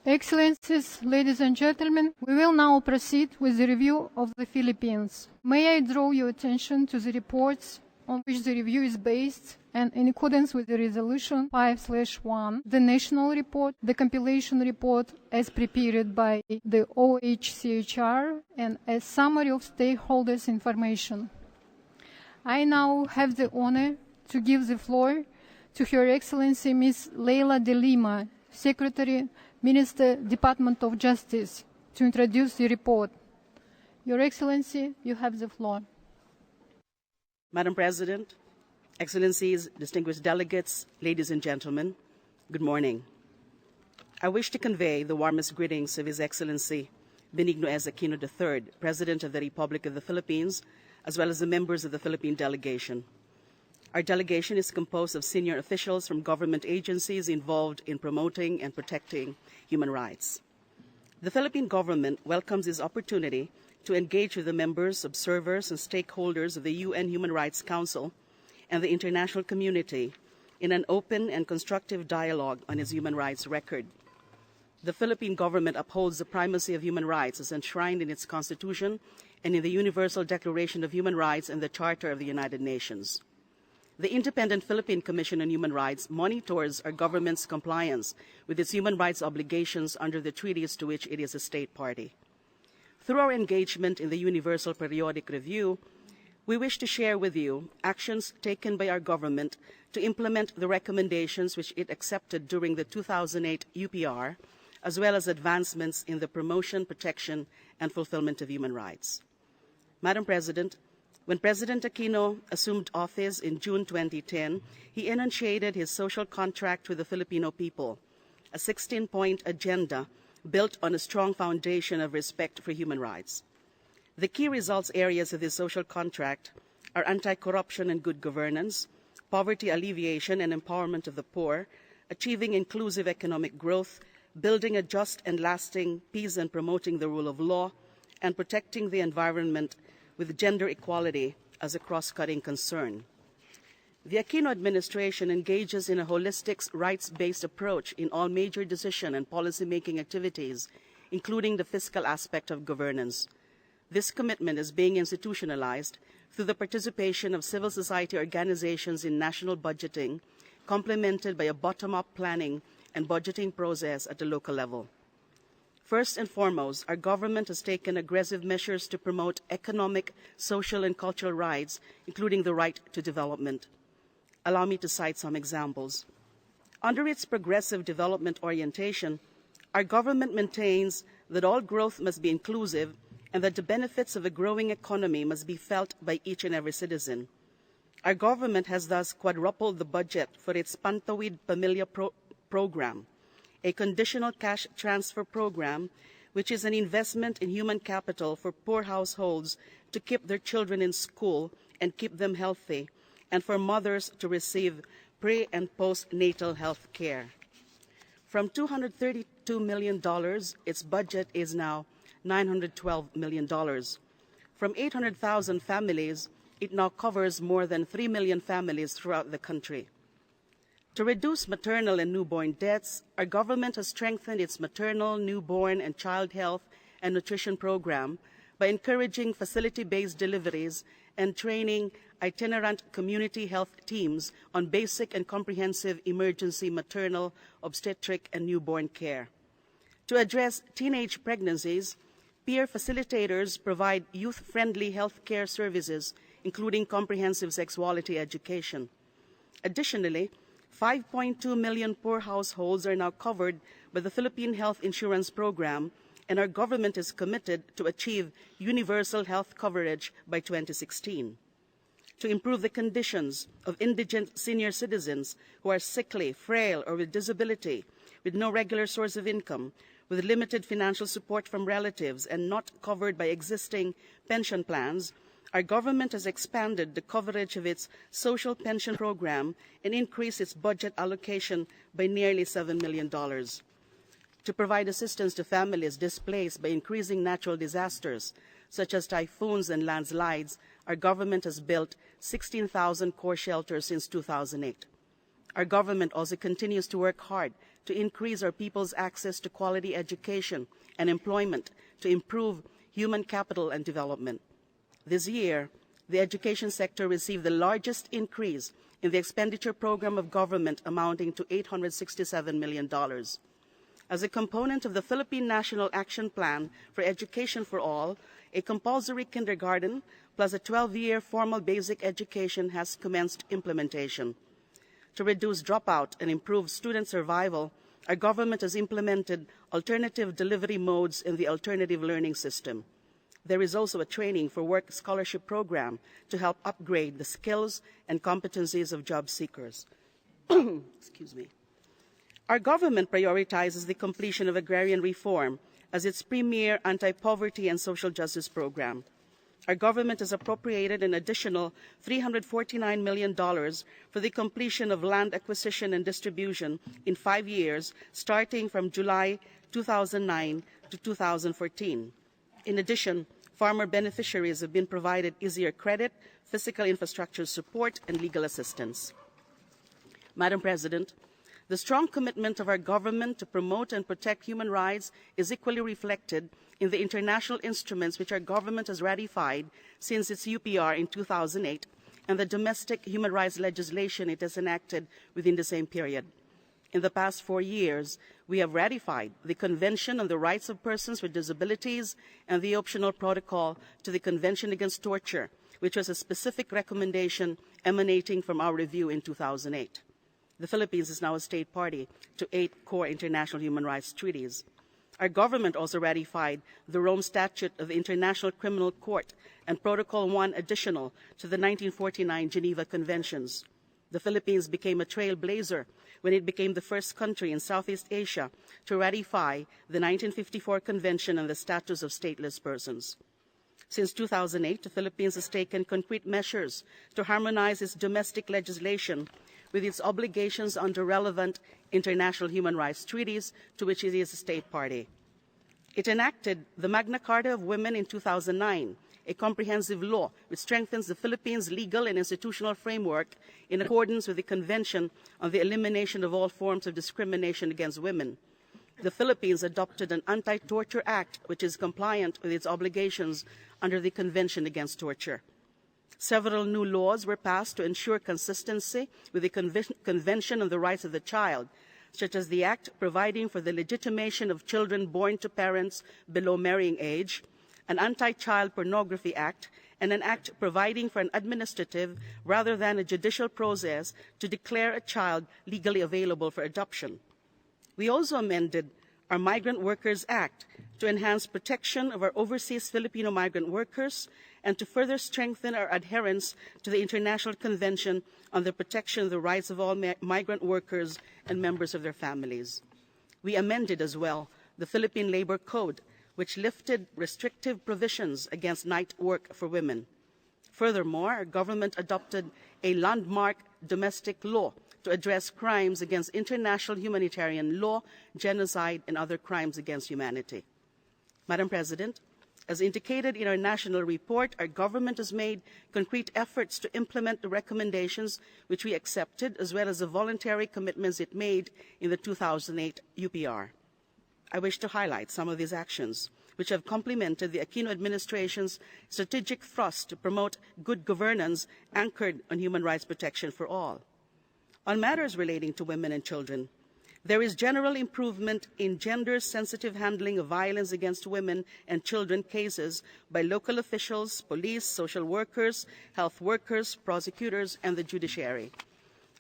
Excellencies, ladies and gentlemen, we will now proceed with the review of the Philippines. May I draw your attention to the reports on which the review is based, and in accordance with the Resolution 5/1, the National Report, the Compilation Report as prepared by the OHCHR, and a summary of stakeholders' information. I now have the honor to give the floor to Her Excellency Ms. Leila de Lima, Secretary, Minister, Department of Justice, to introduce the report. Your Excellency, you have the floor. Madam President, Excellencies, distinguished delegates, ladies and gentlemen, good morning. I wish to convey the warmest greetings of His Excellency Benigno S. Aquino III, President of the Republic of the Philippines, as well as the members of the Philippine delegation. Our delegation is composed of senior officials from government agencies involved in promoting and protecting human rights. The Philippine government welcomes this opportunity to engage with the members, observers, and stakeholders of the UN Human Rights Council and the international community in an open and constructive dialogue on its human rights record. The Philippine government upholds the primacy of human rights as enshrined in its Constitution and in the Universal Declaration of Human Rights and the Charter of the United Nations. The Independent Philippine Commission on Human Rights monitors our government's compliance with its human rights obligations under the treaties to which it is a state party. Through our engagement in the Universal Periodic Review, we wish to share with you actions taken by our government to implement the recommendations which it accepted during the 2008 UPR, as well as advancements in the promotion, protection, and fulfillment of human rights. Madam President, when President Aquino assumed office in June 2010, he enunciated his social contract with the Filipino people, a 16-point agenda built on a strong foundation of respect for human rights. The key results areas of this social contract are anti-corruption and good governance, poverty alleviation and empowerment of the poor, achieving inclusive economic growth, building a just and lasting peace and promoting the rule of law, and protecting the environment with gender equality as a cross-cutting concern. The Aquino administration engages in a holistic, rights-based approach in all major decision and policy-making activities, including the fiscal aspect of governance. This commitment is being institutionalized through the participation of civil society organizations in national budgeting, complemented by a bottom-up planning and budgeting process at the local level. First and foremost, our government has taken aggressive measures to promote economic, social, and cultural rights, including the right to development. Allow me to cite some examples. Under its progressive development orientation, our government maintains that all growth must be inclusive and that the benefits of a growing economy must be felt by each and every citizen. Our government has thus quadrupled the budget for its Pantawid Pamilya program, a conditional cash transfer program, which is an investment in human capital for poor households to keep their children in school and keep them healthy, and for mothers to receive pre- and postnatal health care. From $232 million, its budget is now $912 million. From 800,000 families, it now covers more than 3 million families throughout the country. To reduce maternal and newborn deaths, our government has strengthened its maternal, newborn, and child health and nutrition program by encouraging facility-based deliveries and training itinerant community health teams on basic and comprehensive emergency maternal, obstetric, and newborn care. To address teenage pregnancies, peer facilitators provide youth-friendly health care services, including comprehensive sexuality education. Additionally, 5.2 million poor households are now covered by the Philippine Health Insurance Program, and our government is committed to achieve universal health coverage by 2016. To improve the conditions of indigent senior citizens who are sickly, frail, or with disability, with no regular source of income, with limited financial support from relatives, and not covered by existing pension plans, our government has expanded the coverage of its social pension program and increased its budget allocation by nearly $7 million. To provide assistance to families displaced by increasing natural disasters, such as typhoons and landslides, our government has built 16,000 core shelters since 2008. Our government also continues to work hard to increase our people's access to quality education and employment to improve human capital and development. This year, the education sector received the largest increase in the expenditure program of government, amounting to $867 million. As a component of the Philippine National Action Plan for Education for All, a compulsory kindergarten plus a 12-year formal basic education has commenced implementation. To reduce dropout and improve student survival, our government has implemented alternative delivery modes in the alternative learning system. There is also a training for work scholarship program to help upgrade the skills and competencies of job seekers. Excuse me. Our government prioritizes the completion of agrarian reform as its premier anti-poverty and social justice program. Our government has appropriated an additional $349 million for the completion of land acquisition and distribution in 5 years, starting from July 2009 to 2014. In addition, farmer beneficiaries have been provided easier credit, physical infrastructure support, and legal assistance. Madam President, the strong commitment of our government to promote and protect human rights is equally reflected in the international instruments which our government has ratified since its UPR in 2008 and the domestic human rights legislation it has enacted within the same period. In the past 4 years, we have ratified the Convention on the Rights of Persons with Disabilities and the optional protocol to the Convention Against Torture, which was a specific recommendation emanating from our review in 2008. The Philippines is now a state party to 8 core international human rights treaties. Our government also ratified the Rome Statute of the International Criminal Court and Protocol 1 additional to the 1949 Geneva Conventions. The Philippines became a trailblazer when it became the first country in Southeast Asia to ratify the 1954 Convention on the Status of Stateless Persons. Since 2008, the Philippines has taken concrete measures to harmonize its domestic legislation with its obligations under relevant international human rights treaties to which it is a state party. It enacted the Magna Carta of Women in 2009, a comprehensive law which strengthens the Philippines' legal and institutional framework in accordance with the Convention on the Elimination of All Forms of Discrimination Against Women. The Philippines adopted an Anti-Torture Act which is compliant with its obligations under the Convention Against Torture. Several new laws were passed to ensure consistency with the Convention on the Rights of the Child, such as the Act providing for the legitimation of children born to parents below marrying age, an Anti-Child Pornography Act, and an Act providing for an administrative rather than a judicial process to declare a child legally available for adoption. We also amended our Migrant Workers Act to enhance protection of our overseas Filipino migrant workers and to further strengthen our adherence to the International Convention on the Protection of the Rights of All Migrant Workers and members of their families. We amended as well the Philippine Labor Code, which lifted restrictive provisions against night work for women. Furthermore, our government adopted a landmark domestic law to address crimes against international humanitarian law, genocide, and other crimes against humanity. Madam President, as indicated in our national report, our government has made concrete efforts to implement the recommendations which we accepted, as well as the voluntary commitments it made in the 2008 UPR. I wish to highlight some of these actions, which have complemented the Aquino administration's strategic thrust to promote good governance anchored on human rights protection for all. On matters relating to women and children, there is general improvement in gender-sensitive handling of violence against women and children cases by local officials, police, social workers, health workers, prosecutors, and the judiciary.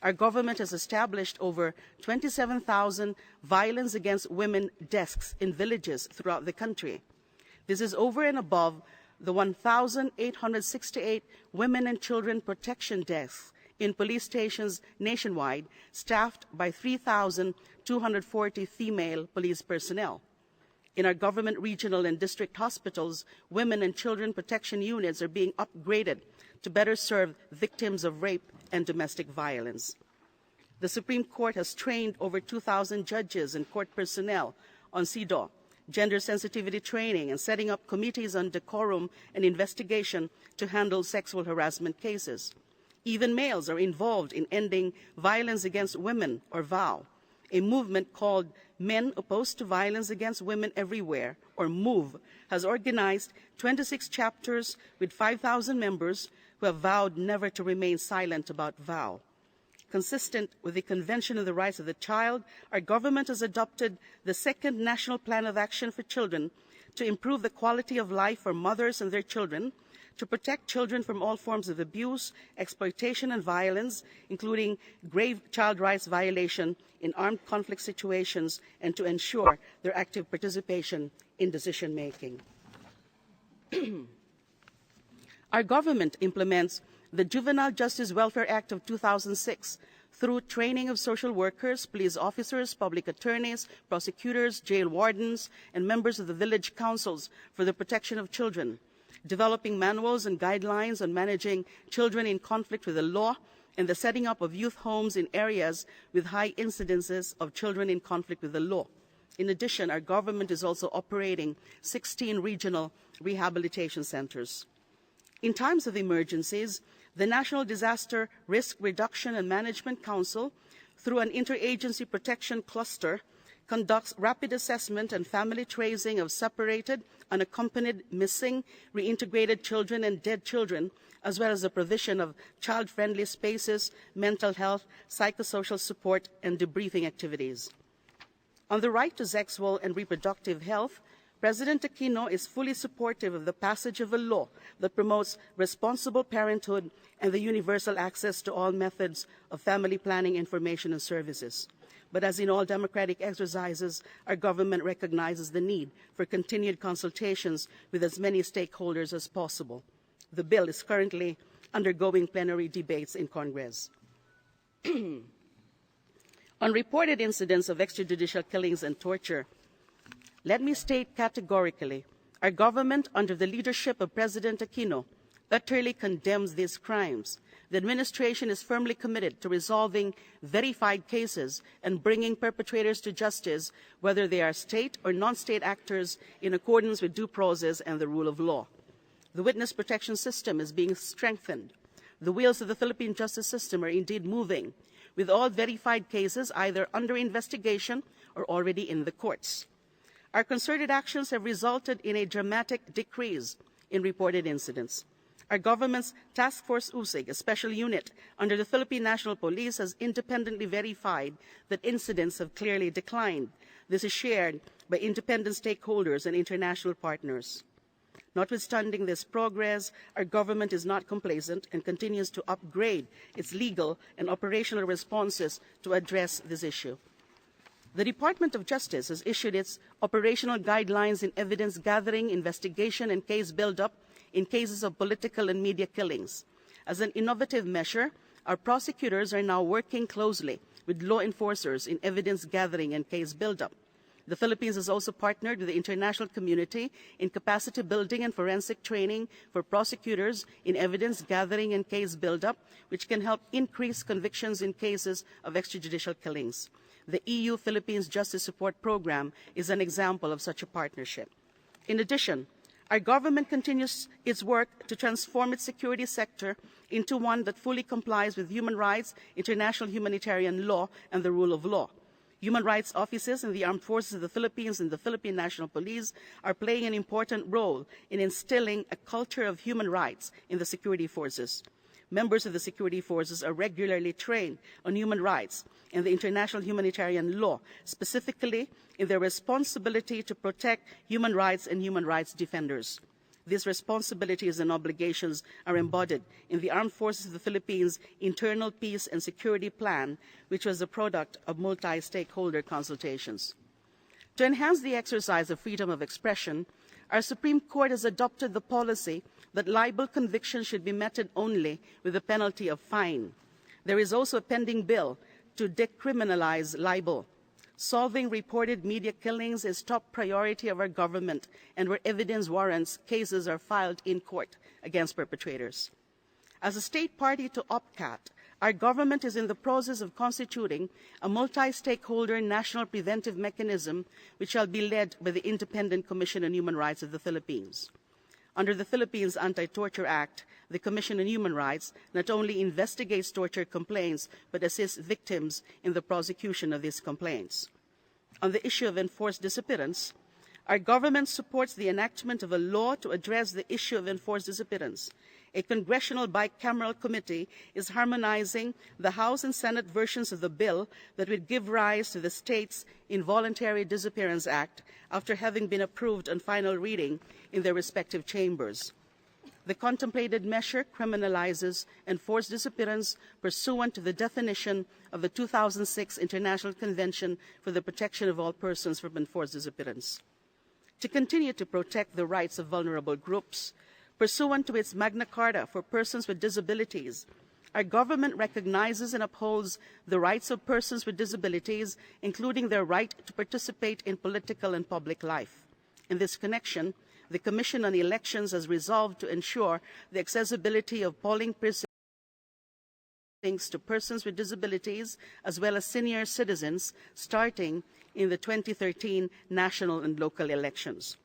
Our government has established over 27,000 violence against women desks in villages throughout the country. This is over and above the 1,868 women and children protection desks in police stations nationwide, staffed by 3,240 female police personnel. In our government regional and district hospitals, women and children protection units are being upgraded to better serve victims of rape and domestic violence. The Supreme Court has trained over 2,000 judges and court personnel on CEDAW, gender sensitivity training, and setting up committees on decorum and investigation to handle sexual harassment cases. Even males are involved in ending violence against women, or VOW, A movement called Men Opposed to Violence Against Women Everywhere, or MOVE, has organized 26 chapters with 5,000 members who have vowed never to remain silent about VOW. Consistent with the Convention on the Rights of the Child, our government has adopted the second National Plan of Action for Children to improve the quality of life for mothers and their children, to protect children from all forms of abuse, exploitation, and violence, including grave child rights violation in armed conflict situations, and to ensure their active participation in decision-making. Our government implements the Juvenile Justice Welfare Act of 2006 through training of social workers, police officers, public attorneys, prosecutors, jail wardens, and members of the village councils for the protection of children, developing manuals and guidelines on managing children in conflict with the law, and the setting up of youth homes in areas with high incidences of children in conflict with the law. In addition, our government is also operating 16 regional rehabilitation centers. In times of emergencies, the National Disaster Risk Reduction and Management Council, through an interagency protection cluster, conducts rapid assessment and family tracing of separated, unaccompanied, missing, reintegrated children and dead children, as well as the provision of child-friendly spaces, mental health, psychosocial support, and debriefing activities. On the right to sexual and reproductive health, President Aquino is fully supportive of the passage of a law that promotes responsible parenthood and the universal access to all methods of family planning information and services. But as in all democratic exercises, our government recognizes the need for continued consultations with as many stakeholders as possible. The bill is currently undergoing plenary debates in Congress. On reported incidents of extrajudicial killings and torture, let me state categorically, our government, under the leadership of President Aquino, utterly condemns these crimes. The administration is firmly committed to resolving verified cases and bringing perpetrators to justice, whether they are state or non-state actors, in accordance with due process and the rule of law. The witness protection system is being strengthened. The wheels of the Philippine justice system are indeed moving, with all verified cases either under investigation or already in the courts. Our concerted actions have resulted in a dramatic decrease in reported incidents. Our government's Task Force USIG, a special unit under the Philippine National Police, has independently verified that incidents have clearly declined. This is shared by independent stakeholders and international partners. Notwithstanding this progress, our government is not complacent and continues to upgrade its legal and operational responses to address this issue. The Department of Justice has issued its operational guidelines in evidence gathering, investigation, and case build-up in cases of political and media killings. As an innovative measure, our prosecutors are now working closely with law enforcers in evidence gathering and case build-up. The Philippines has also partnered with the international community in capacity building and forensic training for prosecutors in evidence gathering and case build-up, which can help increase convictions in cases of extrajudicial killings. The EU-Philippines Justice Support Program is an example of such a partnership. In addition, our government continues its work to transform its security sector into one that fully complies with human rights, international humanitarian law, and the rule of law. Human rights offices in the armed forces of the Philippines and the Philippine National Police are playing an important role in instilling a culture of human rights in the security forces. Members of the security forces are regularly trained on human rights and the international humanitarian law, specifically in their responsibility to protect human rights and human rights defenders. These responsibilities and obligations are embodied in the Armed Forces of the Philippines Internal Peace and Security Plan, which was the product of multi-stakeholder consultations. To enhance the exercise of freedom of expression, our Supreme Court has adopted the policy that libel convictions should be meted only with the penalty of fine. There is also a pending bill to decriminalize libel. Solving reported media killings is top priority of our government, and where evidence warrants, cases are filed in court against perpetrators. As a state party to OPCAT, our government is in the process of constituting a multi-stakeholder national preventive mechanism which shall be led by the Independent Commission on Human Rights of the Philippines. Under the Philippines Anti-Torture Act, the Commission on Human Rights not only investigates torture complaints, but assists victims in the prosecution of these complaints. On the issue of enforced disappearance, our government supports the enactment of a law to address the issue of enforced disappearance. A congressional bicameral committee is harmonizing the House and Senate versions of the bill that would give rise to the state's Involuntary Disappearance Act after having been approved on final reading in their respective chambers. The contemplated measure criminalizes enforced disappearance pursuant to the definition of the 2006 International Convention for the Protection of All Persons from Enforced Disappearance. To continue to protect the rights of vulnerable groups, pursuant to its Magna Carta for persons with disabilities, our government recognizes and upholds the rights of persons with disabilities, including their right to participate in political and public life. In this connection, the Commission on Elections has resolved to ensure the accessibility of polling precincts to persons with disabilities as well as senior citizens starting in the 2013 national and local elections.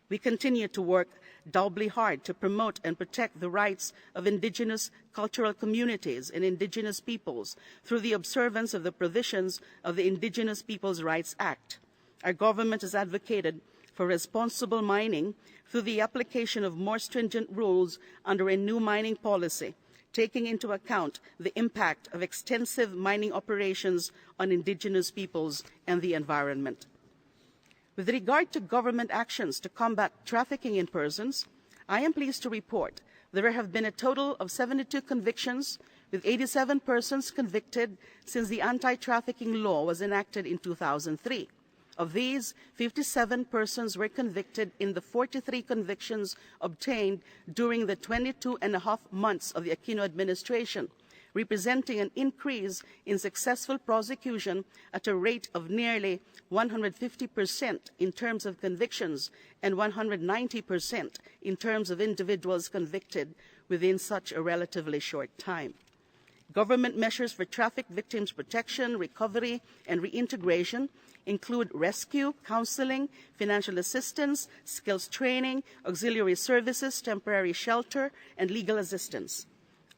We continue to work doubly hard to promote and protect the rights of indigenous cultural communities and indigenous peoples through the observance of the provisions of the Indigenous Peoples' Rights Act. Our government has advocated for responsible mining through the application of more stringent rules under a new mining policy, taking into account the impact of extensive mining operations on indigenous peoples and the environment. With regard to government actions to combat trafficking in persons, I am pleased to report that there have been a total of 72 convictions, with 87 persons convicted since the anti-trafficking law was enacted in 2003. Of these, 57 persons were convicted in the 43 convictions obtained during the 22.5 months of the Aquino administration, representing an increase in successful prosecution at a rate of nearly 150% in terms of convictions and 190% in terms of individuals convicted within such a relatively short time. Government measures for traffic victims' protection, recovery, and reintegration include rescue, counseling, financial assistance, skills training, auxiliary services, temporary shelter, and legal assistance.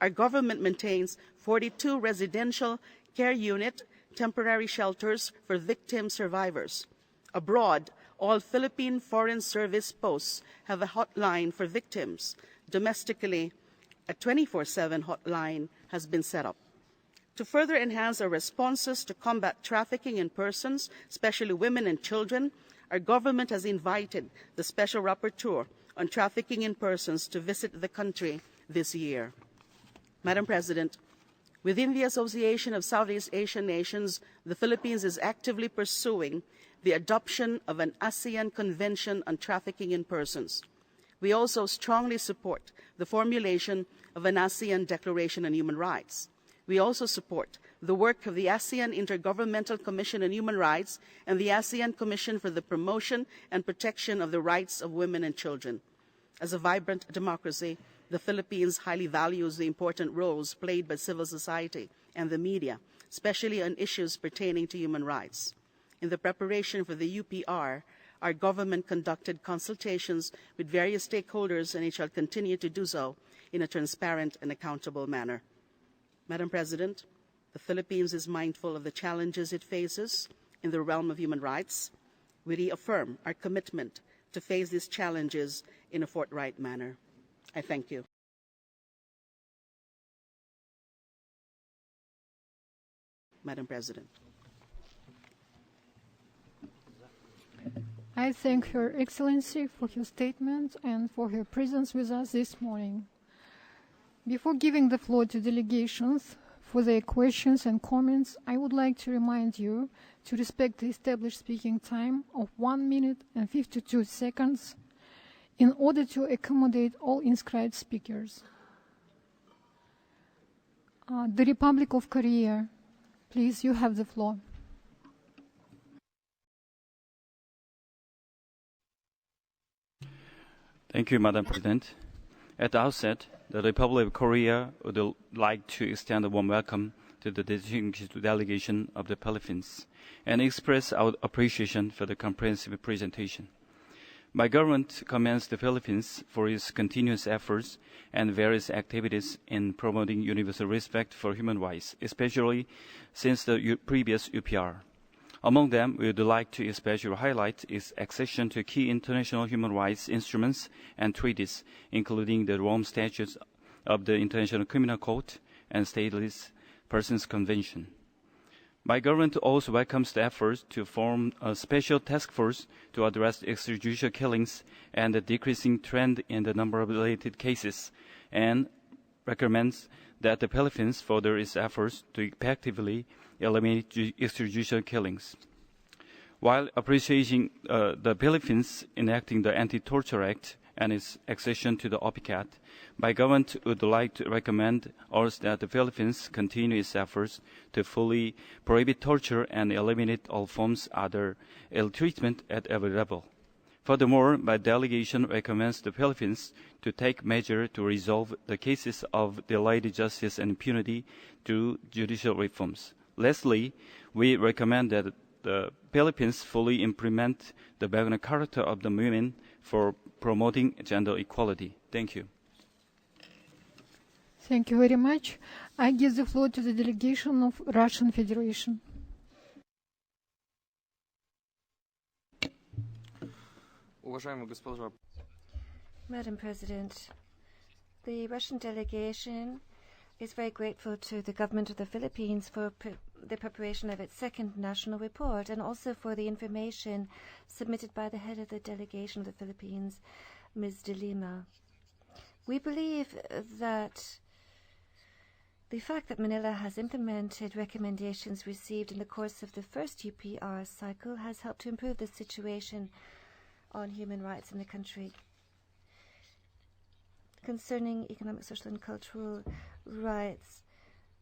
Our government maintains 42 residential care unit temporary shelters for victim survivors. Abroad, all Philippine Foreign Service posts have a hotline for victims. Domestically, a 24/7 hotline has been set up. To further enhance our responses to combat trafficking in persons, especially women and children, our government has invited the Special Rapporteur on Trafficking in Persons to visit the country this year. Madam President, within the Association of Southeast Asian Nations, the Philippines is actively pursuing the adoption of an ASEAN Convention on Trafficking in Persons. We also strongly support the formulation of an ASEAN Declaration on Human Rights. We also support the work of the ASEAN Intergovernmental Commission on Human Rights and the ASEAN Commission for the Promotion and Protection of the Rights of Women and Children. As a vibrant democracy, the Philippines highly values the important roles played by civil society and the media, especially on issues pertaining to human rights. In the preparation for the UPR, our government conducted consultations with various stakeholders, and it shall continue to do so in a transparent and accountable manner. Madam President, the Philippines is mindful of the challenges it faces in the realm of human rights. We reaffirm our commitment to face these challenges in a forthright manner. I thank you. Madam President. I thank Her Excellency for her statement and for her presence with us this morning. Before giving the floor to delegations for their questions and comments, I would like to remind you to respect the established speaking time of 1 minute and 52 seconds in order to accommodate all inscribed speakers. The Republic of Korea, please, you have the floor. Thank you, Madam President. At the outset, the Republic of Korea would like to extend a warm welcome to the distinguished delegation of the Philippines and express our appreciation for the comprehensive presentation. My government commends the Philippines for its continuous efforts and various activities in promoting universal respect for human rights, especially since the previous UPR. Among them, we would like to especially highlight its accession to key international human rights instruments and treaties, including the Rome Statutes of the International Criminal Court and Stateless Persons Convention. My government also welcomes the efforts to form a special task force to address extrajudicial killings and the decreasing trend in the number of related cases, and recommends that the Philippines further its efforts to effectively eliminate extrajudicial killings. While appreciating the Philippines enacting the Anti-Torture Act and its accession to the OPCAT, my government would like to recommend also that the Philippines continue its efforts to fully prohibit torture and eliminate all forms of other ill treatment at every level. Furthermore, my delegation recommends the Philippines to take measures to resolve the cases of delayed justice and impunity through judicial reforms. Lastly, we recommend that the Philippines fully implement the Magna Carta of the Women for promoting gender equality. Thank you. Thank you very much. I give the floor to the delegation of Russian Federation. Madam President, the Russian delegation is very grateful to the government of the Philippines for the preparation of its second national report and also for the information submitted by the head of the delegation of the Philippines, Ms. de Lima. We believe that the fact that Manila has implemented recommendations received in the course of the first UPR cycle has helped to improve the situation on human rights in the country. Concerning economic, social, and cultural rights,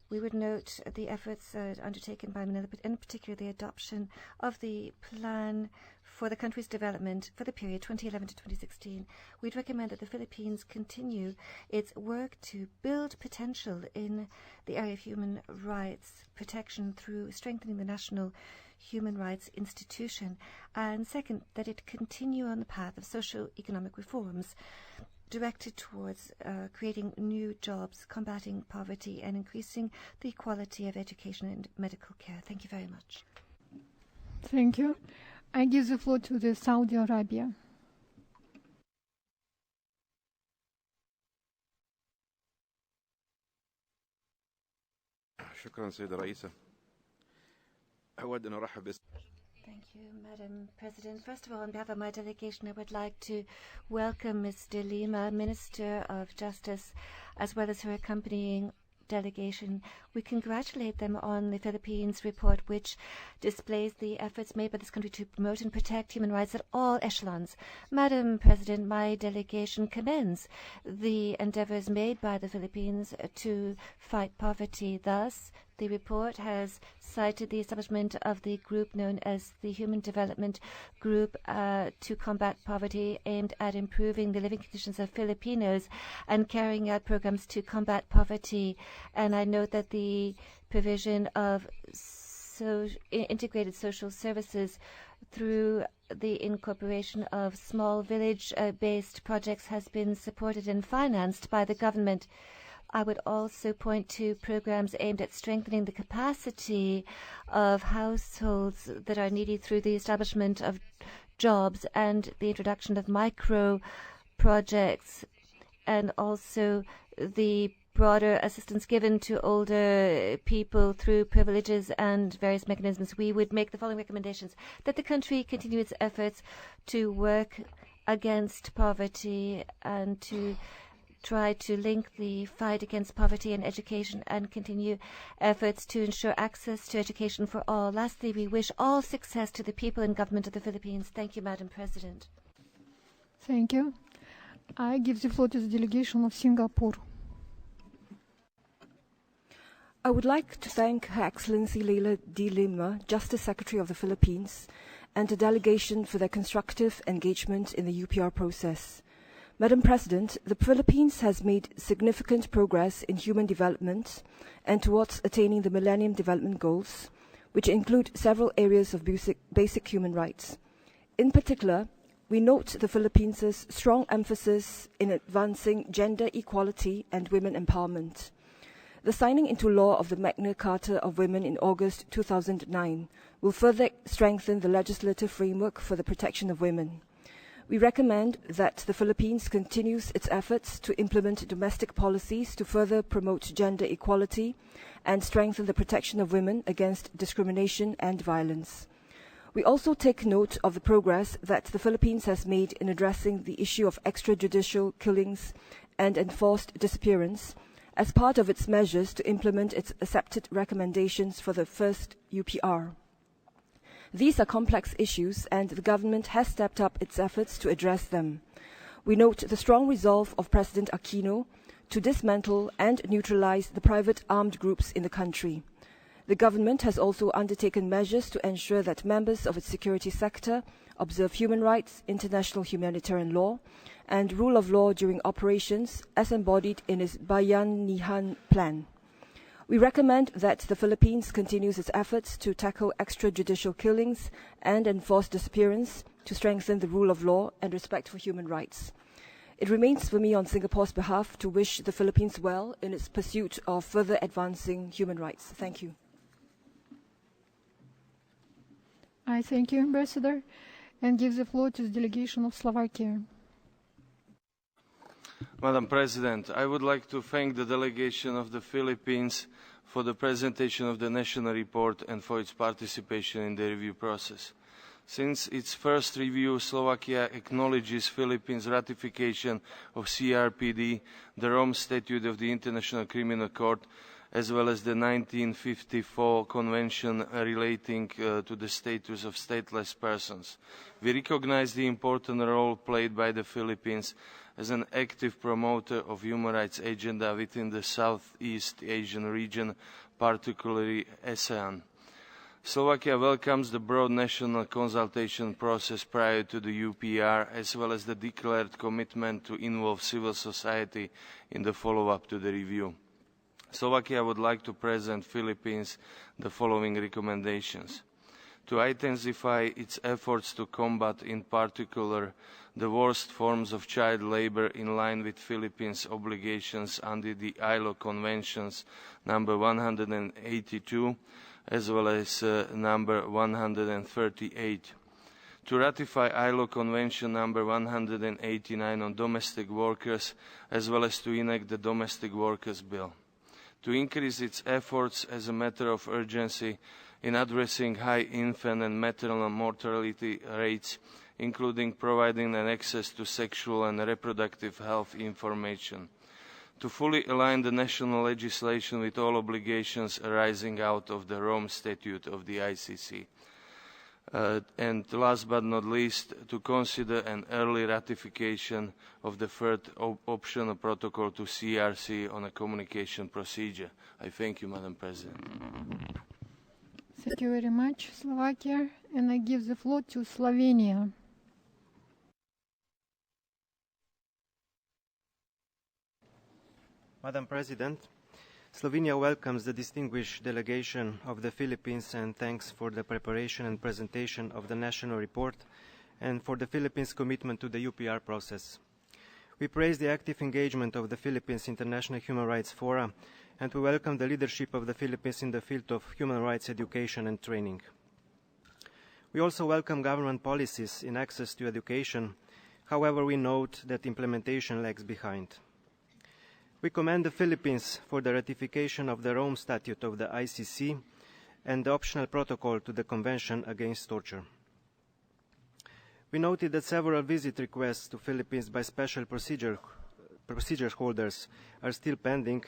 we would note the efforts undertaken by Manila, but in particular the adoption of the plan for the country's development for the period 2011 to 2016. We'd recommend that the Philippines continue its work to build potential in the area of human rights protection through strengthening the national human rights institution, and second, that it continue on the path of socio-economic reforms directed towards creating new jobs, combating poverty, and increasing the quality of education and medical care. Thank you very much. Thank you. I give the floor to the Saudi Arabia. شكرا سيدة رئيسة. أود أن أرحب باسم Thank you, Madam President. First of all, on behalf of my delegation, I would like to welcome Ms. de Lima, Minister of Justice, as well as her accompanying delegation. We congratulate them on the Philippines report, which displays the efforts made by this country to promote and protect human rights at all echelons. Madam President, my delegation commends the endeavors made by the Philippines to fight poverty. Thus, the report has cited the establishment of the group known as the Human Development Group to combat poverty, aimed at improving the living conditions of Filipinos and carrying out programs to combat poverty. And I note that the provision of integrated social services through the incorporation of small village-based projects has been supported and financed by the government. I would also point to programs aimed at strengthening the capacity of households that are needy through the establishment of jobs and the introduction of micro projects, and also the broader assistance given to older people through privileges and various mechanisms. We would make the following recommendations: that the country continue its efforts to work against poverty and to try to link the fight against poverty and education, and continue efforts to ensure access to education for all. Lastly, we wish all success to the people and government of the Philippines. Thank you, Madam President. Thank you. I give the floor to the delegation of Singapore. I would like to thank Her Excellency Leila de Lima, Justice Secretary of the Philippines, and the delegation for their constructive engagement in the UPR process. Madam President, the Philippines has made significant progress in human development and towards attaining the Millennium Development Goals, which include several areas of basic human rights. In particular, we note the Philippines' strong emphasis in advancing gender equality and women empowerment. The signing into law of the Magna Carta of Women in August 2009 will further strengthen the legislative framework for the protection of women. We recommend that the Philippines continues its efforts to implement domestic policies to further promote gender equality and strengthen the protection of women against discrimination and violence. We also take note of the progress that the Philippines has made in addressing the issue of extrajudicial killings and enforced disappearance as part of its measures to implement its accepted recommendations for the first UPR. These are complex issues, and the government has stepped up its efforts to address them. We note the strong resolve of President Aquino to dismantle and neutralize the private armed groups in the country. The government has also undertaken measures to ensure that members of its security sector observe human rights, international humanitarian law, and rule of law during operations as embodied in its Bayanihan Plan. We recommend that the Philippines continues its efforts to tackle extrajudicial killings and enforced disappearance to strengthen the rule of law and respect for human rights. It remains for me on Singapore's behalf to wish the Philippines well in its pursuit of further advancing human rights. Thank you. I thank you, Ambassador, and give the floor to the delegation of Slovakia. Madam President, I would like to thank the delegation of the Philippines for the presentation of the national report and for its participation in the review process. Since its first review, Slovakia acknowledges Philippines' ratification of CRPD, the Rome Statute of the International Criminal Court, as well as the 1954 Convention relating to the status of stateless persons. We recognize the important role played by the Philippines as an active promoter of human rights agenda within the Southeast Asian region, particularly ASEAN. Slovakia welcomes the broad national consultation process prior to the UPR, as well as the declared commitment to involve civil society in the follow-up to the review. Slovakia would like to present Philippines the following recommendations: to intensify its efforts to combat, in particular, the worst forms of child labor in line with Philippines' obligations under the ILO Conventions number 182 as well as number 138. To ratify ILO Convention number 189 on domestic workers, as well as to enact the Domestic Workers Bill. To increase its efforts as a matter of urgency in addressing high infant and maternal mortality rates, including providing an access to sexual and reproductive health information. To fully align the national legislation with all obligations arising out of the Rome Statute of the ICC. And last but not least, to consider an early ratification of the third optional protocol to CRC on a communication procedure. I thank you, Madam President. Thank you very much, Slovakia. And I give the floor to Slovenia. Madam President, Slovenia welcomes the distinguished delegation of the Philippines and thanks for the preparation and presentation of the national report and for the Philippines' commitment to the UPR process. We praise the active engagement of the Philippines International Human Rights Fora, and we welcome the leadership of the Philippines in the field of human rights education and training. We also welcome government policies in access to education. However, we note that implementation lags behind. We commend the Philippines for the ratification of the Rome Statute of the ICC and the optional protocol to the Convention Against Torture. We noted that several visit requests to Philippines by special procedure holders are still pending,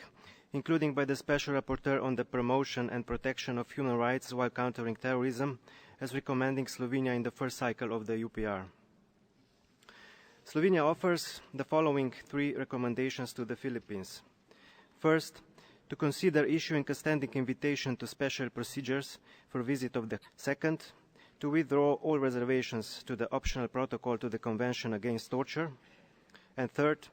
including by the Special Rapporteur on the promotion and protection of human rights while countering terrorism, as recommending Slovenia in the first cycle of the UPR. Slovenia offers the following three recommendations to the Philippines. First, to consider issuing a standing invitation to special procedures for visit of the second, to withdraw all reservations to the optional protocol to the Convention Against Torture, and third,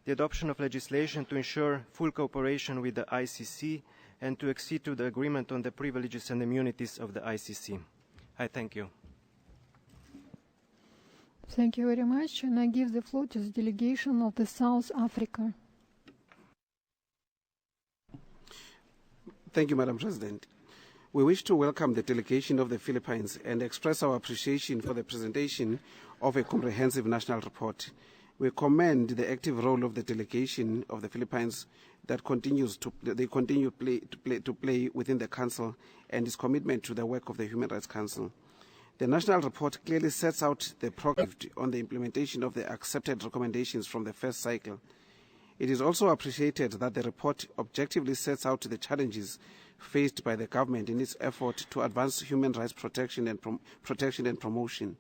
the adoption of legislation to ensure full cooperation with the ICC and to accede to the agreement on the privileges and immunities of the ICC. I thank you. Thank you very much. And I give the floor to the delegation of the South Africa. Thank you, Madam President. We wish to welcome the delegation of the Philippines and express our appreciation for the presentation of a comprehensive national report. We commend the active role of the delegation of the Philippines that continue to play within the Council and its commitment to the work of the Human Rights Council. The national report clearly sets out the progress on the implementation of the accepted recommendations from the first cycle. It is also appreciated that the report objectively sets out the challenges faced by the government in its effort to advance human rights protection and promotion.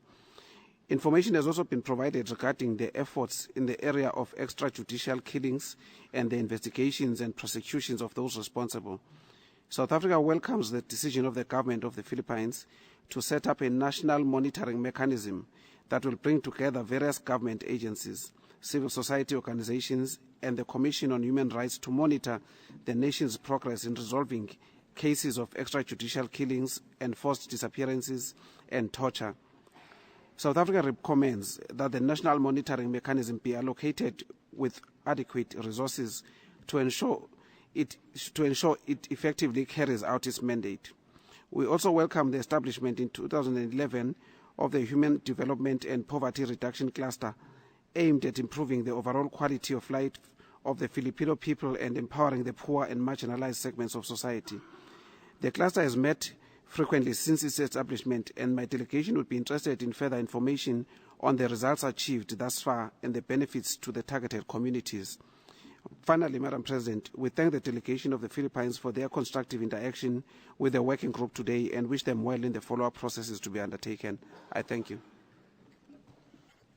Information has also been provided regarding the efforts in the area of extrajudicial killings and the investigations and prosecutions of those responsible. South Africa welcomes the decision of the government of the Philippines to set up a national monitoring mechanism that will bring together various government agencies, civil society organizations, and the Commission on Human Rights to monitor the nation's progress in resolving cases of extrajudicial killings, enforced disappearances, and torture. South Africa recommends that the national monitoring mechanism be allocated with adequate resources to ensure it effectively carries out its mandate. We also welcome the establishment in 2011 of the Human Development and Poverty Reduction Cluster, aimed at improving the overall quality of life of the Filipino people and empowering the poor and marginalized segments of society. The cluster has met frequently since its establishment, and my delegation would be interested in further information on the results achieved thus far and the benefits to the targeted communities. Finally, Madam President, we thank the delegation of the Philippines for their constructive interaction with the working group today and wish them well in the follow-up processes to be undertaken. I thank you.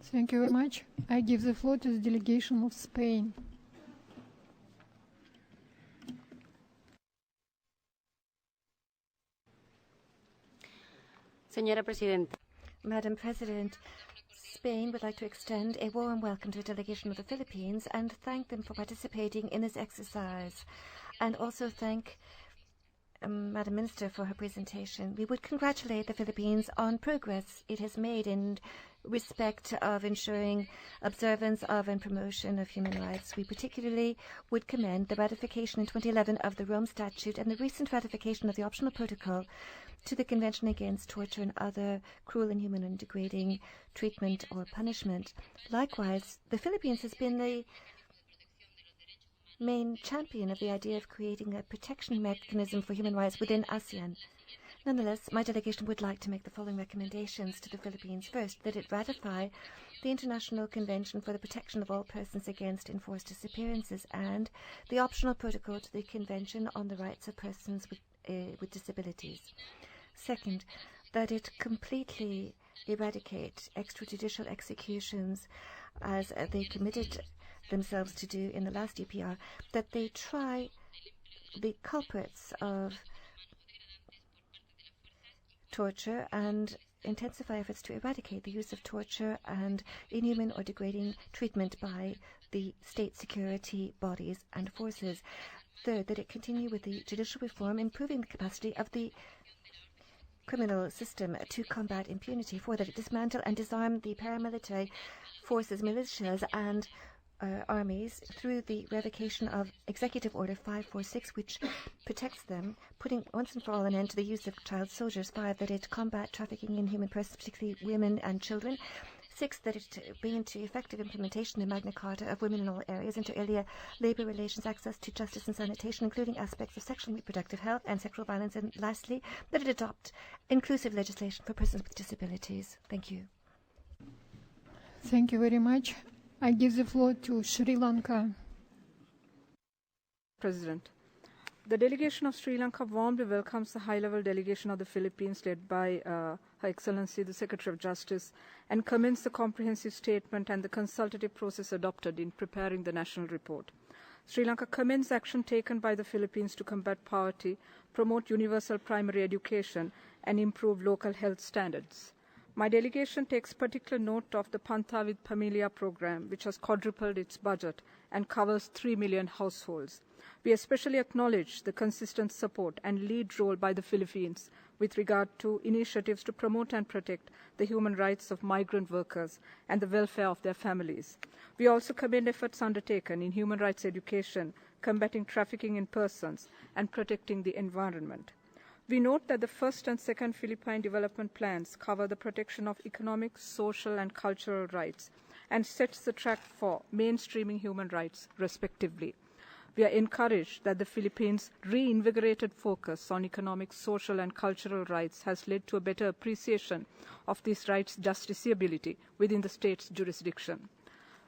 Thank you very much. I give the floor to the delegation of Spain. Señora Presidenta. Madam President, Spain would like to extend a warm welcome to the delegation of the Philippines and thank them for participating in this exercise, and also thank Madam Minister for her presentation. We would congratulate the Philippines on progress it has made in respect of ensuring observance of and promotion of human rights. We particularly would commend the ratification in 2011 of the Rome Statute and the recent ratification of the optional protocol to the Convention Against Torture and Other Cruel, Inhuman, and Degrading Treatment or Punishment. Likewise, the Philippines has been the main champion of the idea of creating a protection mechanism for human rights within ASEAN. Nonetheless, my delegation would like to make the following recommendations to the Philippines. First, that it ratify the International Convention for the Protection of All Persons Against Enforced Disappearances and the optional protocol to the Convention on the Rights of Persons with Disabilities. Second, that it completely eradicate extrajudicial executions as they committed themselves to do in the last UPR, that they try the culprits of torture and intensify efforts to eradicate the use of torture and inhuman or degrading treatment by the state security bodies and forces. Third, that it continue with the judicial reform, improving the capacity of the criminal system to combat impunity. Fourth, that it dismantle and disarm the paramilitary forces, militias, and armies through the revocation of Executive Order 546, which protects them, putting once and for all an end to the use of child soldiers. 5, that it combat trafficking in human persons, particularly women and children. 6, that it bring into effective implementation the Magna Carta of women in all areas, inter alia labor relations, access to justice and sanitation, including aspects of sexual and reproductive health and sexual violence. And lastly, that it adopt inclusive legislation for persons with disabilities. Thank you. Thank you very much. I give the floor to Sri Lanka. President, the delegation of Sri Lanka warmly welcomes the high-level delegation of the Philippines led by Her Excellency the Secretary of Justice and commends the comprehensive statement and the consultative process adopted in preparing the national report. Sri Lanka commends action taken by the Philippines to combat poverty, promote universal primary education, and improve local health standards. My delegation takes particular note of the Panta with Pamilya program, which has quadrupled its budget and covers 3 million households. We especially acknowledge the consistent support and lead role by the Philippines with regard to initiatives to promote and protect the human rights of migrant workers and the welfare of their families. We also commend efforts undertaken in human rights education, combating trafficking in persons, and protecting the environment. We note that the first and second Philippine development plans cover the protection of economic, social, and cultural rights and sets the track for mainstreaming human rights, respectively. We are encouraged that the Philippines' reinvigorated focus on economic, social, and cultural rights has led to a better appreciation of these rights' justiciability within the state's jurisdiction.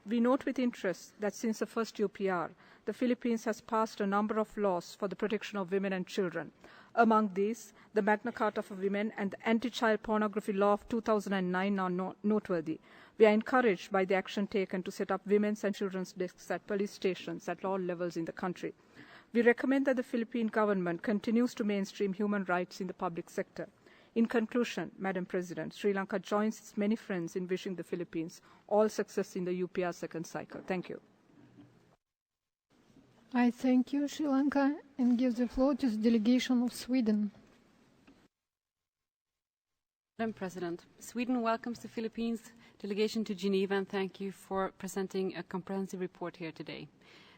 We note with interest that since the first UPR, the Philippines has passed a number of laws for the protection of women and children. Among these, the Magna Carta for Women and the Anti-Child Pornography Law of 2009 are noteworthy. We are encouraged by the action taken to set up women's and children's desks at police stations at all levels in the country. We recommend that the Philippine government continues to mainstream human rights in the public sector. In conclusion, Madam President, Sri Lanka joins its many friends in wishing the Philippines all success in the UPR second cycle. Thank you. I thank you, Sri Lanka, and give the floor to the delegation of Sweden. Madam President, Sweden welcomes the Philippines delegation to Geneva and thank you for presenting a comprehensive report here today.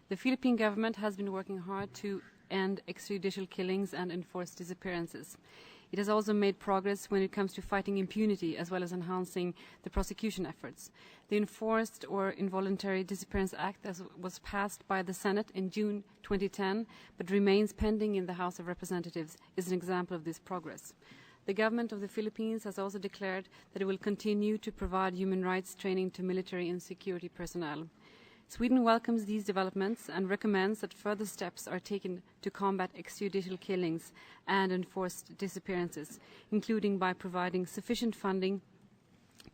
The Philippine government has been working hard to end extrajudicial killings and enforce disappearances. It has also made progress when it comes to fighting impunity as well as enhancing the prosecution efforts. The Enforced or Involuntary Disappearance Act was passed by the Senate in June 2010 but remains pending in the House of Representatives is an example of this progress. The government of the Philippines has also declared that it will continue to provide human rights training to military and security personnel. Sweden welcomes these developments and recommends that further steps are taken to combat extrajudicial killings and enforced disappearances, including by providing sufficient funding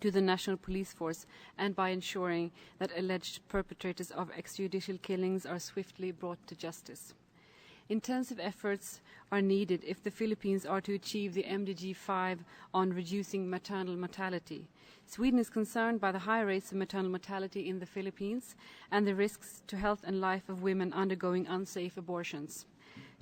to the National Police Force and by ensuring that alleged perpetrators of extrajudicial killings are swiftly brought to justice. Intensive efforts are needed if the Philippines are to achieve the MDG 5 on reducing maternal mortality. Sweden is concerned by the high rates of maternal mortality in the Philippines and the risks to health and life of women undergoing unsafe abortions.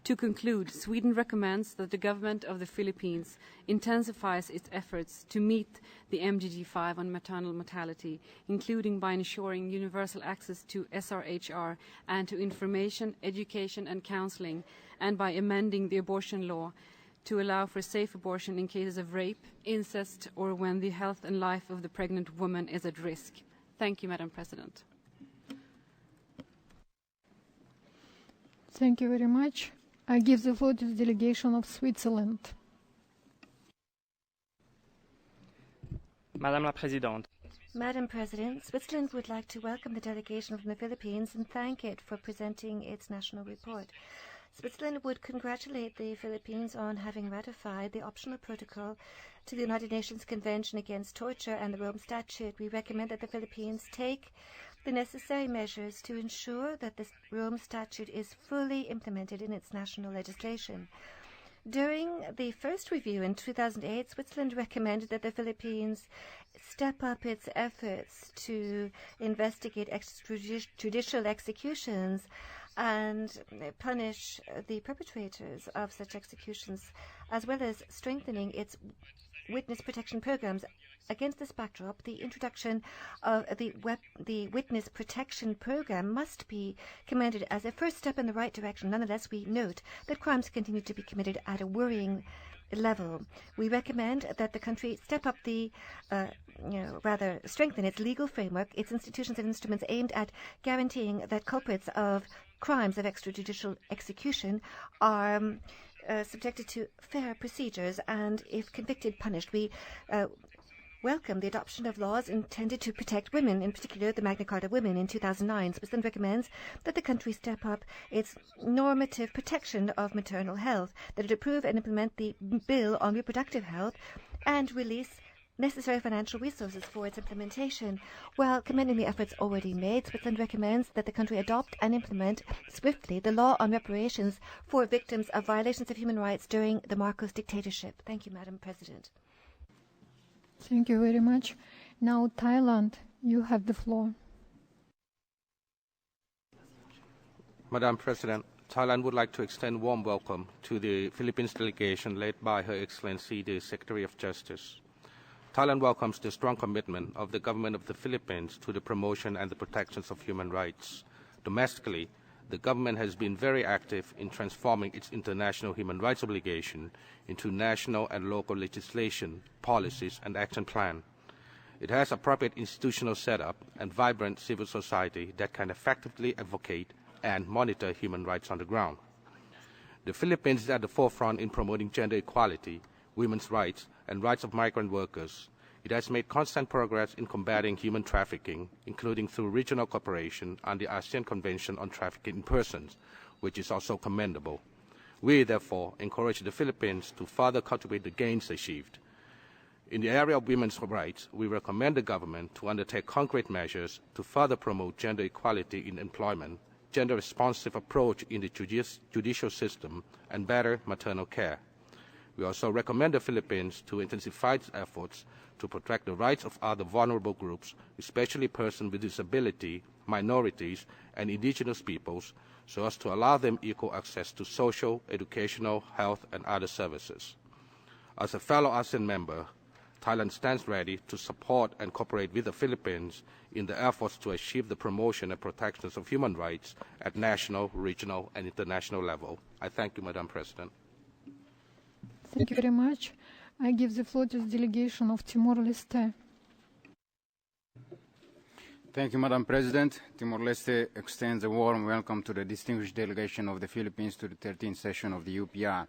To conclude, Sweden recommends that the government of the Philippines intensifies its efforts to meet the MDG 5 on maternal mortality, including by ensuring universal access to SRHR and to information, education and counseling, and by amending the abortion law to allow for safe abortion in cases of rape, incest, or when the health and life of the pregnant woman is at risk. Thank you, Madam President. Thank you very much. I give the floor to the delegation of Switzerland. Madame la Présidente. Madam President, Switzerland would like to welcome the delegation from the Philippines and thank it for presenting its national report. Switzerland would congratulate the Philippines on having ratified the optional protocol to the United Nations Convention Against Torture and the Rome Statute. We recommend that the Philippines take the necessary measures to ensure that the Rome Statute is fully implemented in its national legislation. During the first review in 2008, Switzerland recommended that the Philippines step up its efforts to investigate extrajudicial executions and punish the perpetrators of such executions, as well as strengthening its witness protection programs. Against this backdrop, the introduction of the witness protection program must be commended as a first step in the right direction. Nonetheless, we note that crimes continue to be committed at a worrying level. We recommend that the country step up rather strengthen its legal framework, its institutions and instruments aimed at guaranteeing that culprits of crimes of extrajudicial execution are subjected to fair procedures and, if convicted, punished. We welcome the adoption of laws intended to protect women, in particular the Magna Carta of Women in 2009. Switzerland recommends that the country step up its normative protection of maternal health, that it approve and implement the Bill on Reproductive Health, and release necessary financial resources for its implementation. While commending the efforts already made, Switzerland recommends that the country adopt and implement swiftly the law on reparations for victims of violations of human rights during the Marcos dictatorship. Thank you, Madam President. Thank you very much. Now, Thailand, you have the floor. Madam President, Thailand would like to extend warm welcome to the Philippines delegation led by Her Excellency the Secretary of Justice. Thailand welcomes the strong commitment of the government of the Philippines to the promotion and the protection of human rights. Domestically, the government has been very active in transforming its international human rights obligation into national and local legislation, policies, and action plan. It has appropriate institutional setup and vibrant civil society that can effectively advocate and monitor human rights on the ground. The Philippines is at the forefront in promoting gender equality, women's rights, and rights of migrant workers. It has made constant progress in combating human trafficking, including through regional cooperation on the ASEAN Convention on Trafficking in Persons, which is also commendable. We, therefore, encourage the Philippines to further cultivate the gains achieved. In the area of women's rights, we recommend the government to undertake concrete measures to further promote gender equality in employment, gender-responsive approach in the judicial system, and better maternal care. We also recommend the Philippines to intensify its efforts to protect the rights of other vulnerable groups, especially persons with disability, minorities, and indigenous peoples, so as to allow them equal access to social, educational, health, and other services. As a fellow ASEAN member, Thailand stands ready to support and cooperate with the Philippines in the efforts to achieve the promotion and protection of human rights at national, regional, and international level. I thank you, Madam President. Thank you very much. I give the floor to the delegation of Timor-Leste. Thank you, Madam President. Timor-Leste extends a warm welcome to the distinguished delegation of the Philippines to the 13th session of the UPR.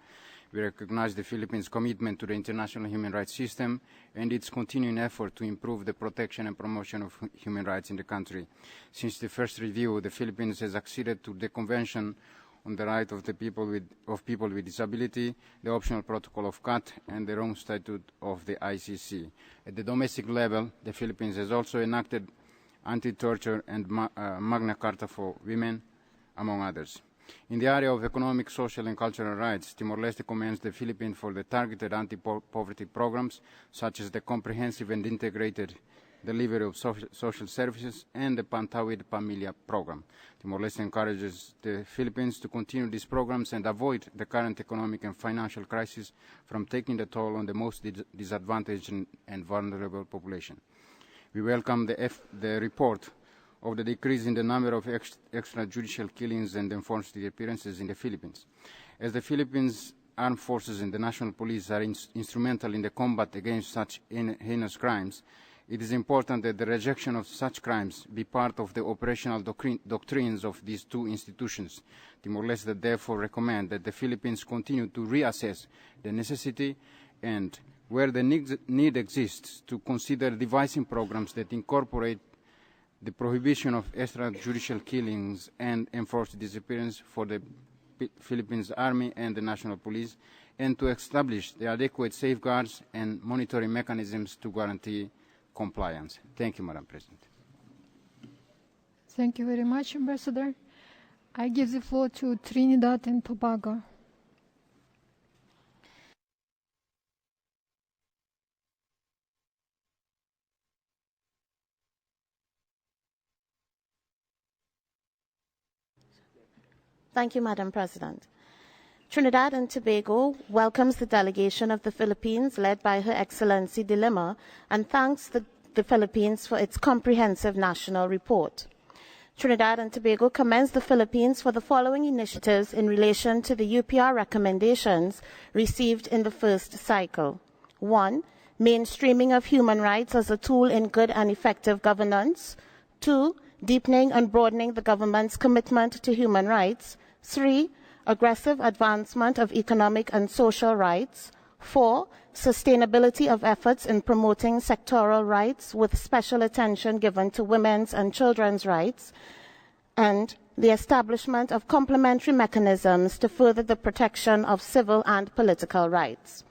We recognize the Philippines' commitment to the international human rights system and its continuing effort to improve the protection and promotion of human rights in the country. Since the first review, the Philippines has acceded to the Convention on the Right of People with Disability, the Optional Protocol of CAT, and the Rome Statute of the ICC. At the domestic level, the Philippines has also enacted anti-torture and Magna Carta for women, among others. In the area of economic, social, and cultural rights, Timor-Leste commends the Philippines for the targeted anti-poverty programs, such as the comprehensive and integrated delivery of social services and the Pantawid Pamilya program. Timor-Leste encourages the Philippines to continue these programs and avoid the current economic and financial crisis from taking the toll on the most disadvantaged and vulnerable population. We welcome the report of the decrease in the number of extrajudicial killings and enforced disappearances in the Philippines. As the Philippines armed forces and the national police are instrumental in the combat against such heinous crimes, it is important that the rejection of such crimes be part of the operational doctrines of these two institutions. Timor-Leste therefore recommend that the Philippines continue to reassess the necessity and, where the need exists, to consider devising programs that incorporate the prohibition of extrajudicial killings and enforced disappearance for the Philippines Army and the National Police, and to establish the adequate safeguards and monitoring mechanisms to guarantee compliance. Thank you, Madam President. Thank you very much, Ambassador. I give the floor to Trinidad and Tobago. Thank you, Madam President. Trinidad and Tobago welcomes the delegation of the Philippines led by Her Excellency de Lima and thanks the Philippines for its comprehensive national report. Trinidad and Tobago commends the Philippines for the following initiatives in relation to the UPR recommendations received in the first cycle. 1. Mainstreaming of human rights as a tool in good and effective governance. 2. Deepening and broadening the government's commitment to human rights. 3. Aggressive advancement of economic and social rights. 4. Sustainability of efforts in promoting sectoral rights with special attention given to women's and children's rights. And the establishment of complementary mechanisms to further the protection of civil and political rights.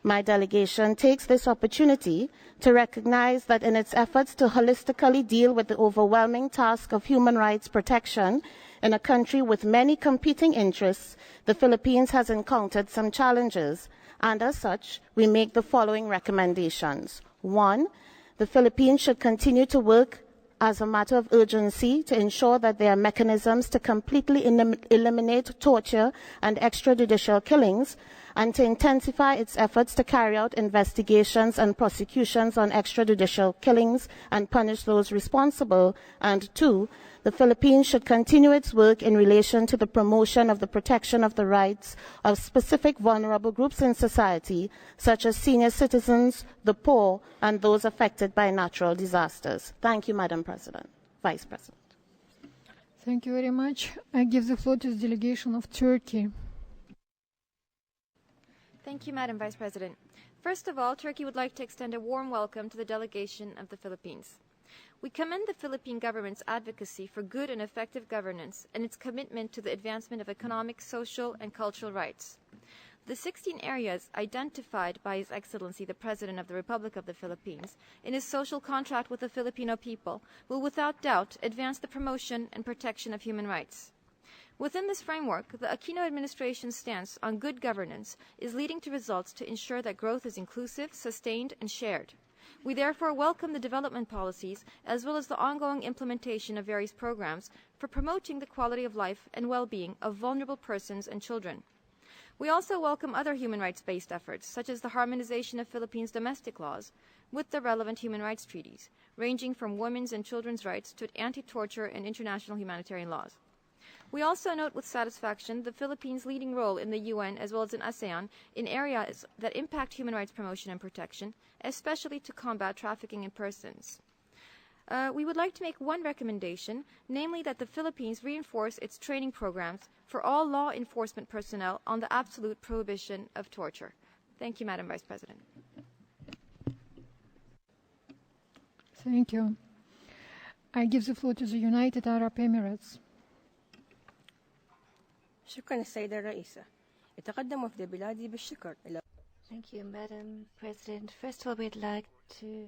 My delegation takes this opportunity to recognize that in its efforts to holistically deal with the overwhelming task of human rights protection in a country with many competing interests, the Philippines has encountered some challenges, and as such, we make the following recommendations. 1. The Philippines should continue to work as a matter of urgency to ensure that there are mechanisms to completely eliminate torture and extrajudicial killings, and to intensify its efforts to carry out investigations and prosecutions on extrajudicial killings and punish those responsible. And 2, the Philippines should continue its work in relation to the promotion of the protection of the rights of specific vulnerable groups in society, such as senior citizens, the poor, and those affected by natural disasters. Thank you, Madam President. Vice President. Thank you very much. I give the floor to the delegation of Turkey. Thank you, Madam Vice President. First of all, Turkey would like to extend a warm welcome to the delegation of the Philippines. We commend the Philippine government's advocacy for good and effective governance and its commitment to the advancement of economic, social, and cultural rights. The 16 areas identified by His Excellency the President of the Republic of the Philippines in his social contract with the Filipino people will without doubt advance the promotion and protection of human rights. Within this framework, the Aquino administration's stance on good governance is leading to results to ensure that growth is inclusive, sustained, and shared. We therefore welcome the development policies as well as the ongoing implementation of various programs for promoting the quality of life and well-being of vulnerable persons and children. We also welcome other human rights-based efforts, such as the harmonization of Philippines' domestic laws with the relevant human rights treaties, ranging from women's and children's rights to anti-torture and international humanitarian laws. We also note with satisfaction the Philippines' leading role in the UN as well as in ASEAN in areas that impact human rights promotion and protection, especially to combat trafficking in persons. We would like to make one recommendation, namely that the Philippines reinforce its training programs for all law enforcement personnel on the absolute prohibition of torture. Thank you, Madam Vice President. Thank you. I give the floor to the United Arab Emirates. شكرا السيدة الرئيسة. يتقدم وفد بلادي بالشكر إلى Thank you, Madam President. First of all, we'd like to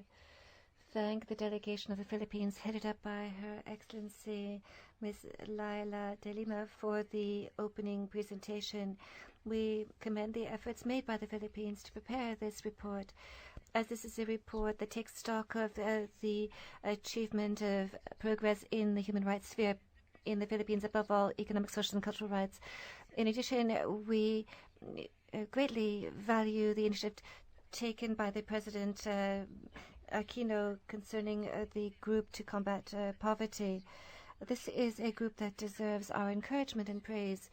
thank the delegation of the Philippines headed up by Her Excellency Ms. Laila de Lima for the opening presentation. We commend the efforts made by the Philippines to prepare this report, as this is a report that takes stock of the achievement of progress in the human rights sphere in the Philippines, above all economic, social, and cultural rights. In addition, we greatly value the initiative taken by the President Aquino concerning the group to combat poverty. This is a group that deserves our encouragement and praise,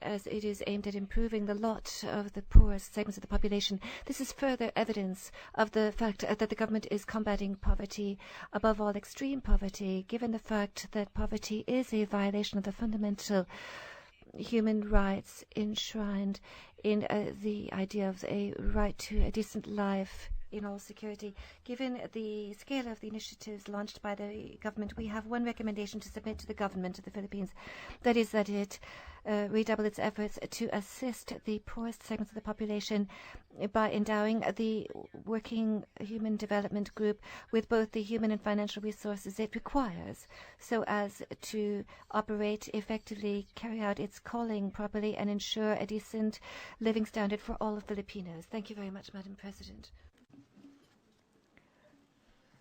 as it is aimed at improving the lot of the poorest segments of the population. This is further evidence of the fact that the government is combating poverty, above all extreme poverty, given the fact that poverty is a violation of the fundamental human rights enshrined in the idea of a right to a decent life in all security. Given the scale of the initiatives launched by the government, we have one recommendation to submit to the government of the Philippines. That is that it redouble its efforts to assist the poorest segments of the population by endowing the Working Human Development Group with both the human and financial resources it requires, so as to operate effectively, carry out its calling properly, and ensure a decent living standard for all of Filipinos. Thank you very much, Madam President.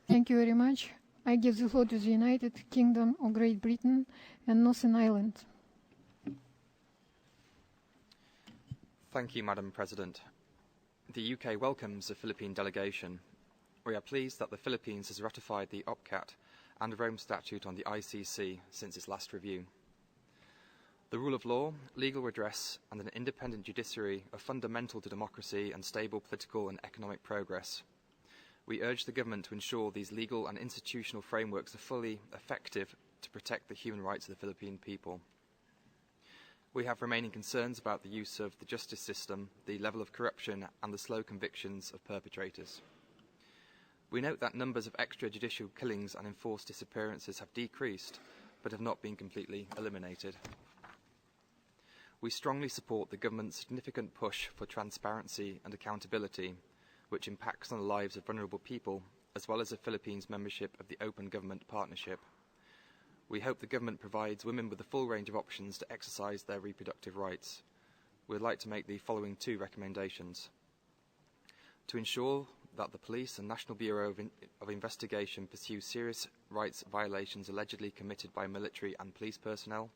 Thank you very much. I give the floor to the United Kingdom of Great Britain and Northern Ireland. Thank you, Madam President. The UK welcomes the Philippine delegation. We are pleased that the Philippines has ratified the OPCAT and Rome Statute on the ICC since its last review. The rule of law, legal redress, and an independent judiciary are fundamental to democracy and stable political and economic progress. We urge the government to ensure these legal and institutional frameworks are fully effective to protect the human rights of the Philippine people. We have remaining concerns about the use of the justice system, the level of corruption, and the slow convictions of perpetrators. We note that numbers of extrajudicial killings and enforced disappearances have decreased, but have not been completely eliminated. We strongly support the government's significant push for transparency and accountability, which impacts on the lives of vulnerable people, as well as the Philippines' membership of the Open Government Partnership. We hope the government provides women with the full range of options to exercise their reproductive rights. We would like to make the following two recommendations. To ensure that the police and National Bureau of Investigation pursue serious rights violations allegedly committed by military and police personnel,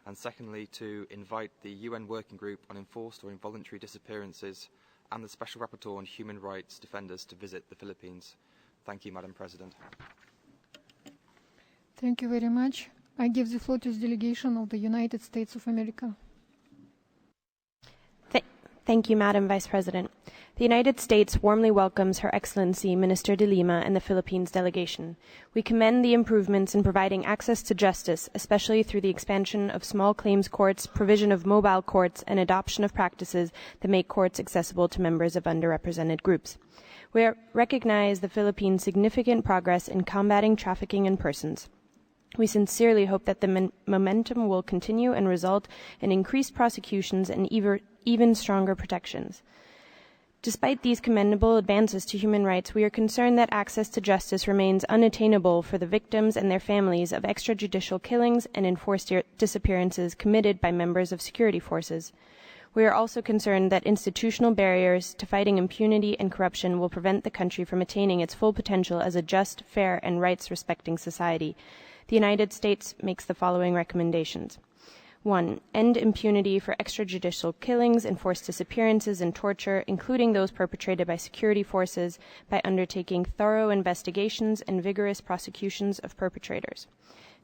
and secondly, to invite the UN Working Group on Enforced or Involuntary Disappearances and the Special Rapporteur on Human Rights Defenders to visit the Philippines. Thank you, Madam President. Thank you very much. I give the floor to the delegation of the United States of America. Thank you, Madam Vice President. The United States warmly welcomes Her Excellency Minister de Lima and the Philippines delegation. We commend the improvements in providing access to justice, especially through the expansion of small claims courts, provision of mobile courts, and adoption of practices that make courts accessible to members of underrepresented groups. We recognize the Philippines' significant progress in combating trafficking in persons. We sincerely hope that the momentum will continue and result in increased prosecutions and even stronger protections. Despite these commendable advances to human rights, we are concerned that access to justice remains unattainable for the victims and their families of extrajudicial killings and enforced disappearances committed by members of security forces. We are also concerned that institutional barriers to fighting impunity and corruption will prevent the country from attaining its full potential as a just, fair, and rights-respecting society. The United States makes the following recommendations. 1. End impunity for extrajudicial killings, enforced disappearances, and torture, including those perpetrated by security forces, by undertaking thorough investigations and vigorous prosecutions of perpetrators.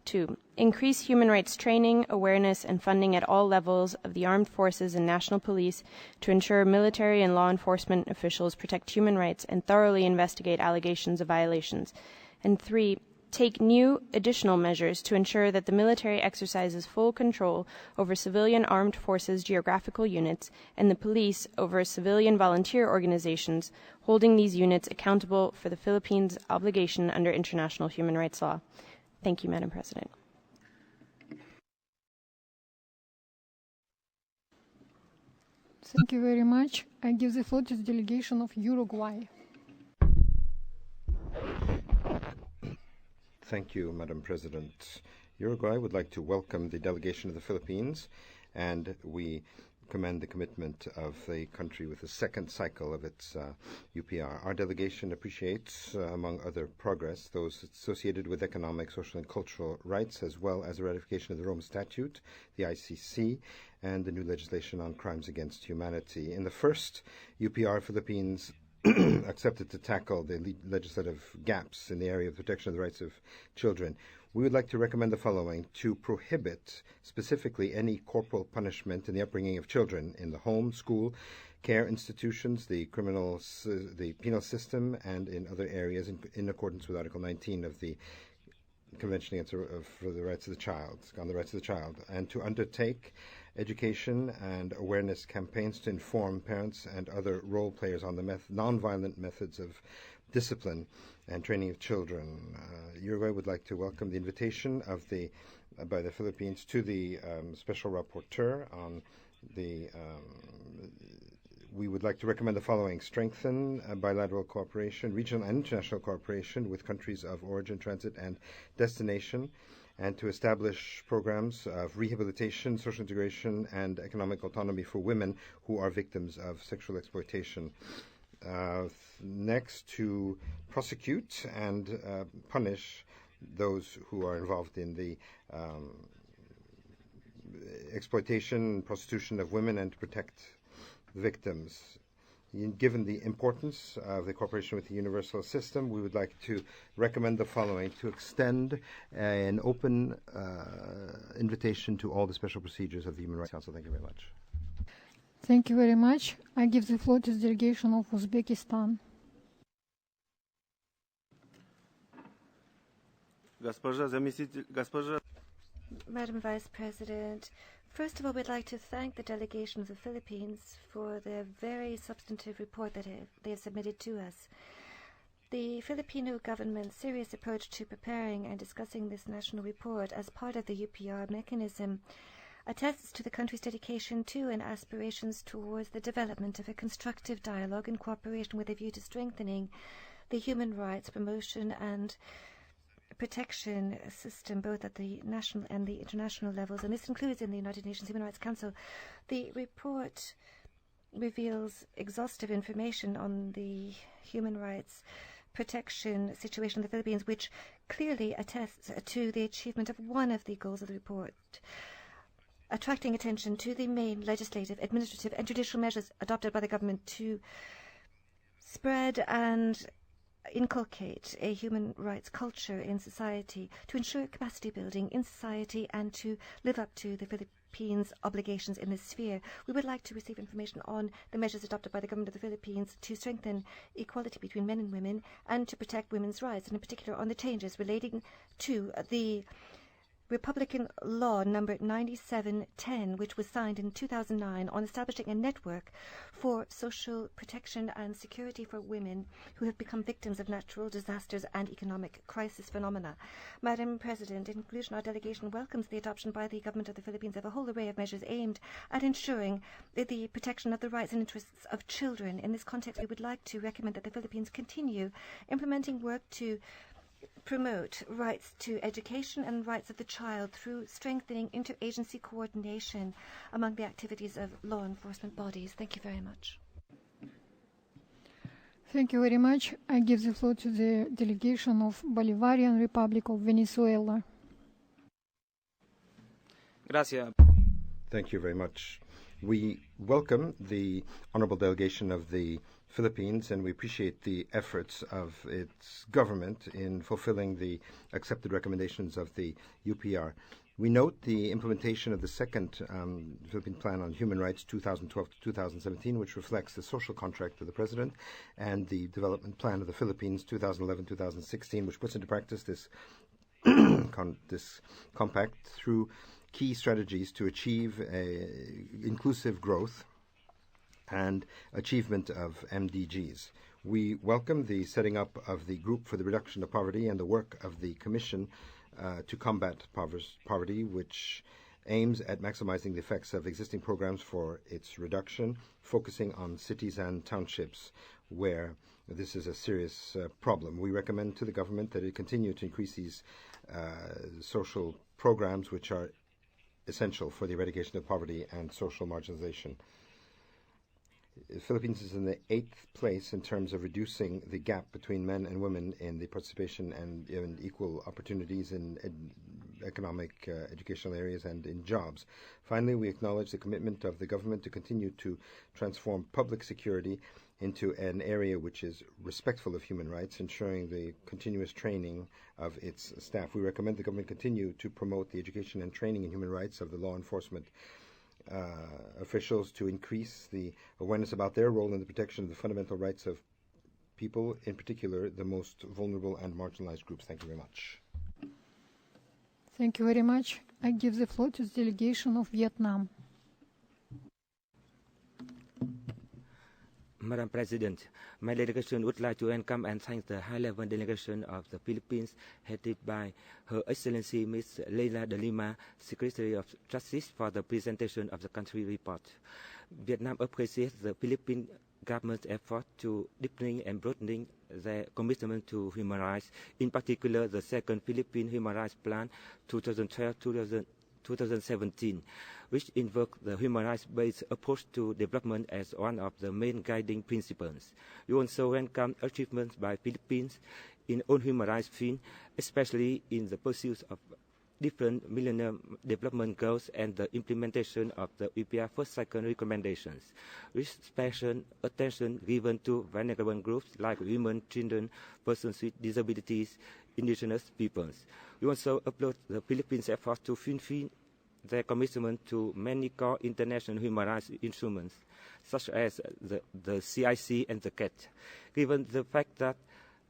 2. Increase human rights training, awareness, and funding at all levels of the armed forces and national police to ensure military and law enforcement officials protect human rights and thoroughly investigate allegations of violations. And 3. Take new additional measures to ensure that the military exercises full control over civilian armed forces geographical units and the police over civilian volunteer organizations, holding these units accountable for the Philippines' obligation under international human rights law. Thank you, Madam President. Thank you very much. I give the floor to the delegation of Uruguay. Thank you, Madam President. Uruguay would like to welcome the delegation of the Philippines, and we commend the commitment of the country with the second cycle of its UPR. Our delegation appreciates, among other progress, those associated with economic, social, and cultural rights, as well as the ratification of the Rome Statute, the ICC, and the new legislation on crimes against humanity. In the first UPR, Philippines accepted to tackle the legislative gaps in the area of protection of the rights of children. We would like to recommend the following: to prohibit specifically any corporal punishment in the upbringing of children in the home, school, care institutions, the penal system, and in other areas in accordance with Article 19 of the Convention for the Rights of the Child, on the Rights of the Child, and to undertake education and awareness campaigns to inform parents and other role players on the nonviolent methods of discipline and training of children. Uruguay would like to welcome the invitation by the Philippines to the Special Rapporteur on the we would like to recommend the following: strengthen bilateral cooperation, regional and international cooperation with countries of origin, transit, and destination, and to establish programs of rehabilitation, social integration, and economic autonomy for women who are victims of sexual exploitation. Next, to prosecute and punish those who are involved in the exploitation and prostitution of women, and to protect victims. Given the importance of the cooperation with the universal system, we would like to recommend the following: to extend an open invitation to all the special procedures of the Human Rights Council. Thank you very much. Thank you very much. I give the floor to the delegation of Uzbekistan. Madam Vice President, first of all, we'd like to thank the delegation of the Philippines for the very substantive report that they have submitted to us. The Filipino government's serious approach to preparing and discussing this national report as part of the UPR mechanism attests to the country's dedication to and aspirations towards the development of a constructive dialogue and cooperation with a view to strengthening the human rights promotion and protection system, both at the national and the international levels, and this includes in the United Nations Human Rights Council. The report reveals exhaustive information on the human rights protection situation in the Philippines, which clearly attests to the achievement of one of the goals of the report, attracting attention to the main legislative, administrative, and judicial measures adopted by the government to spread and inculcate a human rights culture in society, to ensure capacity building in society, and to live up to the Philippines' obligations in this sphere. We would like to receive information on the measures adopted by the government of the Philippines to strengthen equality between men and women and to protect women's rights, and in particular on the changes relating to the Republican Law number 9710, which was signed in 2009 on establishing a network for social protection and security for women who have become victims of natural disasters and economic crisis phenomena. Madam President, in conclusion, our delegation welcomes the adoption by the government of the Philippines of a whole array of measures aimed at ensuring the protection of the rights and interests of children. In this context, we would like to recommend that the Philippines continue implementing work to promote rights to education and rights of the child through strengthening interagency coordination among the activities of law enforcement bodies. Thank you very much. Thank you very much. I give the floor to the delegation of Bolivarian Republic of Venezuela. Gracias. Thank you very much. We welcome the honorable delegation of the Philippines, and we appreciate the efforts of its government in fulfilling the accepted recommendations of the UPR. We note the implementation of the second Philippine Plan on Human Rights 2012 to 2017, which reflects the social contract of the President, and the Development Plan of the Philippines 2011-2016, which puts into practice this, this compact through key strategies to achieve inclusive growth and achievement of MDGs. We welcome the setting up of the Group for the Reduction of Poverty and the work of the Commission to combat poverty, which aims at maximizing the effects of existing programs for its reduction, focusing on cities and townships where this is a serious problem. We recommend to the government that it continue to increase these social programs, which are essential for the eradication of poverty and social marginalization. The Philippines is in the 8th place in terms of reducing the gap between men and women in the participation and in equal opportunities in economic, educational areas and in jobs. Finally, we acknowledge the commitment of the government to continue to transform public security into an area which is respectful of human rights, ensuring the continuous training of its staff. We recommend the government continue to promote the education and training in human rights of the law enforcement officials to increase the awareness about their role in the protection of the fundamental rights of people, in particular the most vulnerable and marginalized groups. Thank you very much. Thank you very much. I give the floor to the delegation of Vietnam. Madam President, my delegation would like to welcome and thank the high-level delegation of the Philippines, headed by Her Excellency Ms. Leila de Lima, Secretary of Justice, for the presentation of the country report. Vietnam appreciates the Philippine government's effort to deepening and broadening their commitment to human rights, in particular the second Philippine Human Rights Plan 2012-2017, which invokes the human rights-based approach to development as one of the main guiding principles. We also welcome achievements by Philippines in all human rights fields, especially in the pursuit of different Millennium Development Goals and the implementation of the UPR first cycle recommendations, with special attention given to vulnerable groups like women, children, persons with disabilities, indigenous peoples. We also applaud the Philippines' effort to fulfill their commitment to many core international human rights instruments, such as the CIC and the CAT. Given the fact that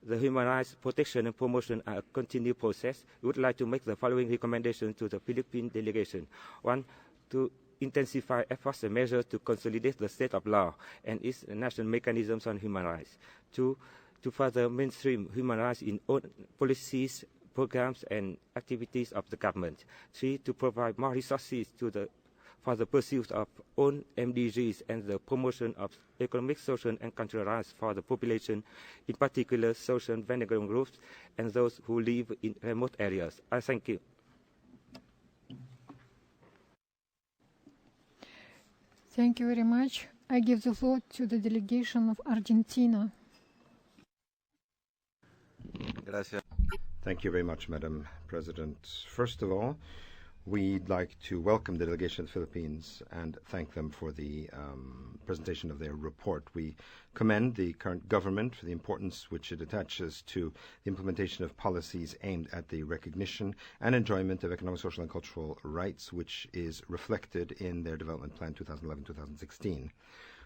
the human rights protection and promotion are a continued process, we would like to make the following recommendations to the Philippine delegation. 1, to intensify efforts and measures to consolidate the state of law and its national mechanisms on human rights. 2, to further mainstream human rights in all policies, programs and activities of the government. 3, to provide more resources for the pursuit of own MDGs and the promotion of economic, social and cultural rights for the population, in particular social vulnerable groups and those who live in remote areas. I thank you. Thank you very much. I give the floor to the delegation of Argentina. Gracias. Thank you very much, Madam President. First of all, we'd like to welcome the delegation of the Philippines and thank them for the presentation of their report. We commend the current government for the importance which it attaches to the implementation of policies aimed at the recognition and enjoyment of economic, social, and cultural rights, which is reflected in their Development Plan 2011-2016.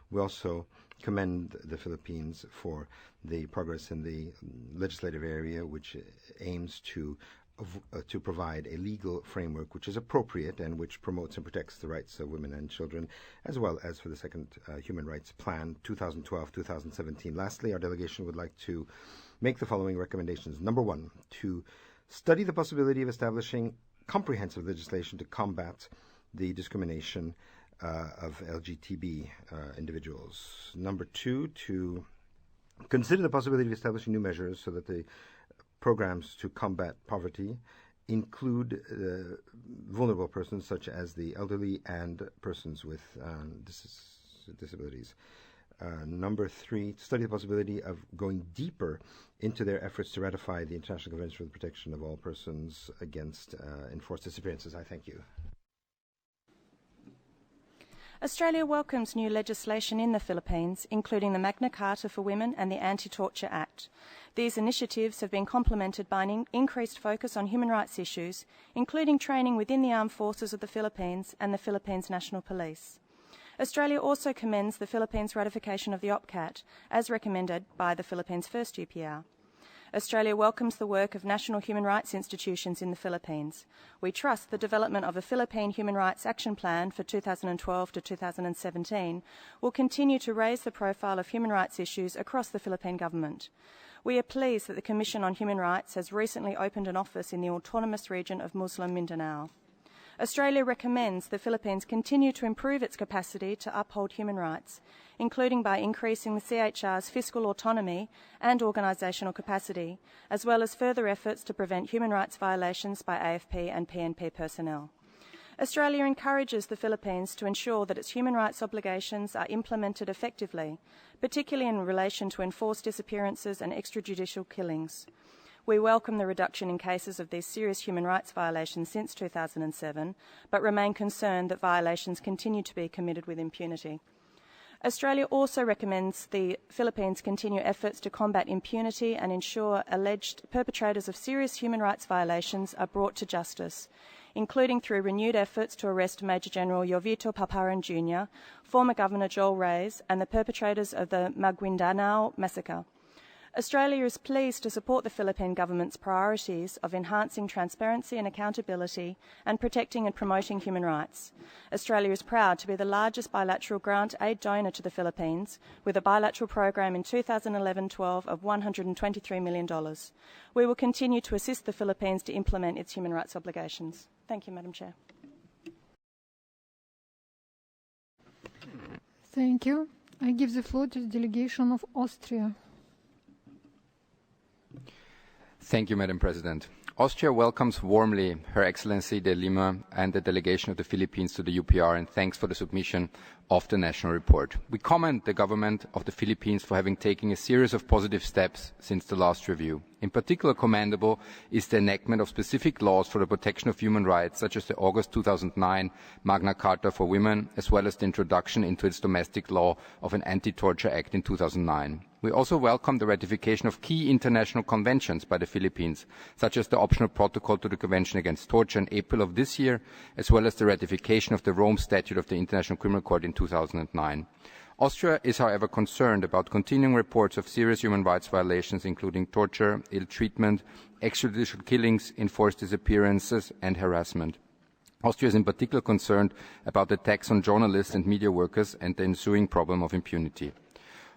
We also commend the Philippines for the progress in the legislative area, which aims to provide a legal framework which is appropriate and which promotes and protects the rights of women and children, as well as for the second Human Rights Plan 2012-2017. Lastly, our delegation would like to make the following recommendations. Number one, to study the possibility of establishing comprehensive legislation to combat the discrimination of LGTB individuals. Number two, to consider the possibility of establishing new measures so that the programs to combat poverty include vulnerable persons such as the elderly and persons with disabilities. Number three, to study the possibility of going deeper into their efforts to ratify the International Convention for the Protection of All Persons against Enforced Disappearances. I thank you. Australia welcomes new legislation in the Philippines, including the Magna Carta for Women and the Anti-Torture Act. These initiatives have been complemented by an increased focus on human rights issues, including training within the Armed Forces of the Philippines and the Philippines National Police. Australia also commends the Philippines' ratification of the OPCAT, as recommended by the Philippines' first UPR. Australia welcomes the work of national human rights institutions in the Philippines. We trust the development of a Philippine Human Rights Action Plan for 2012 to 2017 will continue to raise the profile of human rights issues across the Philippine government. We are pleased that the Commission on Human Rights has recently opened an office in the autonomous region of Muslim Mindanao. Australia recommends the Philippines continue to improve its capacity to uphold human rights, including by increasing the CHR's fiscal autonomy and organisational capacity, as well as further efforts to prevent human rights violations by AFP and PNP personnel. Australia encourages the Philippines to ensure that its human rights obligations are implemented effectively, particularly in relation to enforced disappearances and extrajudicial killings. We welcome the reduction in cases of these serious human rights violations since 2007, but remain concerned that violations continue to be committed with impunity. Australia also recommends the Philippines continue efforts to combat impunity and ensure alleged perpetrators of serious human rights violations are brought to justice, including through renewed efforts to arrest Major General Jovito Paparan Jr., former Governor Joel Reyes, and the perpetrators of the Maguindanao massacre. Australia is pleased to support the Philippine government's priorities of enhancing transparency and accountability and protecting and promoting human rights. Australia is proud to be the largest bilateral grant aid donor to the Philippines, with a bilateral program in 2011-12 of $123 million. We will continue to assist the Philippines to implement its human rights obligations. Thank you, Madam Chair. Thank you. I give the floor to the delegation of Austria. Thank you, Madam President. Austria welcomes warmly Her Excellency de Lima and the delegation of the Philippines to the UPR and thanks for the submission of the national report. We commend the government of the Philippines for having taken a series of positive steps since the last review. In particular, commendable is the enactment of specific laws for the protection of human rights, such as the August 2009 Magna Carta for Women, as well as the introduction into its domestic law of an Anti-Torture Act in 2009. We also welcome the ratification of key international conventions by the Philippines, such as the optional protocol to the Convention Against Torture in April of this year, as well as the ratification of the Rome Statute of the International Criminal Court in 2009. Austria is, however, concerned about continuing reports of serious human rights violations, including torture, ill treatment, extrajudicial killings, enforced disappearances, and harassment. Austria is in particular concerned about attacks on journalists and media workers and the ensuing problem of impunity.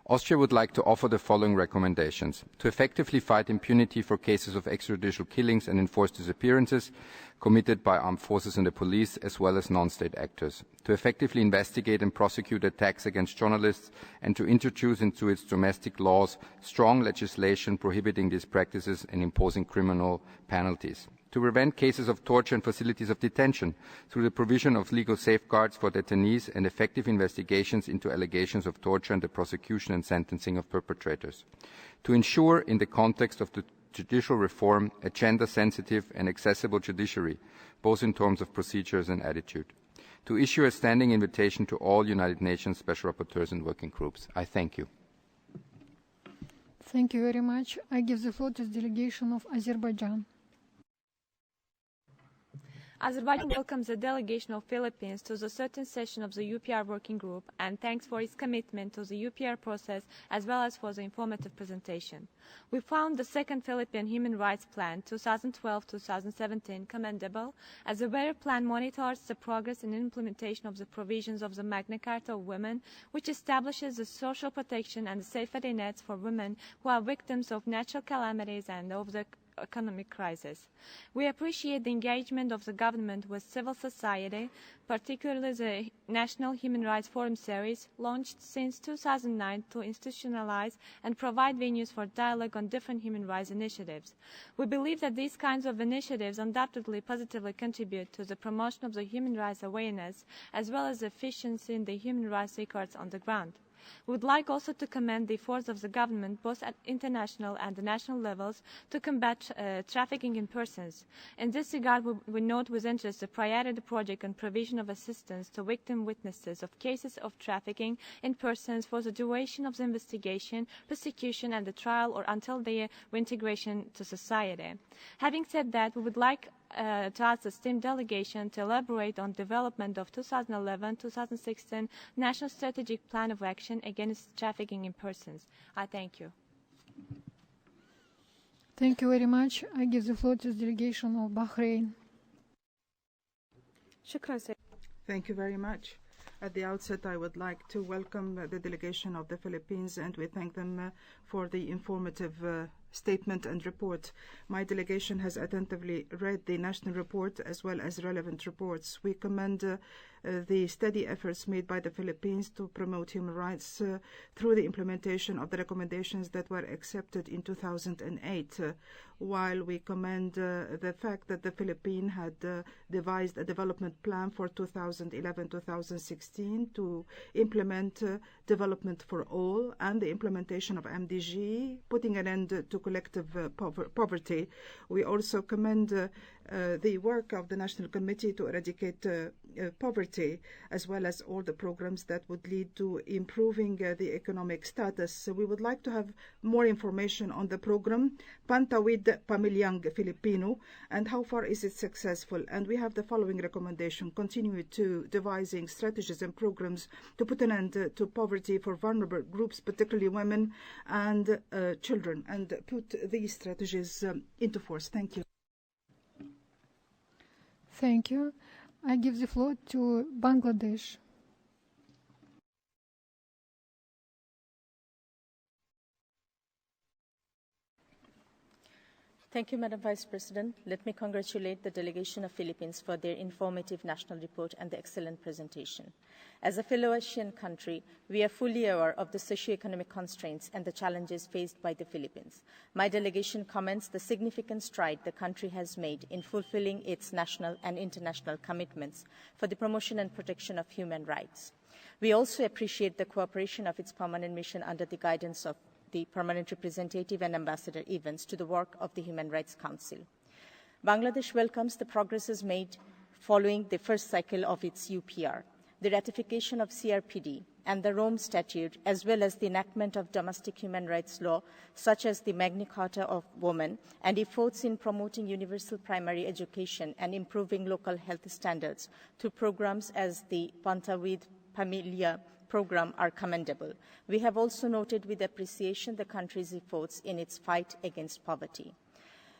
Austria would like to offer the following recommendations: to effectively fight impunity for cases of extrajudicial killings and enforced disappearances committed by armed forces and the police, as well as non-state actors; to effectively investigate and prosecute attacks against journalists, and to introduce into its domestic laws strong legislation prohibiting these practices and imposing criminal penalties; to prevent cases of torture and facilities of detention through the provision of legal safeguards for detainees and effective investigations into allegations of torture and the prosecution and sentencing of perpetrators, to ensure, in the context of the judicial reform, a gender-sensitive and accessible judiciary, both in terms of procedures and attitude, to issue a standing invitation to all United Nations Special Rapporteurs and working groups. I thank you. Thank you very much. I give the floor to the delegation of Azerbaijan. Azerbaijan welcomes the delegation of Philippines to the 13th session of the UPR working group and thanks for its commitment to the UPR process as well as for the informative presentation. We found the second Philippine Human Rights Plan 2012-2017 commendable as the very plan monitors the progress and implementation of the provisions of the Magna Carta of Women, which establishes the social protection and the safety nets for women who are victims of natural calamities and of the economic crisis. We appreciate the engagement of the government with civil society, particularly the National Human Rights Forum series, launched since 2009 to institutionalize and provide venues for dialogue on different human rights initiatives. We believe that these kinds of initiatives undoubtedly positively contribute to the promotion of the human rights awareness as well as efficiency in the human rights records on the ground. We would like also to commend the efforts of the government, both at international and the national levels, to combat trafficking in persons. In this regard, we note with interest the priority project on provision of assistance to victim witnesses of cases of trafficking in persons for the duration of the investigation, prosecution, and the trial, or until their reintegration to society. Having said that, we would like to ask the STEAM delegation to elaborate on development of 2011-2016 National Strategic Plan of Action against Trafficking in Persons. I thank you. Thank you very much. I give the floor to the delegation of Bahrain. Thank you very much. At the outset, I would like to welcome the delegation of the Philippines, and we thank them for the informative statement and report. My delegation has attentively read the national report as well as relevant reports. We commend the steady efforts made by the Philippines to promote human rights through the implementation of the recommendations that were accepted in 2008, while we commend the fact that the Philippines had devised a development plan for 2011-2016 to implement development for all and the implementation of MDG, putting an end to collective poverty. We also commend the work of the National Committee to eradicate poverty, as well as all the programs that would lead to improving the economic status. So we would like to have more information on the program Pantawid Pamilyang Filipino and how far is it successful. And we have the following recommendation: continue to devising strategies and programs to put an end to poverty for vulnerable groups, particularly women and children, and put these strategies into force. Thank you. Thank you. I give the floor to Bangladesh. Thank you, Madam Vice President. Let me congratulate the delegation of Philippines for their informative national report and the excellent presentation. As a fellow Asian country, we are fully aware of the socio-economic constraints and the challenges faced by the Philippines. My delegation commends the significant stride the country has made in fulfilling its national and international commitments for the promotion and protection of human rights. We also appreciate the cooperation of its permanent mission under the guidance of the Permanent Representative and Ambassador Evans to the work of the Human Rights Council. Bangladesh welcomes the progresses made following the first cycle of its UPR, the ratification of CRPD and the Rome Statute, as well as the enactment of domestic human rights law, such as the Magna Carta of Women, and efforts in promoting universal primary education and improving local health standards through programs as the Pantawid Pamilya program are commendable. We have also noted with appreciation the country's efforts in its fight against poverty.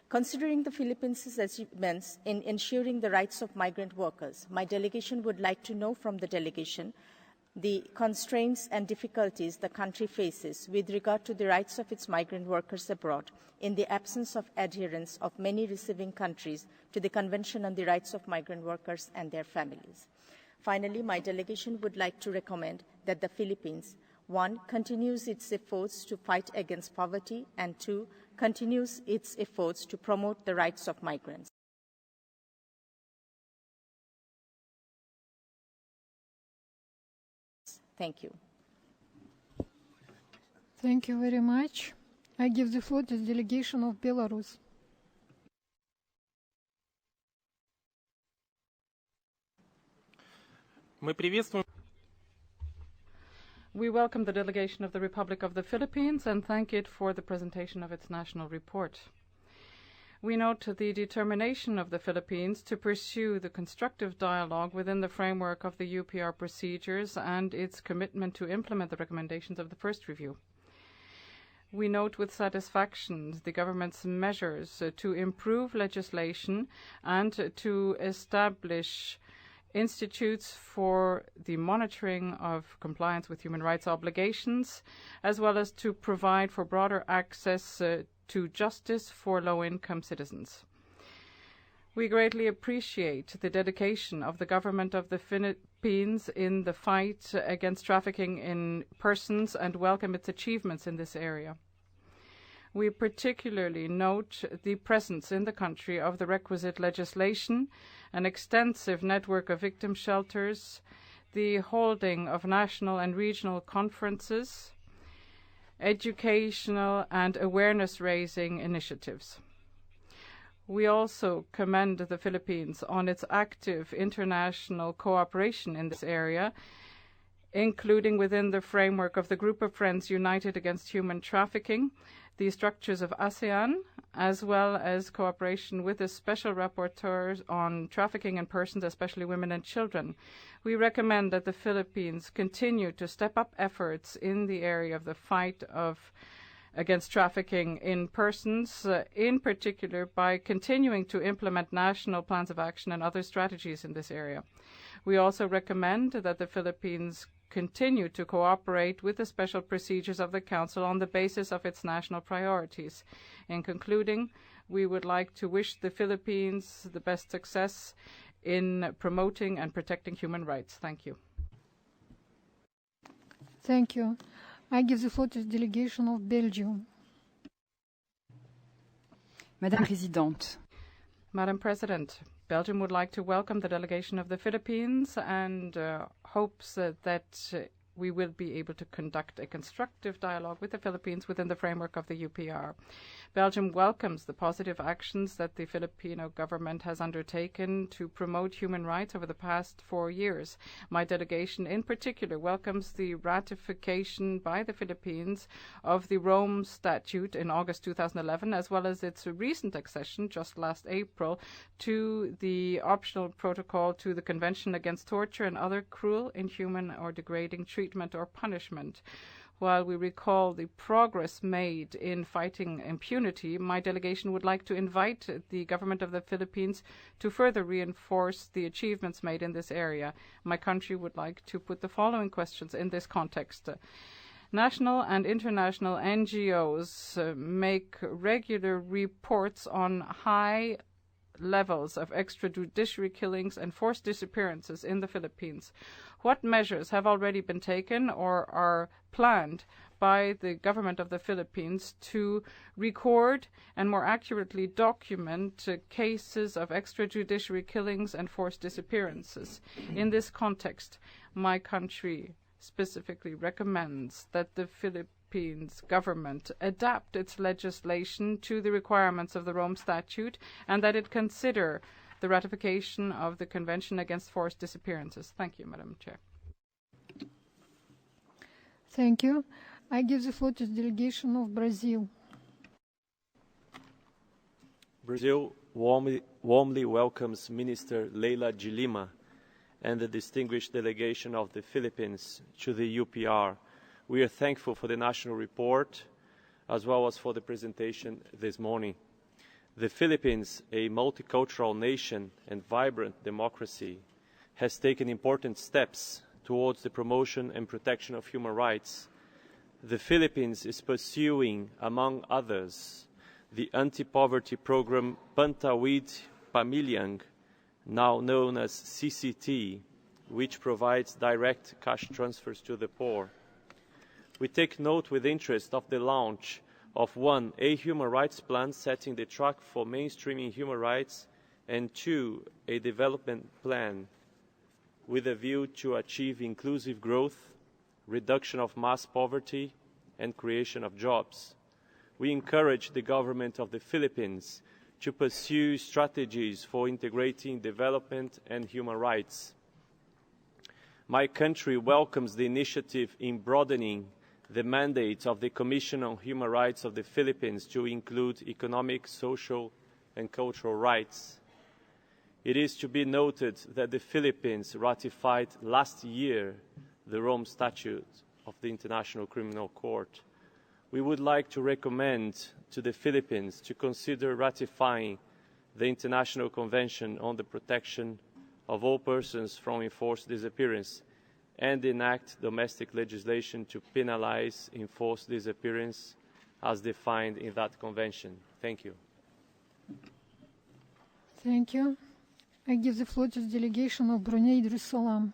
Considering the Philippines' achievements in ensuring the rights of migrant workers, my delegation would like to know from the delegation the constraints and difficulties the country faces with regard to the rights of its migrant workers abroad in the absence of adherence of many receiving countries to the Convention on the Rights of Migrant Workers and their families. Finally, my delegation would like to recommend that the Philippines, 1, continues its efforts to fight against poverty, and 2, continues its efforts to promote the rights of migrants. Thank you. Thank you very much. I give the floor to the delegation of Belarus. We welcome the delegation of the Republic of the Philippines and thank it for the presentation of its national report. We note the determination of the Philippines to pursue the constructive dialogue within the framework of the UPR procedures and its commitment to implement the recommendations of the first review. We note with satisfaction the government's measures to improve legislation and to establish institutes for the monitoring of compliance with human rights obligations, as well as to provide for broader access to justice for low-income citizens. We greatly appreciate the dedication of the government of the Philippines in the fight against trafficking in persons and welcome its achievements in this area. We particularly note the presence in the country of the requisite legislation, an extensive network of victim shelters, the holding of national and regional conferences, educational and awareness-raising initiatives. We also commend the Philippines on its active international cooperation in this area, including within the framework of the Group of Friends United Against Human Trafficking, the structures of ASEAN, as well as cooperation with the special rapporteurs on trafficking in persons, especially women and children. We recommend that the Philippines continue to step up efforts in the area of the fight against trafficking in persons, in particular by continuing to implement national plans of action and other strategies in this area. We also recommend that the Philippines continue to cooperate with the special procedures of the Council on the basis of its national priorities. In concluding, we would like to wish the Philippines the best success in promoting and protecting human rights. Thank you. Thank you. I give the floor to the delegation of Belgium. Madame Présidente. Madam President, Belgium would like to welcome the delegation of the Philippines and hopes that we will be able to conduct a constructive dialogue with the Philippines within the framework of the UPR. Belgium welcomes the positive actions that the Filipino government has undertaken to promote human rights over the past 4 years. My delegation in particular welcomes the ratification by the Philippines of the Rome Statute in August 2011, as well as its recent accession just last April to the optional protocol to the Convention Against Torture and Other Cruel, Inhuman or Degrading Treatment or Punishment. While we recall the progress made in fighting impunity, my delegation would like to invite the government of the Philippines to further reinforce the achievements made in this area. My country would like to put the following questions in this context. National and international NGOs make regular reports on high levels of extrajudiciary killings and forced disappearances in the Philippines. What measures have already been taken or are planned by the government of the Philippines to record and more accurately document cases of extrajudiciary killings and forced disappearances? In this context, my country specifically recommends that the Philippines government adapt its legislation to the requirements of the Rome Statute and that it consider the ratification of the Convention Against Forced Disappearances. Thank you, Madam Chair. Thank you. I give the floor to the delegation of Brazil. Brazil warmly welcomes Minister Leila de Lima and the distinguished delegation of the Philippines to the UPR. We are thankful for the national report as well as for the presentation this morning. The Philippines, a multicultural nation and vibrant democracy, has taken important steps towards the promotion and protection of human rights. The Philippines is pursuing, among others, the anti-poverty program Pantawid Pamilyang, now known as CCT, which provides direct cash transfers to the poor. We take note with interest of the launch of 1. A human rights plan setting the track for mainstreaming human rights, and 2. A development plan with a view to achieve inclusive growth, reduction of mass poverty, and creation of jobs. We encourage the government of the Philippines to pursue strategies for integrating development and human rights. My country welcomes the initiative in broadening the mandate of the Commission on Human Rights of the Philippines to include economic, social, and cultural rights. It is to be noted that the Philippines ratified last year the Rome Statute of the International Criminal Court. We would like to recommend to the Philippines to consider ratifying the International Convention on the Protection of All Persons from Enforced Disappearance and enact domestic legislation to penalize enforced disappearance as defined in that convention. Thank you. Thank you. I give the floor to the delegation of Brunei Darussalam.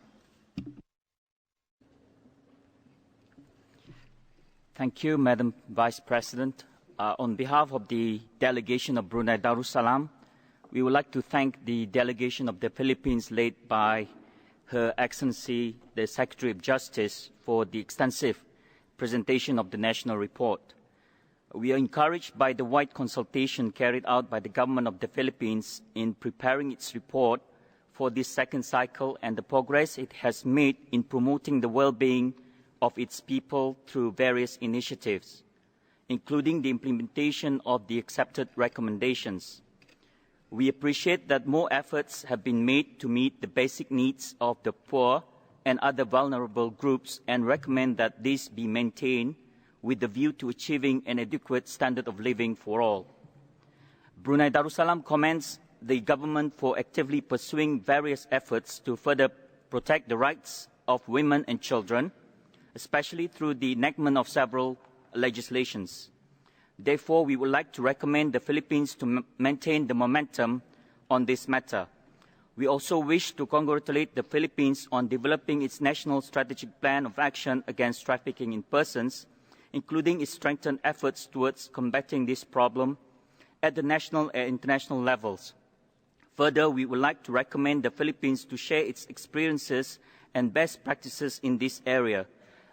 Thank you, Madam Vice President. On behalf of the delegation of Brunei Darussalam, we would like to thank the delegation of the Philippines led by Her Excellency, the Secretary of Justice, for the extensive presentation of the national report. We are encouraged by the wide consultation carried out by the government of the Philippines in preparing its report for this second cycle and the progress it has made in promoting the well-being of its people through various initiatives, including the implementation of the accepted recommendations. We appreciate that more efforts have been made to meet the basic needs of the poor and other vulnerable groups and recommend that these be maintained with the view to achieving an adequate standard of living for all. Brunei Darussalam commends the government for actively pursuing various efforts to further protect the rights of women and children, especially through the enactment of several legislations. Therefore, we would like to recommend the Philippines to maintain the momentum on this matter. We also wish to congratulate the Philippines on developing its national strategic plan of action against trafficking in persons, including its strengthened efforts towards combating this problem at the national and international levels. Further, we would like to recommend the Philippines to share its experiences and best practices in this area.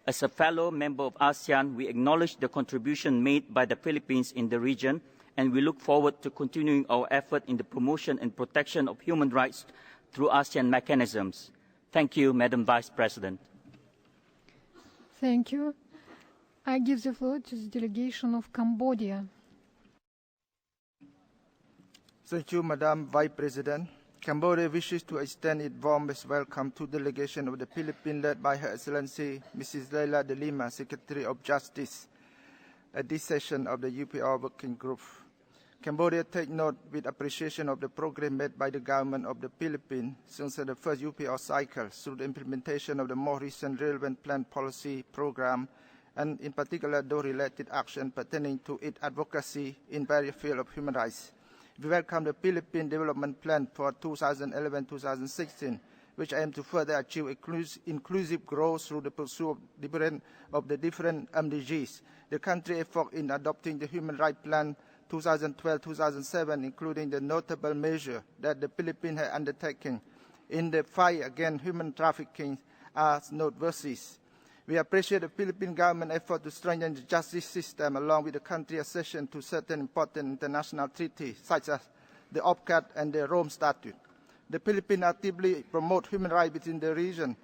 As a fellow member of ASEAN, we acknowledge the contribution made by the Philippines in the region, and we look forward to continuing our effort in the promotion and protection of human rights through ASEAN mechanisms. Thank you, Madam Vice President. Thank you. I give the floor to the delegation of Cambodia. Thank you, Madam Vice President. Cambodia wishes to extend its warmest welcome to the delegation of the Philippines led by Her Excellency Mrs. Leila de Lima, Secretary of Justice, at this session of the UPR Working Group. Cambodia takes note with appreciation of the progress made by the government of the Philippines since the first UPR cycle through the implementation of the more recent relevant plan policy program, and in particular those related actions pertaining to its advocacy in various fields of human rights. We welcome the Philippine Development Plan for 2011-2016, which aims to further achieve inclusive growth through the pursuit of the different MDGs. The country's effort in adopting the Human Rights Plan 2012-2007, including the notable measure that the Philippines has undertaken in the fight against human trafficking, are noteworthy. We appreciate the Philippine government effort to strengthen the justice system along with the country's accession to certain important international treaties, such as the OPCAT and the Rome Statute. The Philippines actively promote human rights within the region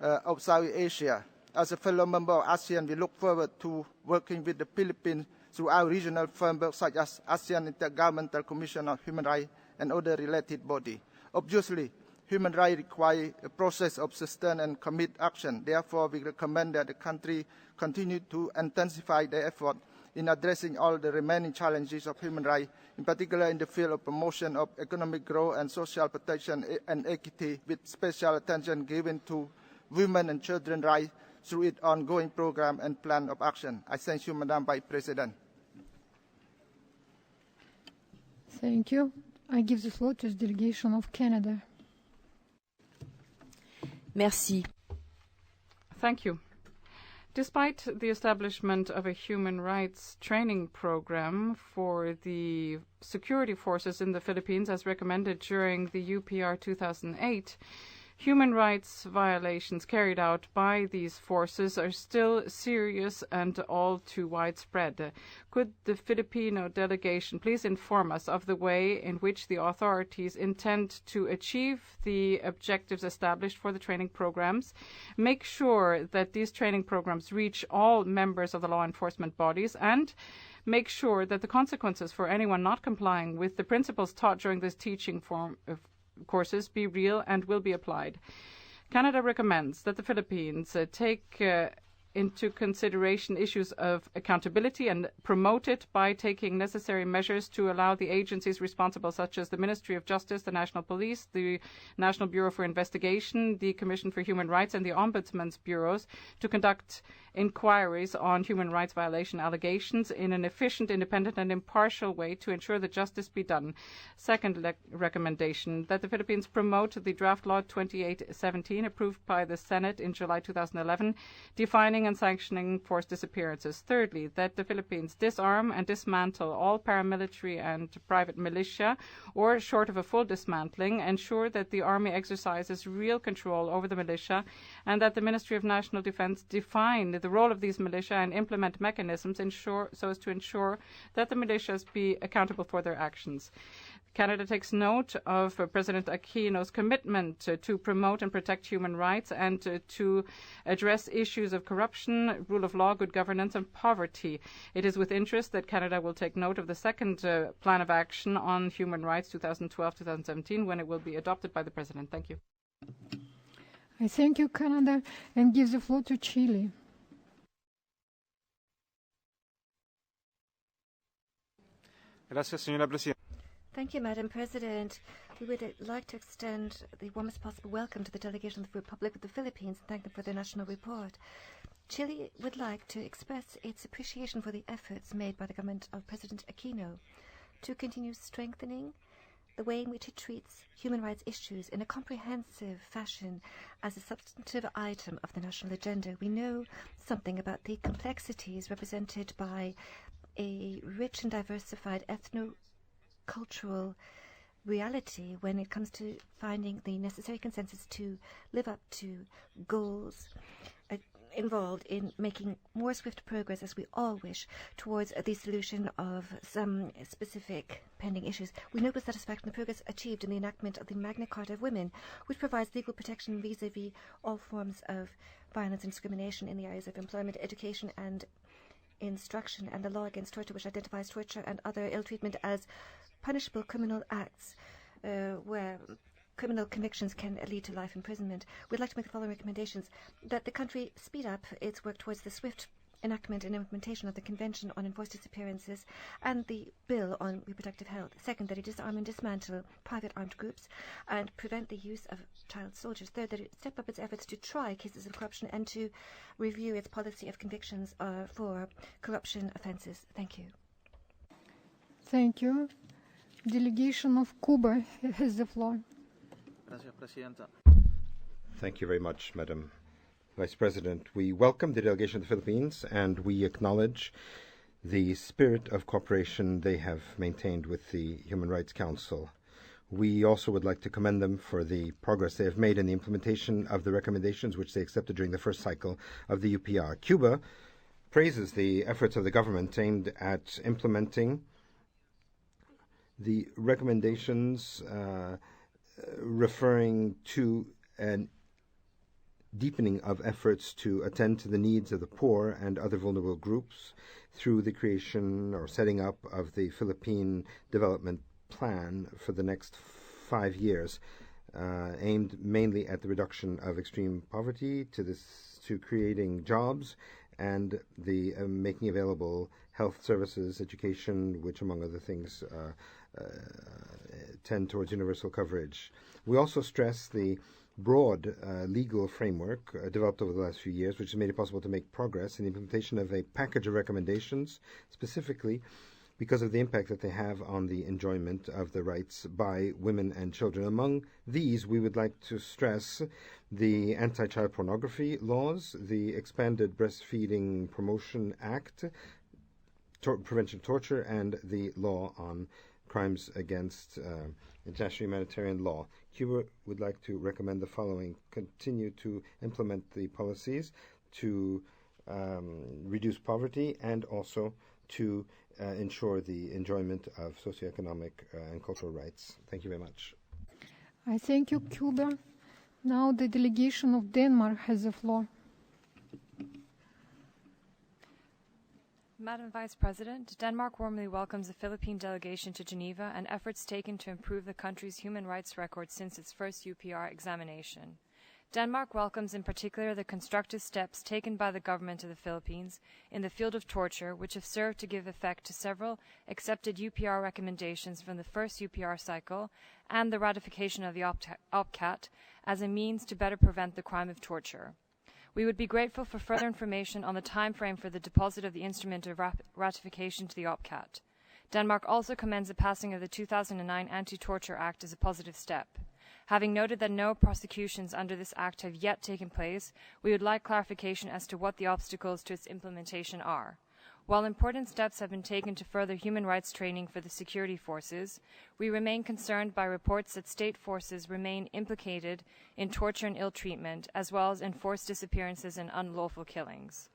of South Asia. As a fellow member of ASEAN, we look forward to working with the Philippines through our regional framework, such as ASEAN Intergovernmental Commission on Human Rights and other related bodies. Obviously, human rights require a process of sustained and committed action. Therefore, we recommend that the country continue to intensify their effort in addressing all the remaining challenges of human rights, in particular in the field of promotion of economic growth and social protection and equity, with special attention given to women and children's rights through its ongoing program and plan of action. I thank you, Madam Vice President. Thank you. I give the floor to the delegation of Canada. Merci. Thank you. Despite the establishment of a human rights training program for the security forces in the Philippines as recommended during the UPR 2008, Human rights violations carried out by these forces are still serious and all too widespread. Could the Filipino delegation please inform us of the way in which the authorities intend to achieve the objectives established for the training programs, make sure that these training programs reach all members of the law enforcement bodies, and make sure that the consequences for anyone not complying with the principles taught during this teaching courses be real and will be applied. Canada recommends that the Philippines take into consideration issues of accountability and promote it by taking necessary measures to allow the agencies responsible, such as the Ministry of Justice, the National Police, the National Bureau for Investigation, the Commission for Human Rights, and the Ombudsman's bureaus to conduct inquiries on human rights violation allegations in an efficient, independent, and impartial way to ensure that justice be done. Second recommendation, that the Philippines promote the Draft Law 2817 approved by the Senate in July 2011, defining and sanctioning forced disappearances. Thirdly, that the Philippines disarm and dismantle all paramilitary and private militia, or short of a full dismantling, ensure that the army exercises real control over the militia, and that the Ministry of National Defense define the role of these militia and implement mechanisms so as to ensure that the militias be accountable for their actions. Canada takes note of President Aquino's commitment to promote and protect human rights and to address issues of corruption, rule of law, good governance, and poverty. It is with interest that Canada will take note of the second Plan of Action on Human Rights 2012-2017 when it will be adopted by the President. Thank you. I thank you, Canada, and give the floor to Chile. Gracias, señora presidenta. Thank you, Madam President. We would like to extend the warmest possible welcome to the delegation of the Republic of the Philippines and thank them for their national report. Chile would like to express its appreciation for the efforts made by the government of President Aquino to continue strengthening the way in which it treats human rights issues in a comprehensive fashion as a substantive item of the national agenda. We know something about the complexities represented by a rich and diversified ethno-cultural reality when it comes to finding the necessary consensus to live up to goals involved in making more swift progress, as we all wish, towards the solution of some specific pending issues. We note with satisfaction the progress achieved in the enactment of the Magna Carta of Women, which provides legal protection vis-à-vis all forms of violence and discrimination in the areas of employment, education, and instruction, and the law against torture, which identifies torture and other ill treatment as punishable criminal acts where criminal convictions can lead to life imprisonment. We'd like to make the following recommendations: that the country speed up its work towards the swift enactment and implementation of the Convention on Enforced Disappearances and the Bill on Reproductive Health. Second, that it disarm and dismantle private armed groups and prevent the use of child soldiers. Third, that it step up its efforts to try cases of corruption and to review its policy of convictions for corruption offenses. Thank you. Thank you. Delegation of Cuba has the floor. Thank you very much, Madam Vice President. We welcome the delegation of the Philippines and we acknowledge the spirit of cooperation they have maintained with the Human Rights Council. We also would like to commend them for the progress they have made in the implementation of the recommendations which they accepted during the first cycle of the UPR. Cuba praises the efforts of the government aimed at implementing the recommendations referring to an deepening of efforts to attend to the needs of the poor and other vulnerable groups through the creation or setting up of the Philippine Development Plan for the next 5 years, aimed mainly at the reduction of extreme poverty, to creating jobs, and the making available health services, education, which among other things tend towards universal coverage. We also stress the broad legal framework developed over the last few years, which has made it possible to make progress in the implementation of a package of recommendations, specifically because of the impact that they have on the enjoyment of the rights by women and children. Among these, we would like to stress the Anti-Child Pornography laws, the Expanded Breastfeeding Promotion Act, Prevention of Torture, and the law on crimes against international humanitarian law. Cuba would like to recommend the following: continue to implement the policies to reduce poverty and also to ensure the enjoyment of socioeconomic and cultural rights. Thank you very much. I thank you, Cuba. Now the delegation of Denmark has the floor. Madam Vice President, Denmark warmly welcomes the Philippine delegation to Geneva and efforts taken to improve the country's human rights record since its first UPR examination. Denmark welcomes in particular the constructive steps taken by the government of the Philippines in the field of torture, which have served to give effect to several accepted UPR recommendations from the first UPR cycle and the ratification of the OPCAT as a means to better prevent the crime of torture. We would be grateful for further information on the time frame for the deposit of the instrument of ratification to the OPCAT. Denmark also commends the passing of the 2009 Anti-Torture Act as a positive step. Having noted that no prosecutions under this act have yet taken place, we would like clarification as to what the obstacles to its implementation are. While important steps have been taken to further human rights training for the security forces, we remain concerned by reports that state forces remain implicated in torture and ill treatment, as well as in forced disappearances and unlawful killings.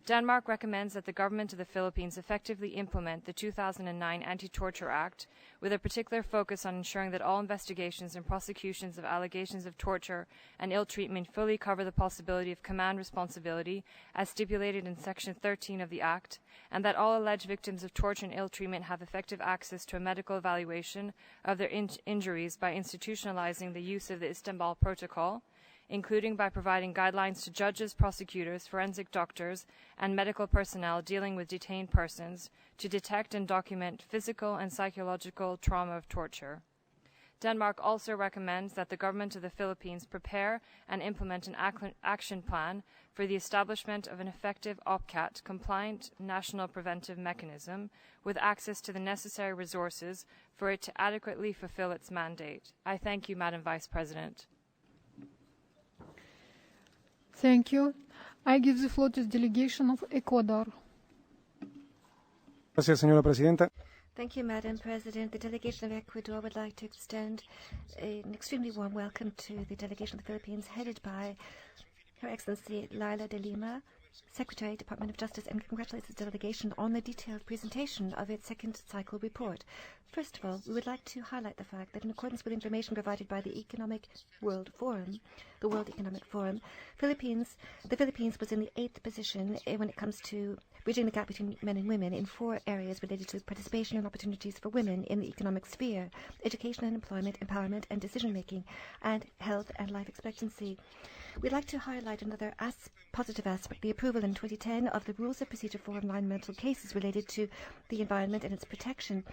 Denmark recommends that the government of the Philippines effectively implement the 2009 Anti-Torture Act, with a particular focus on ensuring that all investigations and prosecutions of allegations of torture and ill treatment fully cover the possibility of command responsibility as stipulated in Section 13 of the Act, and that all alleged victims of torture and ill treatment have effective access to a medical evaluation of their injuries by institutionalizing the use of the Istanbul Protocol, including by providing guidelines to judges, prosecutors, forensic doctors, and medical personnel dealing with detained persons to detect and document physical and psychological trauma of torture. Denmark also recommends that the government of the Philippines prepare and implement an action plan for the establishment of an effective OPCAT-compliant national preventive mechanism with access to the necessary resources for it to adequately fulfill its mandate. I thank you, Madam Vice President. Thank you. I give the floor to the delegation of Ecuador. Gracias, señora presidenta. Thank you, Madam President. The delegation of Ecuador would like to extend an extremely warm welcome to the delegation of the Philippines, headed by Her Excellency Leila de Lima, Secretary, Department of Justice, and congratulates the delegation on the detailed presentation of its second cycle report. First of all, we would like to highlight the fact that in accordance with information provided by the Economic World Forum, the World Economic Forum, the Philippines was in the 8th position when it comes to bridging the gap between men and women in 4 areas related to participation and opportunities for women in the economic sphere: education and employment, empowerment and decision-making, and health and life expectancy. We'd like to highlight another positive aspect, the approval in 2010 of the rules of procedure for environmental cases related to the environment and its protection.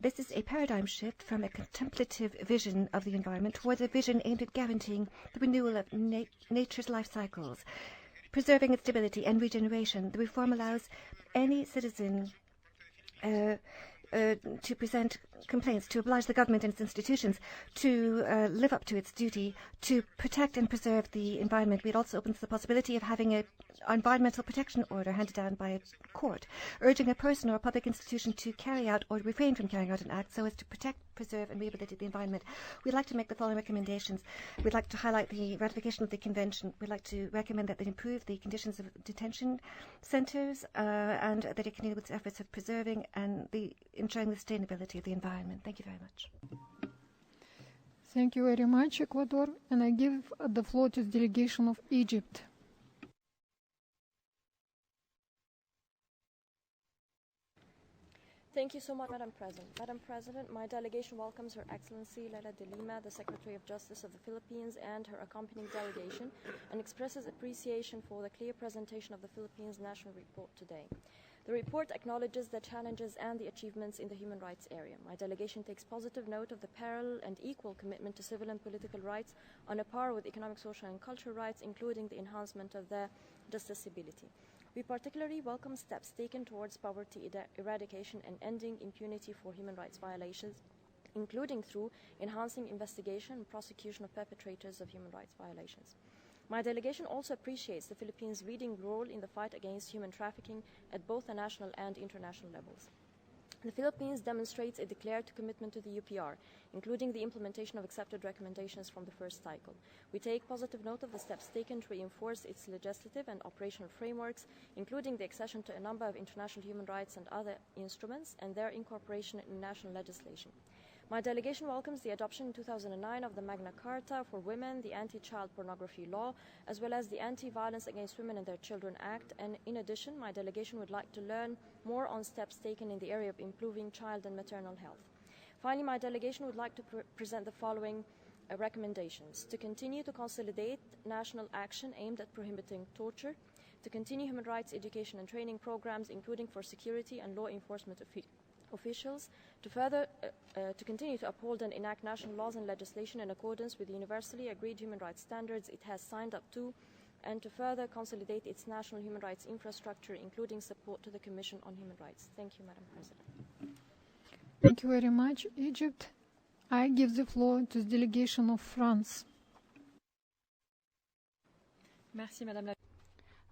This is a paradigm shift from a contemplative vision of the environment towards a vision aimed at guaranteeing the renewal of nature's life cycles, preserving its stability and regeneration. The reform allows any citizen to present complaints, to oblige the government and its institutions to live up to its duty to protect and preserve the environment. It also opens the possibility of having an environmental protection order handed down by a court, urging a person or a public institution to carry out or refrain from carrying out an act so as to protect, preserve, and rehabilitate the environment. We'd like to make the following recommendations. We'd like to highlight the ratification of the convention. We'd like to recommend that they improve the conditions of detention centers and that it continue with its efforts of preserving and ensuring the sustainability of the environment. Thank you very much. Thank you very much, Ecuador. And I give the floor to the delegation of Egypt. Thank you so much, Madam President. Madam President, my delegation welcomes Her Excellency Leila de Lima, the Secretary of Justice of the Philippines, and her accompanying delegation, and expresses appreciation for the clear presentation of the Philippines National Report today. The report acknowledges the challenges and the achievements in the human rights area. My delegation takes positive note of the parallel and equal commitment to civil and political rights on a par with economic, social, and cultural rights, including the enhancement of their justiciability. We particularly welcome steps taken towards poverty eradication and ending impunity for human rights violations, including through enhancing investigation and prosecution of perpetrators of human rights violations. My delegation also appreciates the Philippines' leading role in the fight against human trafficking at both the national and international levels. The Philippines demonstrates a declared commitment to the UPR, including the implementation of accepted recommendations from the first cycle. We take positive note of the steps taken to reinforce its legislative and operational frameworks, including the accession to a number of international human rights and other instruments, and their incorporation in national legislation. My delegation welcomes the adoption in 2009 of the Magna Carta for Women, the Anti-Child Pornography Law, as well as the Anti-Violence Against Women and Their Children Act, and in addition, my delegation would like to learn more on steps taken in the area of improving child and maternal health. Finally, my delegation would like to present the following recommendations: to continue to consolidate national action aimed at prohibiting torture, to continue human rights education and training programs, including for security and law enforcement officials, to continue to uphold and enact national laws and legislation in accordance with the universally agreed human rights standards it has signed up to, and to further consolidate its national human rights infrastructure, including support to the Commission on Human Rights. Thank you, Madam President. Thank you very much, Egypt. I give the floor to the delegation of France. Merci, Madame la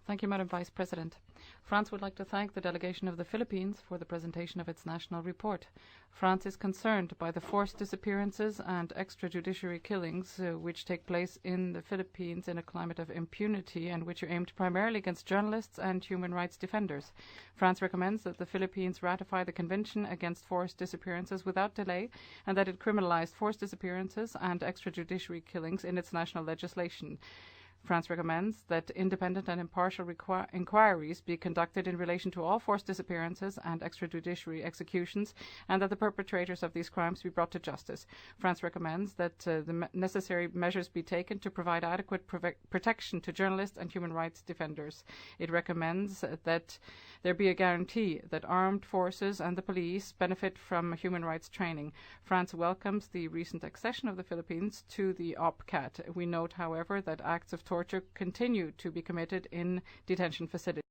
Thank you, Madam Vice President. France would like to thank the delegation of the Philippines for the presentation of its national report. France is concerned by the forced disappearances and extrajudiciary killings which take place in the Philippines in a climate of impunity and which are aimed primarily against journalists and human rights defenders. France recommends that the Philippines ratify the Convention Against Forced Disappearances without delay, and that it criminalize forced disappearances and extrajudiciary killings in its national legislation. France recommends that independent and impartial inquiries be conducted in relation to all forced disappearances and extrajudiciary executions, and that the perpetrators of these crimes be brought to justice. France recommends that the necessary measures be taken to provide adequate protection to journalists and human rights defenders. It recommends that there be a guarantee that armed forces and the police benefit from human rights training. France welcomes the recent accession of the Philippines to the OPCAT. We note, however, that acts of torture continue to be committed in detention facilities.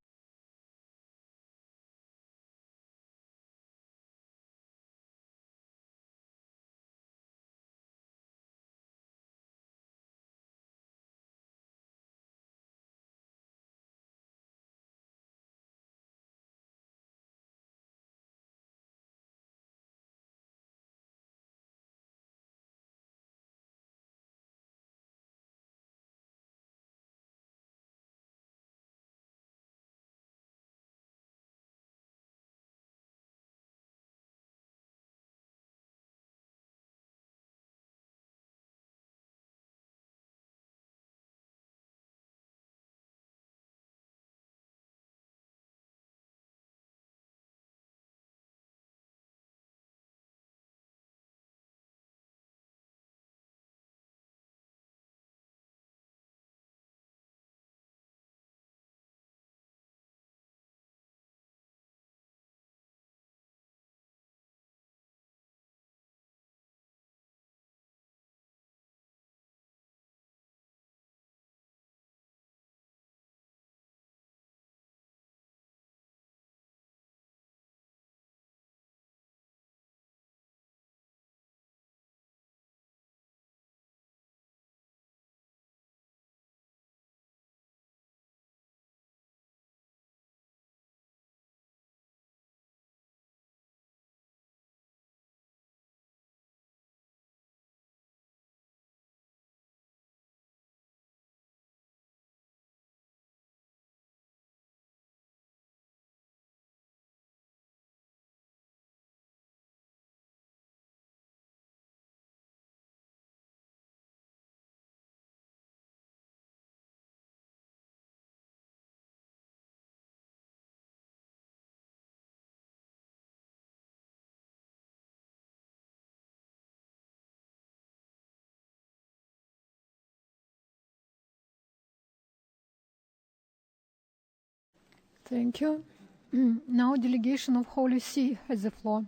Thank you. Now, delegation of Holy See has the floor.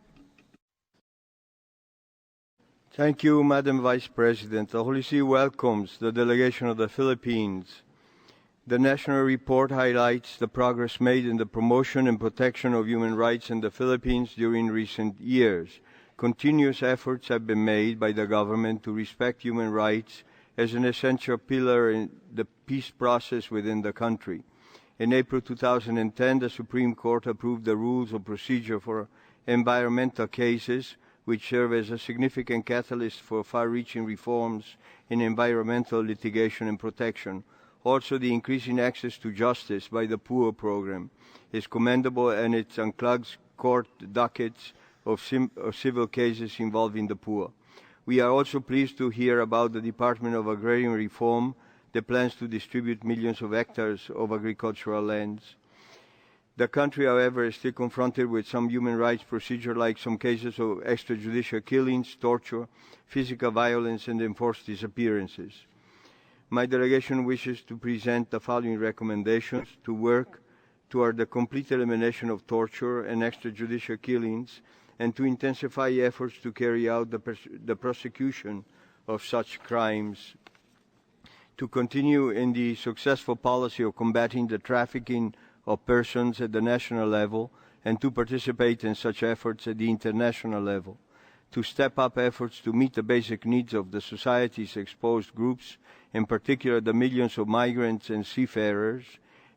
Thank you, Madam Vice President. The Holy See welcomes the delegation of the Philippines. The national report highlights the progress made in the promotion and protection of human rights in the Philippines during recent years. Continuous efforts have been made by the government to respect human rights as an essential pillar in the peace process within the country. In April 2010, the Supreme Court approved the rules of procedure for environmental cases, which serve as a significant catalyst for far-reaching reforms in environmental litigation and protection. Also, the increasing access to justice by the PUA program is commendable, and it unclogs court dockets of civil cases involving the PUA. We are also pleased to hear about the Department of Agrarian Reform that plans to distribute millions of hectares of agricultural lands. The country, however, is still confronted with some human rights procedure, like some cases of extrajudicial killings, torture, physical violence, and enforced disappearances. My delegation wishes to present the following recommendations: to work toward the complete elimination of torture and extrajudicial killings, and to intensify efforts to carry out the prosecution of such crimes, to continue in the successful policy of combating the trafficking of persons at the national level, and to participate in such efforts at the international level, to step up efforts to meet the basic needs of the society's exposed groups, in particular the millions of migrants and seafarers,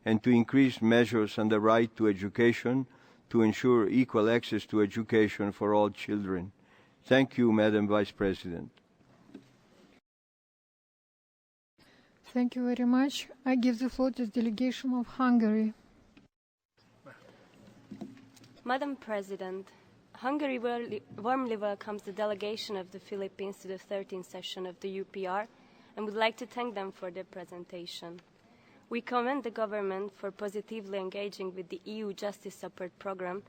and to increase measures on the right to education, to ensure equal access to education for all children. Thank you, Madam Vice President. Thank you very much. I give the floor to the delegation of Hungary. Madam President, Hungary warmly welcomes the delegation of the Philippines to the 13th session of the UPR and would like to thank them for their presentation. We commend the government for positively engaging with the EU Justice Support Programme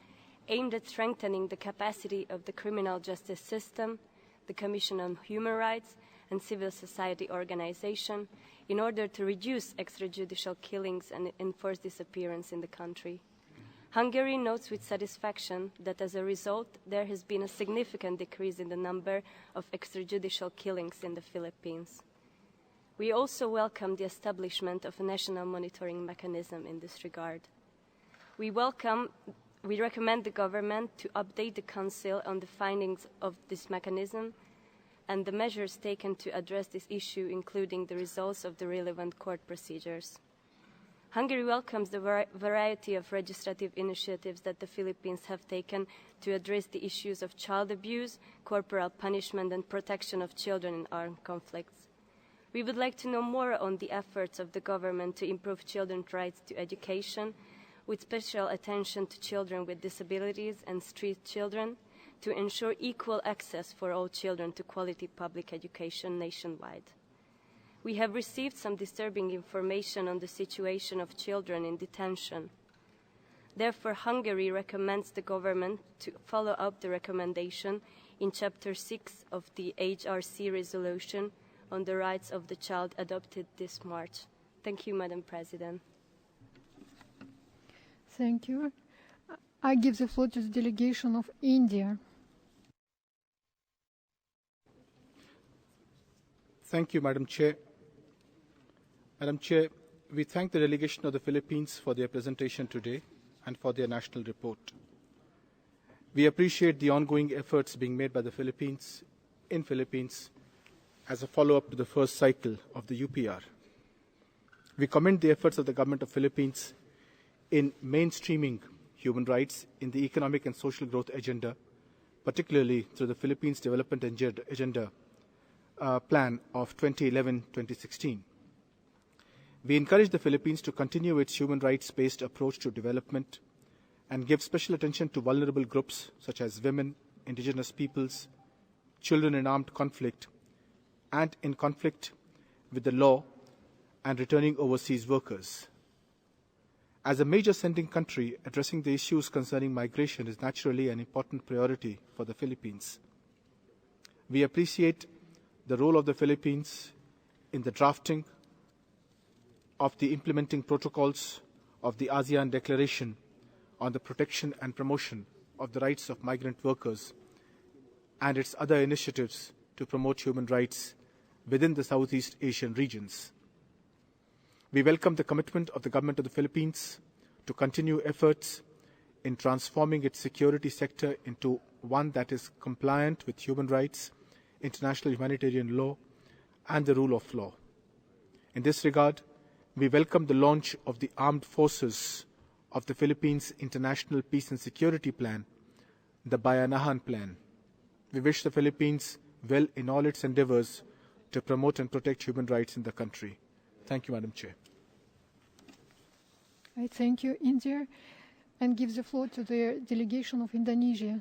aimed at strengthening the capacity of the criminal justice system, the Commission on Human Rights, and civil society organization in order to reduce extrajudicial killings and enforced disappearance in the country. Hungary notes with satisfaction that as a result, there has been a significant decrease in the number of extrajudicial killings in the Philippines. We also welcome the establishment of a national monitoring mechanism in this regard. We recommend the government to update the Council on the findings of this mechanism and the measures taken to address this issue, including the results of the relevant court procedures. Hungary welcomes the variety of legislative initiatives that the Philippines have taken to address the issues of child abuse, corporal punishment, and protection of children in armed conflicts. We would like to know more on the efforts of the government to improve children's rights to education, with special attention to children with disabilities and street children, to ensure equal access for all children to quality public education nationwide. We have received some disturbing information on the situation of children in detention. Therefore, Hungary recommends the government to follow up the recommendation in Chapter 6 of the HRC resolution on the rights of the child adopted this March. Thank you, Madam President. Thank you. I give the floor to the delegation of India. Thank you, Madam Chair. Madam Chair, we thank the delegation of the Philippines for their presentation today and for their national report. We appreciate the ongoing efforts being made by the Philippines as a follow-up to the first cycle of the UPR. We commend the efforts of the government of Philippines in mainstreaming human rights in the economic and social growth agenda, particularly through the Philippines Development Agenda Plan of 2011-2016. We encourage the Philippines to continue its human rights-based approach to development and give special attention to vulnerable groups such as women, indigenous peoples, children in armed conflict, and in conflict with the law and returning overseas workers. As a major sending country, addressing the issues concerning migration is naturally an important priority for the Philippines. We appreciate the role of the Philippines in the drafting of the implementing protocols of the ASEAN Declaration on the Protection and Promotion of the Rights of Migrant Workers and its other initiatives to promote human rights within the Southeast Asian regions. We welcome the commitment of the government of the Philippines to continue efforts in transforming its security sector into one that is compliant with human rights, international humanitarian law, and the rule of law. In this regard, we welcome the launch of the Armed Forces of the Philippines International Peace and Security Plan, the Bayanahan Plan. We wish the Philippines well in all its endeavors to promote and protect human rights in the country. Thank you, Madam Chair. I thank you, India, and give the floor to the delegation of Indonesia.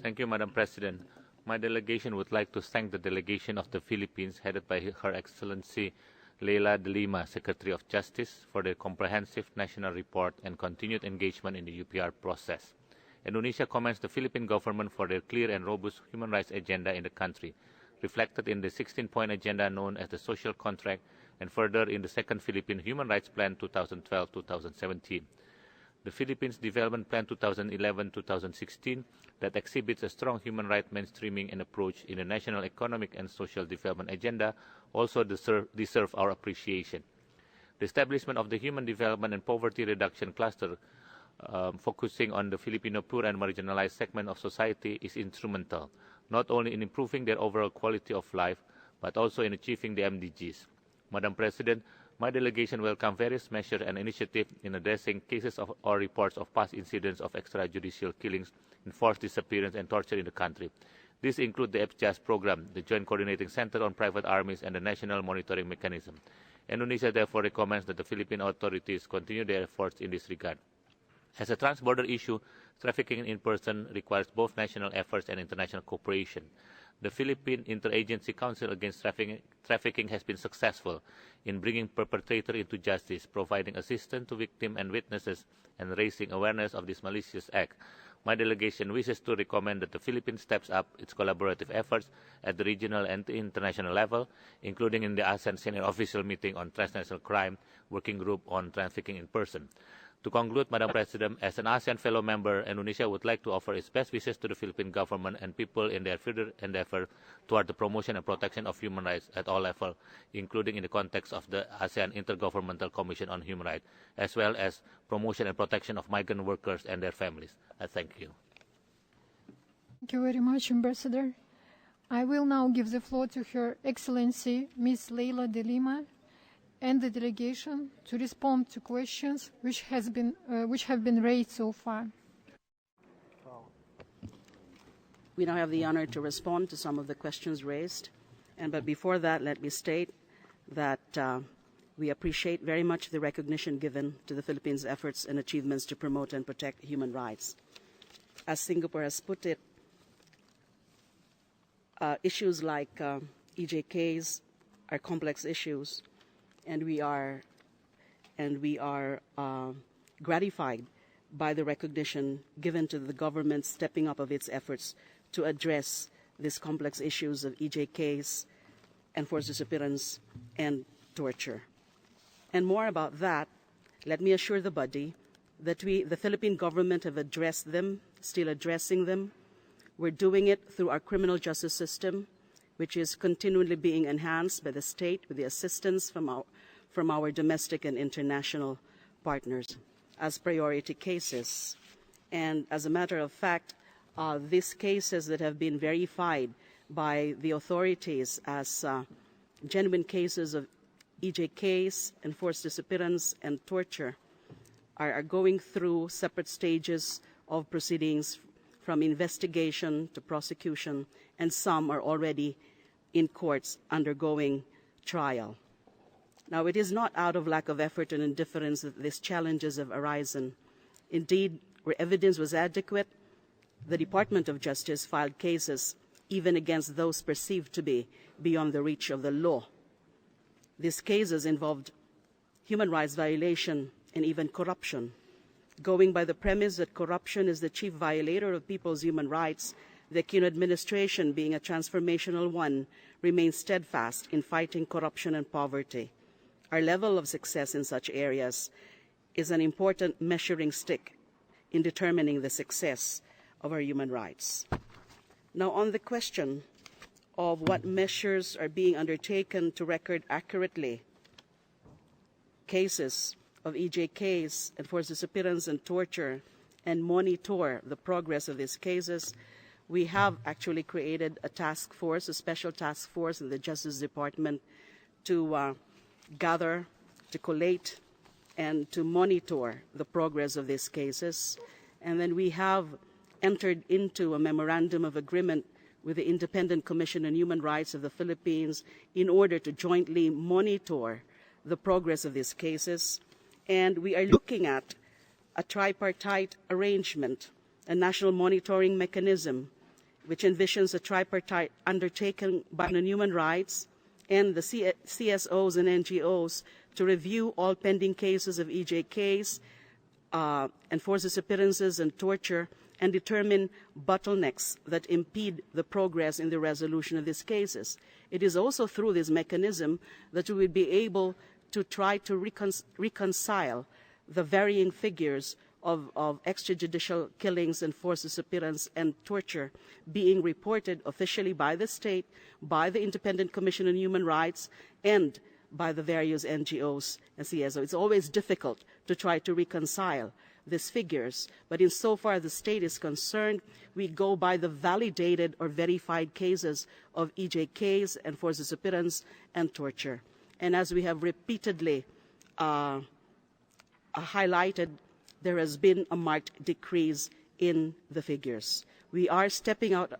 Thank you, Madam President. My delegation would like to thank the delegation of the Philippines headed by Her Excellency Leila de Lima, Secretary of Justice, for their comprehensive national report and continued engagement in the UPR process. Indonesia commends the Philippine government for their clear and robust human rights agenda in the country, reflected in the 16-point agenda known as the Social Contract and further in the Second Philippine Human Rights Plan 2012-2017. The Philippines Development Plan 2011-2016 that exhibits a strong human rights mainstreaming and approach in the national economic and social development agenda also deserve our appreciation. The establishment of the Human Development and Poverty Reduction Cluster focusing on the Filipino poor and marginalized segment of society is instrumental, not only in improving their overall quality of life, but also in achieving the MDGs. Madam President, my delegation welcomes various measures and initiatives in addressing cases of or reports of past incidents of extrajudicial killings, enforced disappearance, and torture in the country. These include the FJAS program, the Joint Coordinating Center on Private Armies, and the National Monitoring Mechanism. Indonesia therefore recommends that the Philippine authorities continue their efforts in this regard. As a trans-border issue, trafficking in person requires both national efforts and international cooperation. The Philippine Interagency Council Against Trafficking has been successful in bringing perpetrators into justice, providing assistance to victims and witnesses, and raising awareness of this malicious act. My delegation wishes to recommend that the Philippines steps up its collaborative efforts at the regional and international level, including in the ASEAN Senior Official Meeting on Transnational Crime Working Group on Trafficking in Person. To conclude, Madam President, as an ASEAN fellow member, Indonesia would like to offer its best wishes to the Philippine government and people in their further endeavor toward the promotion and protection of human rights at all levels, including in the context of the ASEAN Intergovernmental Commission on Human Rights, as well as promotion and protection of migrant workers and their families. I thank you. Thank you very much, Ambassador. I will now give the floor to Her Excellency Ms. Leila de Lima and the delegation to respond to questions which have been raised so far. We now have the honor to respond to some of the questions raised. But before that, let me state that we appreciate very much the recognition given to the Philippines' efforts and achievements to promote and protect human rights. As Singapore has put it, issues like EJKs are complex issues, and we are gratified by the recognition given to the government stepping up of its efforts to address these complex issues of EJKs, enforced disappearance, and torture. And more about that, let me assure the body that the Philippine government have addressed them, still addressing them. We're doing it through our criminal justice system, which is continually being enhanced by the state with the assistance from our domestic and international partners as priority cases. And as a matter of fact, these cases that have been verified by the authorities as genuine cases of EJKs, enforced disappearance, and torture are going through separate stages of proceedings from investigation to prosecution, and some are already in courts undergoing trial. Now, it is not out of lack of effort and indifference that these challenges have arisen. Indeed, where evidence was adequate, the Department of Justice filed cases even against those perceived to be beyond the reach of the law. These cases involved human rights violation and even corruption. Going by the premise that corruption is the chief violator of people's human rights, the Aquino administration, being a transformational one, remains steadfast in fighting corruption and poverty. Our level of success in such areas is an important measuring stick in determining the success of our human rights. Now, on the question of what measures are being undertaken to record accurately cases of EJKs, enforced disappearance and torture, and monitor the progress of these cases, we have actually created a task force, a special task force in the Justice Department to gather, to collate, and to monitor the progress of these cases. And then we have entered into a memorandum of agreement with the Independent Commission on Human Rights of the Philippines in order to jointly monitor the progress of these cases. And we are looking at a tripartite arrangement, a national monitoring mechanism, which envisions a tripartite undertaken by the human rights and the CSOs and NGOs to review all pending cases of EJKs, enforced disappearances and torture, and determine bottlenecks that impede the progress in the resolution of these cases. It is also through this mechanism that we will be able to try to reconcile the varying figures of extrajudicial killings and forced disappearance and torture being reported officially by the state, by the Independent Commission on Human Rights, and by the various NGOs and CSO. It's always difficult to try to reconcile these figures, but insofar as the state is concerned, we go by the validated or verified cases of EJKs and forced disappearance and torture. And as we have repeatedly highlighted, there has been a marked decrease in the figures. We are stepping up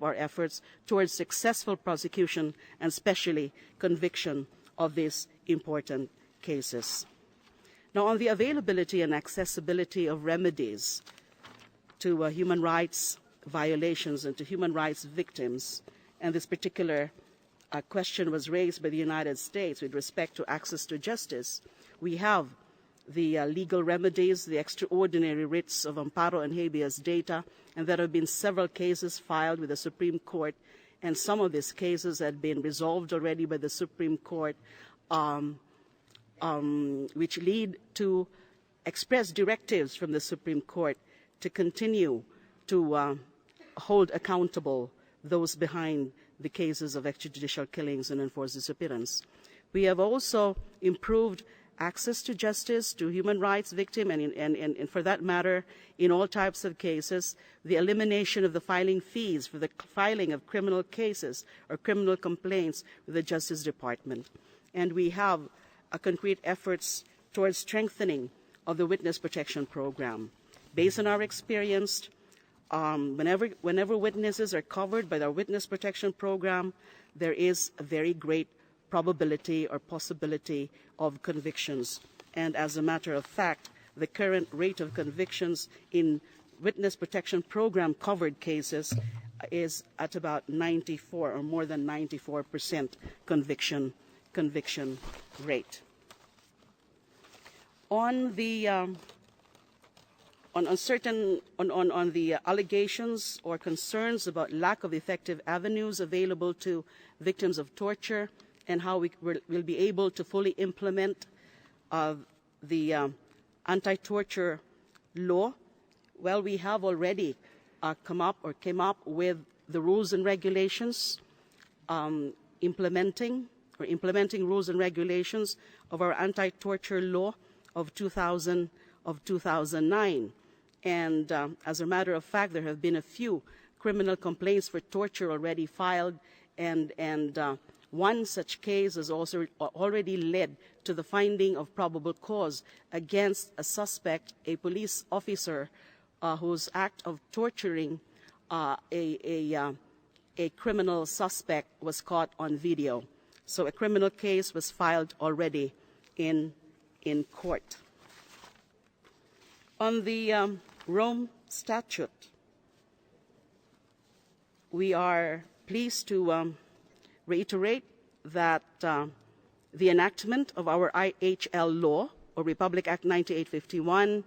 our efforts towards successful prosecution and especially conviction of these important cases. Now, on the availability and accessibility of remedies to human rights violations and to human rights victims, and this particular question was raised by the United States with respect to access to justice, we have the legal remedies, the extraordinary writs of amparo and habeas data, and there have been several cases filed with the Supreme Court, and some of these cases had been resolved already by the Supreme Court, which lead to express directives from the Supreme Court to continue to hold accountable those behind the cases of extrajudicial killings and enforced disappearance. We have also improved access to justice to human rights victims, and for that matter, in all types of cases, the elimination of the filing fees for the filing of criminal cases or criminal complaints with the Justice Department. And we have concrete efforts towards strengthening of the Witness Protection Program. Based on our experience, whenever witnesses are covered by our Witness Protection Program, there is a very great probability or possibility of convictions. And as a matter of fact, the current rate of convictions in Witness Protection Program covered cases is at about 94 or more than 94% conviction rate. On the on the allegations or concerns about lack of effective avenues available to victims of torture and how we will be able to fully implement the anti-torture law, well, we have already came up with the rules and regulations implementing rules and regulations of our anti-torture law of 2009. And as a matter of fact, there have been a few criminal complaints for torture already filed, and one such case has also already led to the finding of probable cause against a suspect, a police officer, whose act of torturing a criminal suspect was caught on video. So a criminal case was filed already in court. On the Rome Statute, we are pleased to reiterate that the enactment of our IHL law, or Republic Act 9851,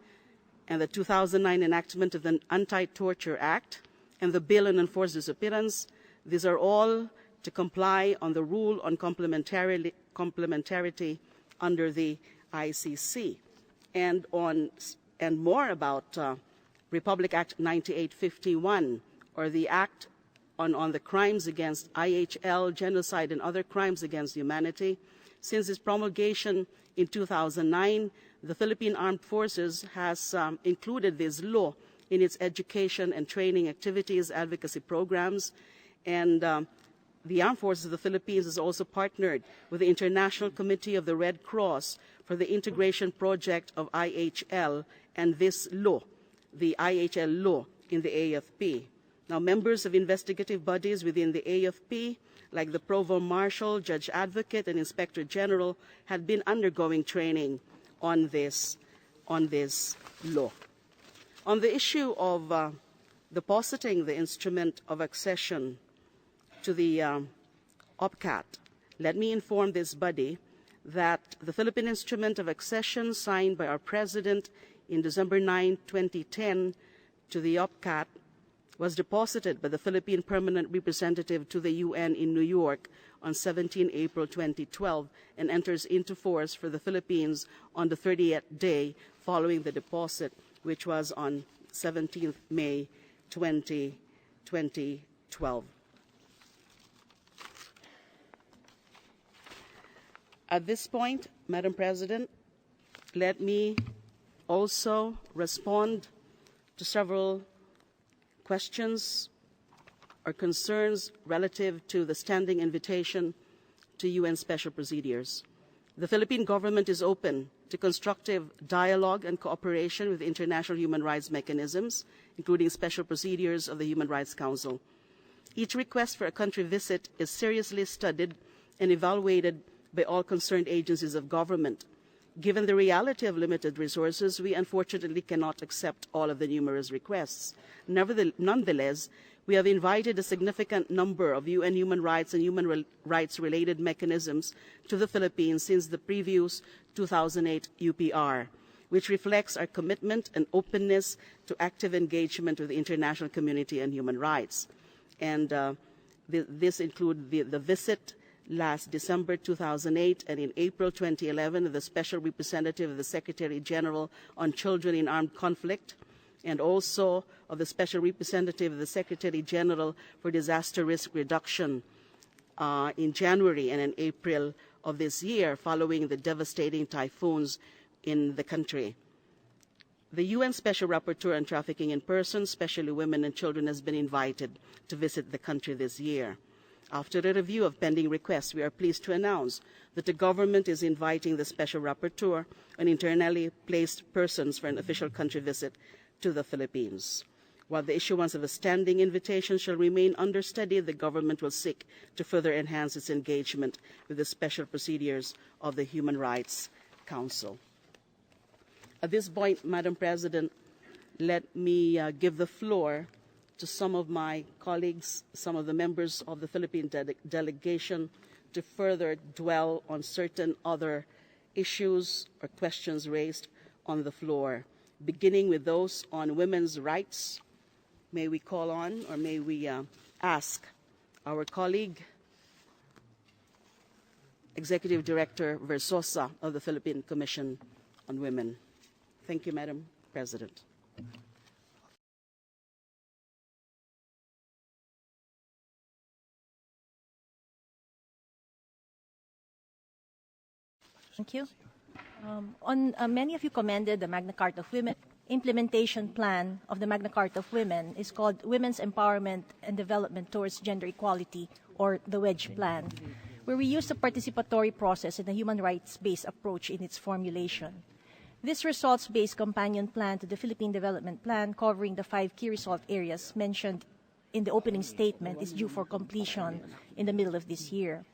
and the 2009 enactment of the Anti-Torture Act, and the Bill on Enforced Disappearance, these are all to comply on the rule on complementarity under the ICC. And more about Republic Act 9851, or the Act on the crimes against IHL, genocide, and other crimes against humanity. Since its promulgation in 2009, the Philippine Armed Forces has included this law in its education and training activities, advocacy programs, and the Armed Forces of the Philippines has also partnered with the International Committee of the Red Cross for the integration project of IHL and this law, the IHL law in the AFP. Now, members of investigative bodies within the AFP, like the Provost Marshal, Judge Advocate, and Inspector General, had been undergoing training on this law. On the issue of depositing the instrument of accession to the OPCAT, let me inform this body that the Philippine Instrument of Accession signed by our President in December 9, 2010 to the OPCAT was deposited by the Philippine Permanent Representative to the UN in New York on 17 April 2012 and enters into force for the Philippines on the 30th day following the deposit, which was on 17 May 2012. At this point, Madam President, let me also respond to several questions or concerns relative to the standing invitation to UN special procedures. The Philippine government is open to constructive dialogue and cooperation with international human rights mechanisms, including special procedures of the Human Rights Council. Each request for a country visit is seriously studied and evaluated by all concerned agencies of government. Given the reality of limited resources, we unfortunately cannot accept all of the numerous requests. Nonetheless, we have invited a significant number of UN human rights and human rights-related mechanisms to the Philippines since the previous 2008 UPR, which reflects our commitment and openness to active engagement with the international community on human rights. And this includes the visit last December 2008 and in April 2011 of the Special Representative of the Secretary General on Children in Armed Conflict, and also of the Special Representative of the Secretary General for Disaster Risk Reduction in January and in April of this year following the devastating typhoons in the country. The UN Special Rapporteur on Trafficking in Persons, especially women and children, has been invited to visit the country this year. After a review of pending requests, we are pleased to announce that the government is inviting the Special Rapporteur on internally placed persons for an official country visit to the Philippines. While the issuance of a standing invitation shall remain under study, the government will seek to further enhance its engagement with the special procedures of the Human Rights Council. At this point, Madam President, let me give the floor to some of my colleagues, some of the members of the Philippine delegation, to further dwell on certain other issues or questions raised on the floor, beginning with those on women's rights. May we call on, or may we ask our colleague, Executive Director Versosa of the Philippine Commission on Women. Thank you, Madam President. Thank you. Many of you commended the Magna Carta of Women. Implementation plan of the Magna Carta of Women is called Women's Empowerment and Development Towards Gender Equality, or the WEDGE Plan, where we use the participatory process and a human rights-based approach in its formulation. This results-based companion plan to the Philippine Development Plan, covering the 5 key result areas mentioned in the opening statement, is due for completion in the middle of this year.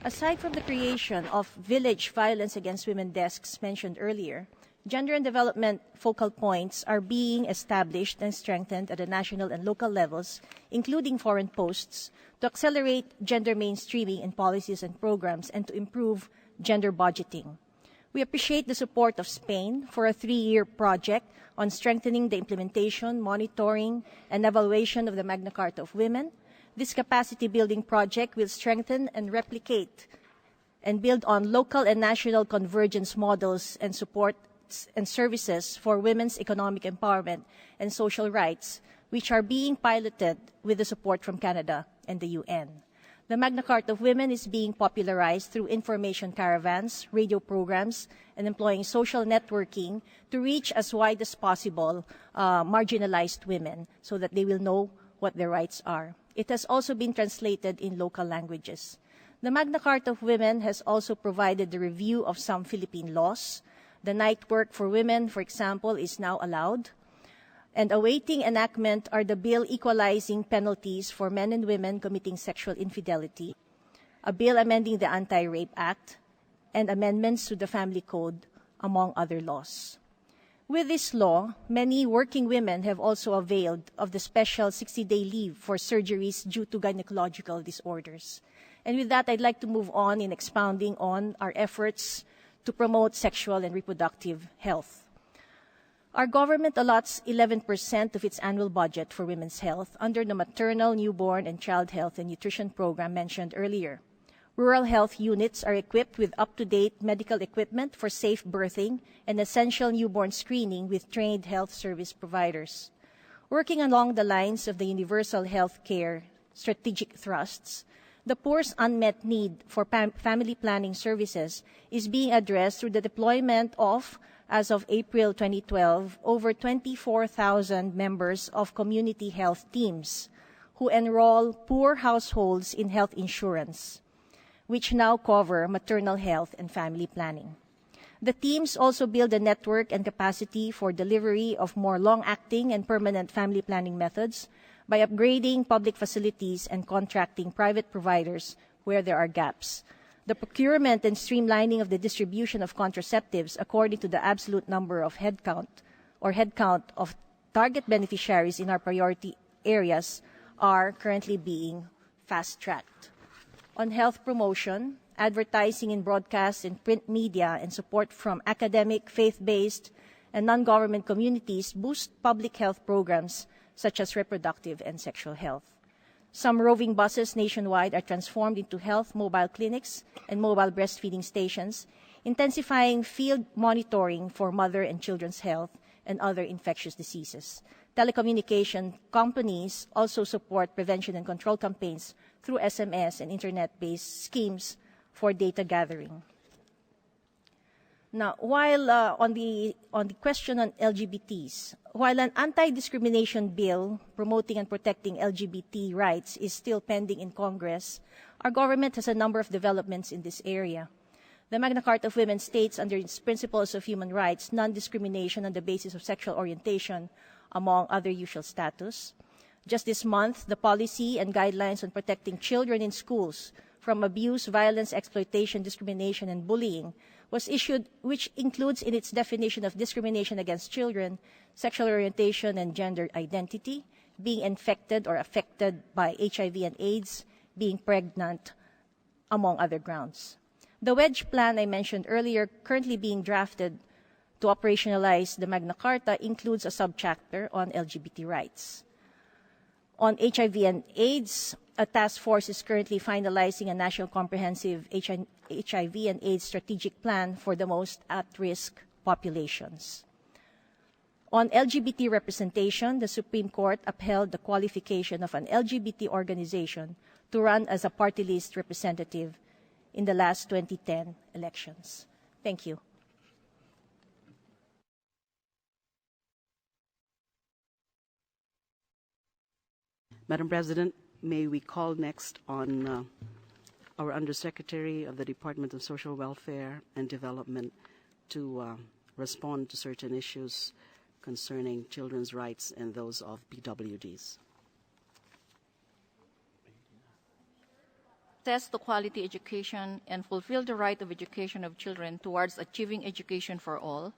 Aside from the creation of village violence against women desks mentioned earlier, gender and development focal points are being established and strengthened at the national and local levels, including foreign posts, to accelerate gender mainstreaming in policies and programs and to improve gender budgeting. We appreciate the support of Spain for a 3-year project on strengthening the implementation, monitoring, and evaluation of the Magna Carta of Women. This capacity-building project will strengthen and replicate and build on local and national convergence models and supports and services for women's economic empowerment and social rights, which are being piloted with the support from Canada and the UN. The Magna Carta of Women is being popularized through information caravans, radio programs, and employing social networking to reach as wide as possible marginalized women so that they will know what their rights are. It has also been translated in local languages. The Magna Carta of Women has also provided the review of some Philippine laws. The night work for women, for example, is now allowed. And awaiting enactment are the bill equalizing penalties for men and women committing sexual infidelity, a bill amending the Anti-Rape Act, and amendments to the Family Code, among other laws. With this law, many working women have also availed of the special 60-day leave for surgeries due to gynecological disorders. And with that, I'd like to move on in expounding on our efforts to promote sexual and reproductive health. Our government allots 11% of its annual budget for women's health under the Maternal, Newborn, and Child Health and Nutrition Program mentioned earlier. Rural health units are equipped with up-to-date medical equipment for safe birthing and essential newborn screening with trained health service providers. Working along the lines of the universal health care strategic thrusts, the poor's unmet need for family planning services is being addressed through the deployment of, as of April 2012, over 24,000 members of community health teams who enroll poor households in health insurance, which now cover maternal health and family planning. The teams also build a network and capacity for delivery of more long-acting and permanent family planning methods by upgrading public facilities and contracting private providers where there are gaps. The procurement and streamlining of the distribution of contraceptives according to the absolute number of headcount of target beneficiaries in our priority areas are currently being fast-tracked. On health promotion, advertising in broadcast and print media and support from academic, faith-based, and non-government communities boost public health programs such as reproductive and sexual health. Some roving buses nationwide are transformed into health mobile clinics and mobile breastfeeding stations, intensifying field monitoring for mother and children's health and other infectious diseases. Telecommunication companies also support prevention and control campaigns through SMS and internet-based schemes for data gathering. Now, while on the question on LGBTs, while an anti-discrimination bill promoting and protecting LGBT rights is still pending in Congress, our government has a number of developments in this area. The Magna Carta of Women states under its principles of human rights, non-discrimination on the basis of sexual orientation, among other usual status. Just this month, the policy and guidelines on protecting children in schools from abuse, violence, exploitation, discrimination, and bullying was issued, which includes in its definition of discrimination against children, sexual orientation and gender identity, being infected or affected by HIV and AIDS, being pregnant, among other grounds. The wedge plan I mentioned earlier, currently being drafted to operationalize the Magna Carta, includes a subchapter on LGBT rights. On HIV and AIDS, a task force is currently finalizing a national comprehensive HIV and AIDS strategic plan for the most at-risk populations. On LGBT representation, the Supreme Court upheld the qualification of an LGBT organization to run as a party list representative in the last 2010 elections. Thank you. Madam President, may we call next on our Undersecretary of the Department of Social Welfare and Development to respond to certain issues concerning children's rights and those of PWDs. Access to quality education and fulfill the right of education of children towards achieving education for all,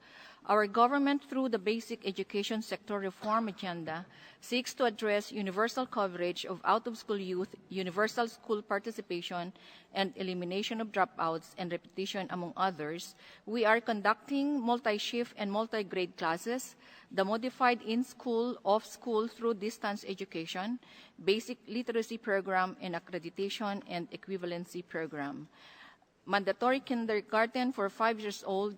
our government, through the Basic Education Sector Reform Agenda, seeks to address universal coverage of out-of-school youth, universal school participation, and elimination of dropouts and repetition, among others. We are conducting multi-shift and multi-grade classes, the modified in-school, off-school through distance education, basic literacy program, and accreditation and equivalency program. Mandatory kindergarten for 5 years old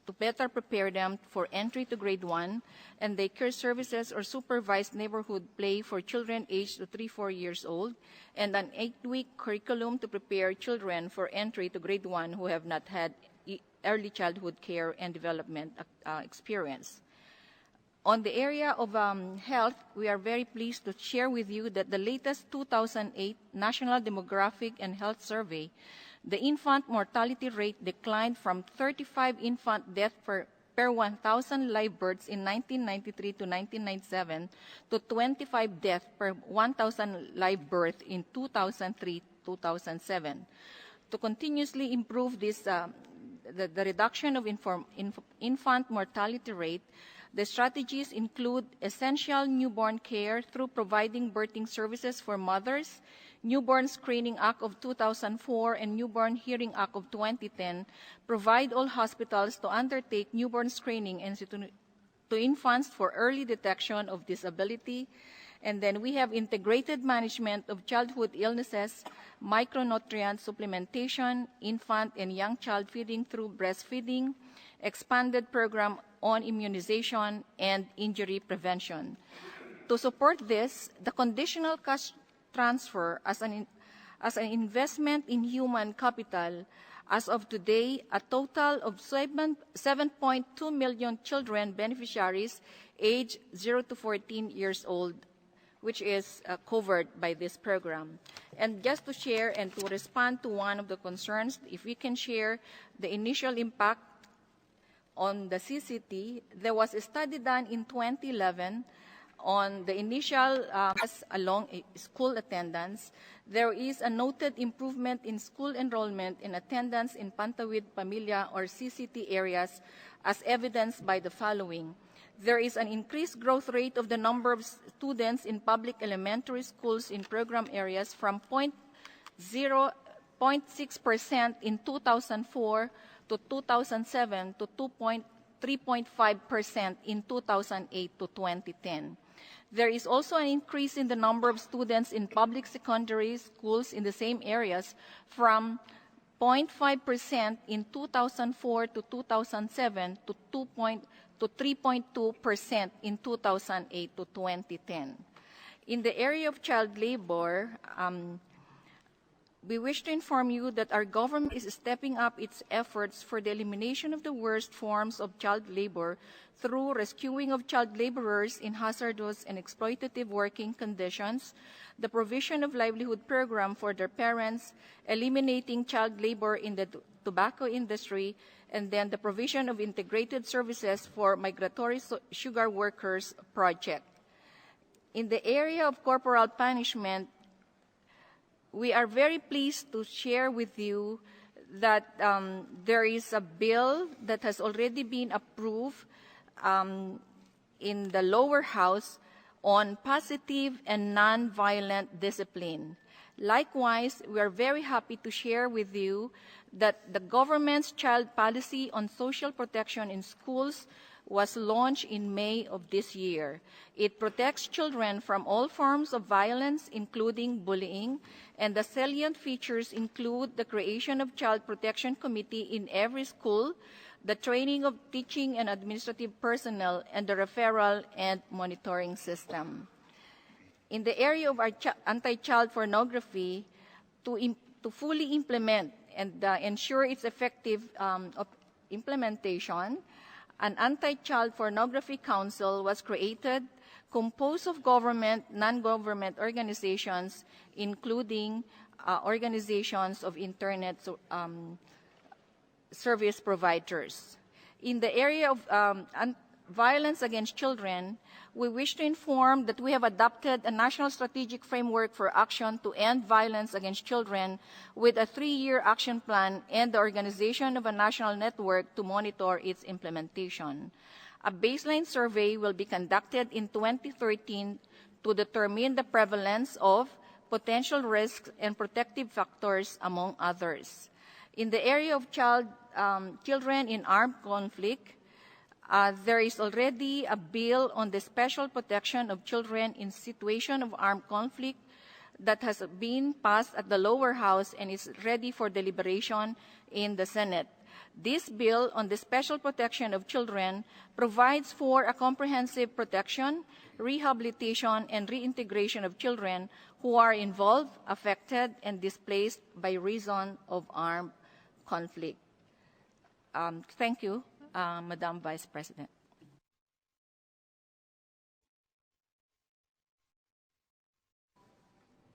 to better prepare them for entry to grade 1, and daycare services or supervised neighborhood play for children aged to 3-4 years old, and an 8-week curriculum to prepare children for entry to grade 1 who have not had early childhood care and development experience. On the area of health, we are very pleased to share with you that the latest 2008 National Demographic and Health Survey, the infant mortality rate declined from 35 infant deaths per 1,000 live births in 1993 to 1997 to 25 deaths per 1,000 live births in 2003-2007. To continuously improve this, the reduction of infant mortality rate, the strategies include essential newborn care through providing birthing services for mothers, Newborn Screening Act of 2004 and Newborn Hearing Act of 2010 provide all hospitals to undertake newborn screening and to infants for early detection of disability. And then we have integrated management of childhood illnesses, micronutrient supplementation, infant and young child feeding through breastfeeding, expanded program on immunization and injury prevention. To support this, the conditional cash transfer as an investment in human capital, as of today, a total of 7.2 million children beneficiaries aged 0 to 14 years old, which is covered by this program. And just to share and to respond to one of the concerns, if we can share the initial impact on the CCT, there was a study done in 2011 on the initial along school attendance. There is a noted improvement in school enrollment and attendance in Pantawid, Pamilya, or CCT areas as evidenced by the following. There is an increased growth rate of the number of students in public elementary schools in program areas from 0.6% in 2004 to 2007 to 3.5% in 2008 to 2010. There is also an increase in the number of students in public secondary schools in the same areas from 0.5% in 2004 to 2007 to 3.2% in 2008 to 2010. In the area of child labor, we wish to inform you that our government is stepping up its efforts for the elimination of the worst forms of child labor through rescuing of child laborers in hazardous and exploitative working conditions, the provision of livelihood program for their parents, eliminating child labor in the tobacco industry, and then the provision of integrated services for migratory sugar workers project. In the area of corporal punishment, we are very pleased to share with you that there is a bill that has already been approved in the lower house on positive and non-violent discipline. Likewise, we are very happy to share with you that the government's child policy on social protection in schools was launched in May of this year. It protects children from all forms of violence, including bullying, and the salient features include the creation of Child Protection Committee in every school, the training of teaching and administrative personnel, and the referral and monitoring system. In the area of our anti-child pornography, to fully implement and ensure its effective implementation, an anti-child pornography council was created, composed of government, non-government organizations, including organizations of internet service providers. In the area of violence against children, we wish to inform that we have adopted a national strategic framework for action to end violence against children with a 3-year action plan and the organization of a national network to monitor its implementation. A baseline survey will be conducted in 2013 to determine the prevalence of potential risks and protective factors, among others. In the area of children in armed conflict, there is already a bill on the special protection of children in situation of armed conflict that has been passed at the lower house and is ready for deliberation in the Senate. This bill on the special protection of children provides for a comprehensive protection, rehabilitation, and reintegration of children who are involved, affected, and displaced by reason of armed conflict. Thank you, Madam Vice President.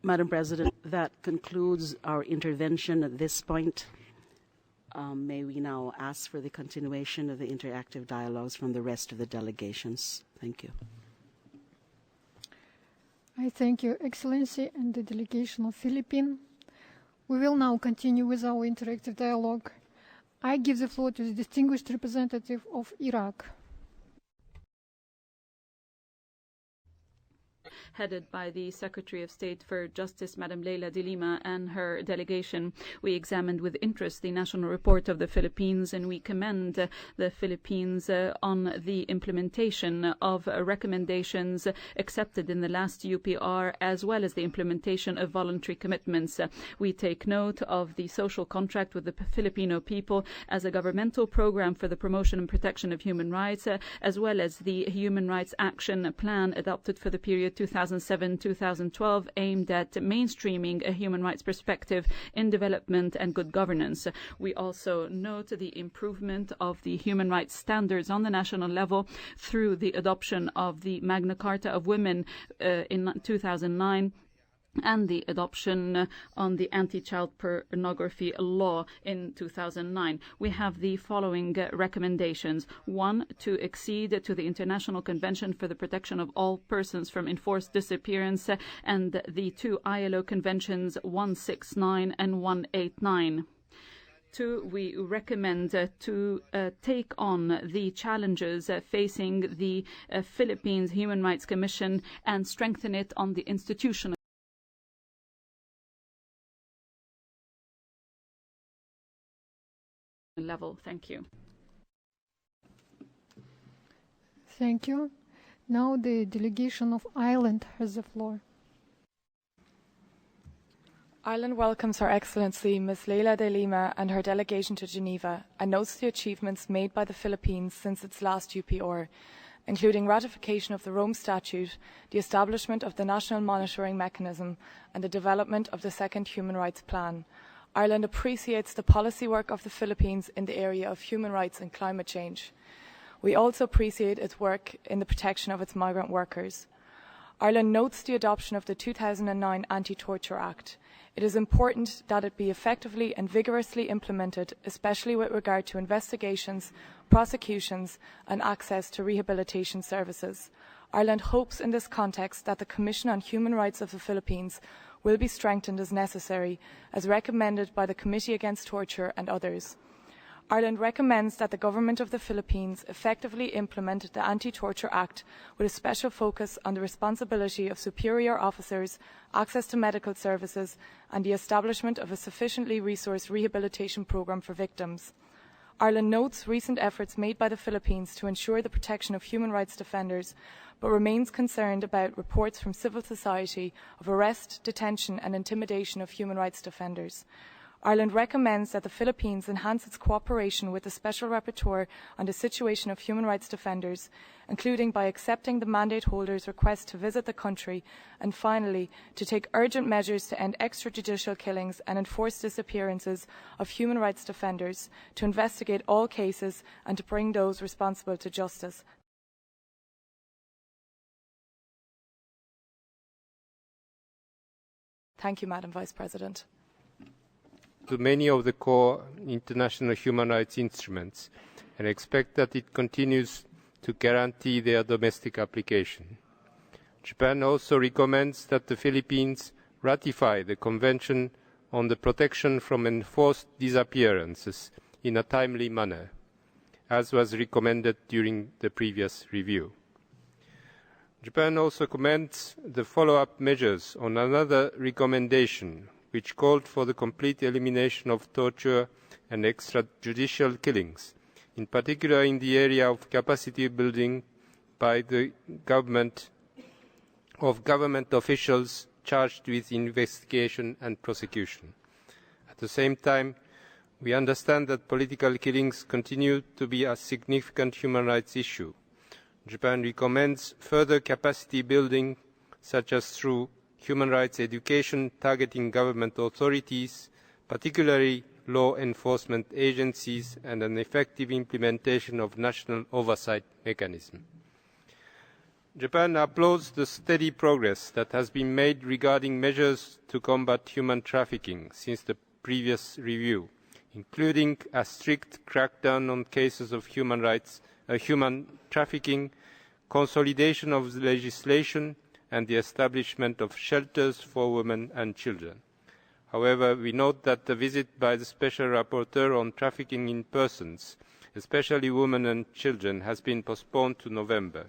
Madam President, that concludes our intervention at this point. May we now ask for the continuation of the interactive dialogues from the rest of the delegations. Thank you. I thank Your Excellency and the delegation of Philippines. We will now continue with our interactive dialogue. I give the floor to the distinguished representative of Iraq. Headed by the Secretary of State for Justice, Madam Leila de Lima, and her delegation. We examined with interest the national report of the Philippines, and we commend the Philippines on the implementation of recommendations accepted in the last UPR, as well as the implementation of voluntary commitments. We take note of the social contract with the Filipino people as a governmental program for the promotion and protection of human rights, as well as the Human Rights Action Plan adopted for the period 2007-2012, aimed at mainstreaming a human rights perspective in development and good governance. We also note the improvement of the human rights standards on the national level through the adoption of the Magna Carta of Women in 2009, and the adoption on the anti-child pornography law in 2009. We have the following recommendations. 1, to accede to the International Convention for the Protection of All Persons from Enforced Disappearance, and the 2 ILO Conventions 169 and 189. 2, we recommend to take on the challenges facing the Philippines Human Rights Commission and strengthen it on the institutional level. Thank you. Thank you. Now the delegation of Ireland has the floor. Ireland welcomes Her Excellency Ms. Leila de Lima and her delegation to Geneva and notes the achievements made by the Philippines since its last UPR, including ratification of the Rome Statute, the establishment of the National Monitoring Mechanism, and the development of the second Human Rights Plan. Ireland appreciates the policy work of the Philippines in the area of human rights and climate change. We also appreciate its work in the protection of its migrant workers. Ireland notes the adoption of the 2009 Anti-Torture Act. It is important that it be effectively and vigorously implemented, especially with regard to investigations, prosecutions, and access to rehabilitation services. Ireland hopes in this context that the Commission on Human Rights of the Philippines will be strengthened as necessary, as recommended by the Committee Against Torture and others. Ireland recommends that the Government of the Philippines effectively implement the Anti-Torture Act with a special focus on the responsibility of superior officers, access to medical services, and the establishment of a sufficiently resourced rehabilitation programme for victims. Ireland notes recent efforts made by the Philippines to ensure the protection of human rights defenders, but remains concerned about reports from civil society of arrest, detention and intimidation of human rights defenders. Ireland recommends that the Philippines enhance its cooperation with the Special Rapporteur on the situation of human rights defenders, including by accepting the mandate holder's request to visit the country, and finally, to take urgent measures to end extrajudicial killings and enforced disappearances of human rights defenders, to investigate all cases and to bring those responsible to justice. Thank you, Madam Vice President. To many of the core international human rights instruments and expect that it continues to guarantee their domestic application. Japan also recommends that the Philippines ratify the Convention on the Protection from Enforced Disappearances in a timely manner, as was recommended during the previous review. Japan also commends the follow-up measures on another recommendation which called for the complete elimination of torture and extrajudicial killings, in particular in the area of capacity building by the government officials charged with investigation and prosecution. At the same time, we understand that political killings continue to be a significant human rights issue. Japan recommends further capacity building, such as through human rights education targeting government authorities, particularly law enforcement agencies, and an effective implementation of national oversight mechanism. Japan applauds the steady progress that has been made regarding measures to combat human trafficking since the previous review, including a strict crackdown on cases of human trafficking, consolidation of the legislation, and the establishment of shelters for women and children. However, we note that the visit by the Special Rapporteur on trafficking in persons, especially women and children, has been postponed to November.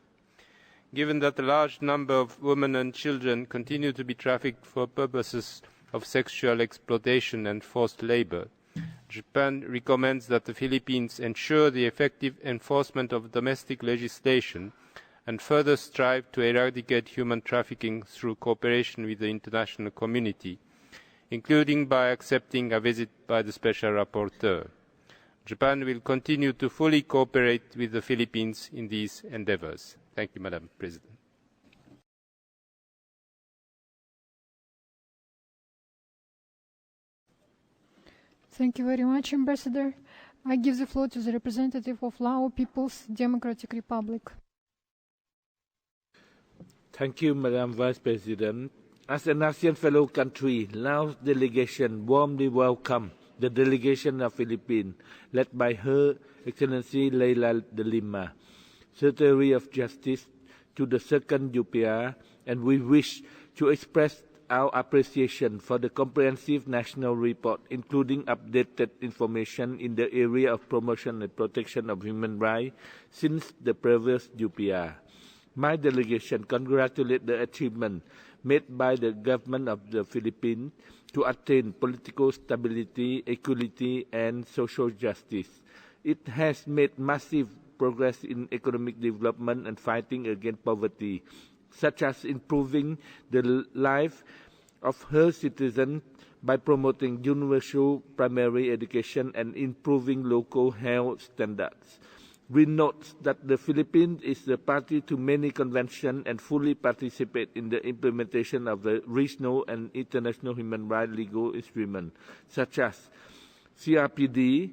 Given that a large number of women and children continue to be trafficked for purposes of sexual exploitation and forced labour, Japan recommends that the Philippines ensure the effective enforcement of domestic legislation and further strive to eradicate human trafficking through cooperation with the international community, including by accepting a visit by the Special Rapporteur. Japan will continue to fully cooperate with the Philippines in these endeavours. Thank you, Madam President. Thank you very much, Ambassador. I give the floor to the representative of Lao People's Democratic Republic. Thank you, Madam Vice President. As an ASEAN fellow country, Laos delegation warmly welcomes the delegation of Philippines, led by Her Excellency Leila de Lima, Secretary of Justice, to the second UPR, and we wish to express our appreciation for the comprehensive national report, including updated information in the area of promotion and protection of human rights since the previous UPR. My delegation congratulates the achievement made by the government of the Philippines to attain political stability, equality, and social justice. It has made massive progress in economic development and fighting against poverty, such as improving the life of her citizens by promoting universal primary education and improving local health standards. We note that the Philippines is a party to many conventions and fully participates in the implementation of the regional and international human rights legal instruments, such as CRPD,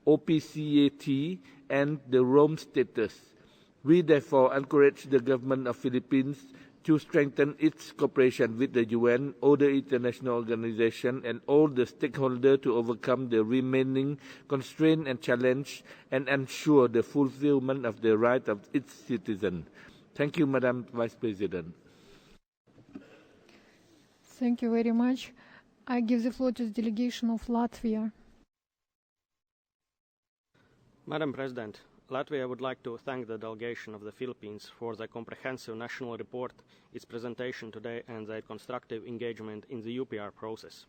OPCAT, and the Rome Statute. We therefore encourage the government of Philippines to strengthen its cooperation with the UN, other international organizations, and all the stakeholders to overcome the remaining constraints and challenges and ensure the fulfillment of the rights of its citizens. Thank you, Madam Vice President. Thank you very much. I give the floor to the delegation of Latvia. Madam President, Latvia would like to thank the delegation of the Philippines for the comprehensive national report, its presentation today, and their constructive engagement in the UPR process.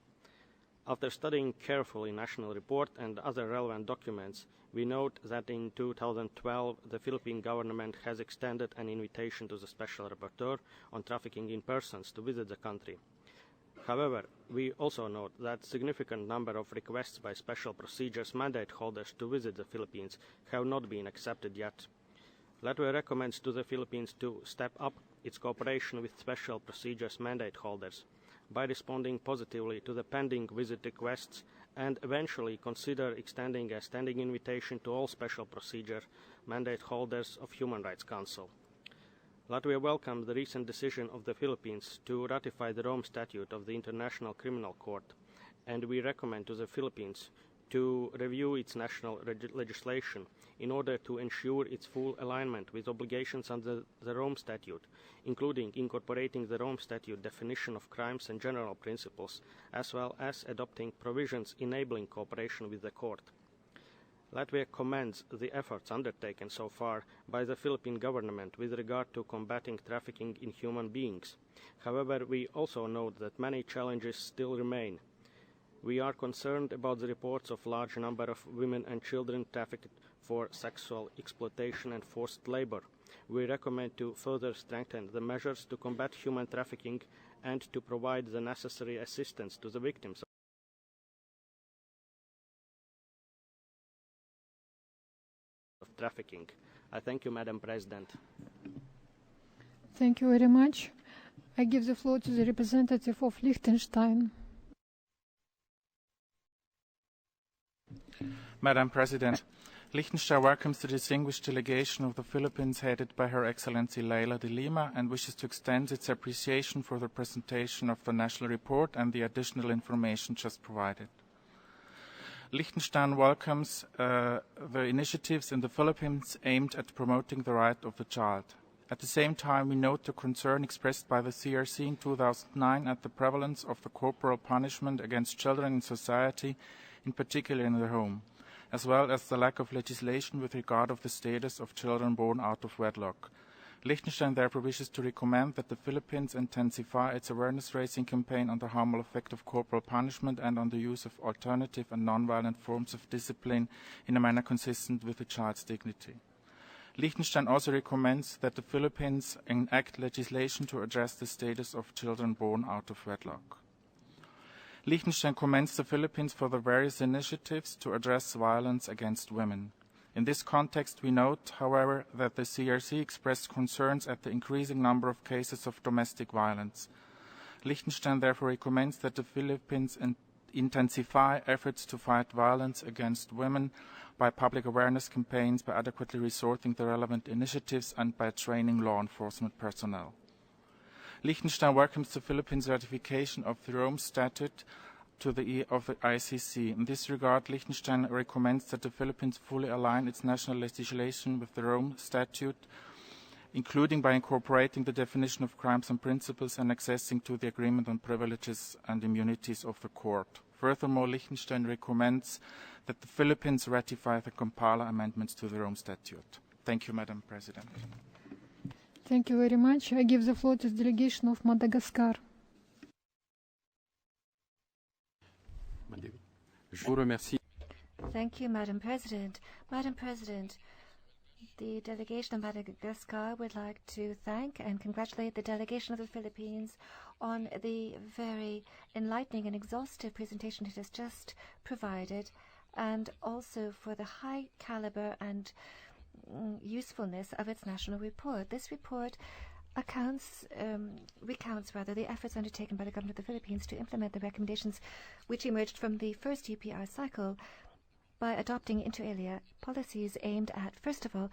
After studying carefully national report and other relevant documents, we note that in 2012 the Philippine government has extended an invitation to the Special Rapporteur on trafficking in persons to visit the country. However, we also note that a significant number of requests by special procedures mandate holders to visit the Philippines have not been accepted yet. Latvia recommends to the Philippines to step up its cooperation with special procedures mandate holders by responding positively to the pending visit requests and eventually consider extending a standing invitation to all special procedure mandate holders of Human Rights Council. Latvia welcomes the recent decision of the Philippines to ratify the Rome Statute of the International Criminal Court, and we recommend to the Philippines to review its national legislation in order to ensure its full alignment with obligations under the Rome Statute, including incorporating the Rome Statute definition of crimes and general principles, as well as adopting provisions enabling cooperation with the court. Latvia commends the efforts undertaken so far by the Philippine government with regard to combating trafficking in human beings. However, we also note that many challenges still remain. We are concerned about the reports of large number of women and children trafficked for sexual exploitation and forced labor. We recommend to further strengthen the measures to combat human trafficking and to provide the necessary assistance to the victims of trafficking. I thank you, Madam President. Thank you very much. I give the floor to the representative of Liechtenstein. Madam President, Liechtenstein welcomes the distinguished delegation of the Philippines headed by Her Excellency Leila de Lima and wishes to extend its appreciation for the presentation of the national report and the additional information just provided. Liechtenstein welcomes the initiatives in the Philippines aimed at promoting the right of the child. At the same time, we note the concern expressed by the CRC in 2009 at the prevalence of the corporal punishment against children in society, in particular in the home, as well as the lack of legislation with regard of the status of children born out of wedlock. Liechtenstein therefore wishes to recommend that the Philippines intensify its awareness-raising campaign on the harmful effect of corporal punishment and on the use of alternative and non-violent forms of discipline in a manner consistent with the child's dignity. Liechtenstein also recommends that the Philippines enact legislation to address the status of children born out of wedlock. Liechtenstein commends the Philippines for the various initiatives to address violence against women. In this context, we note, however, that the CRC expressed concerns at the increasing number of cases of domestic violence. Liechtenstein therefore recommends that the Philippines intensify efforts to fight violence against women by public awareness campaigns, by adequately resorting to relevant initiatives, and by training law enforcement personnel. Liechtenstein welcomes the Philippines' ratification of the Rome Statute of the ICC. In this regard, Liechtenstein recommends that the Philippines fully align its national legislation with the Rome Statute, including by incorporating the definition of crimes and principles and accessing to the Agreement on Privileges and Immunities of the Court. Furthermore, Liechtenstein recommends that the Philippines ratify the Kampala amendments to the Rome Statute. Thank you, Madam President. Thank you very much. I give the floor to the delegation of Madagascar. Thank you, Madam President. Madam President, the delegation of Madagascar would like to thank and congratulate the delegation of the Philippines on the very enlightening and exhaustive presentation it has just provided, and also for the high caliber and usefulness of its national report. This report recounts the efforts undertaken by the government of the Philippines to implement the recommendations which emerged from the first UPR cycle by adopting inter alia policies aimed at, first of all,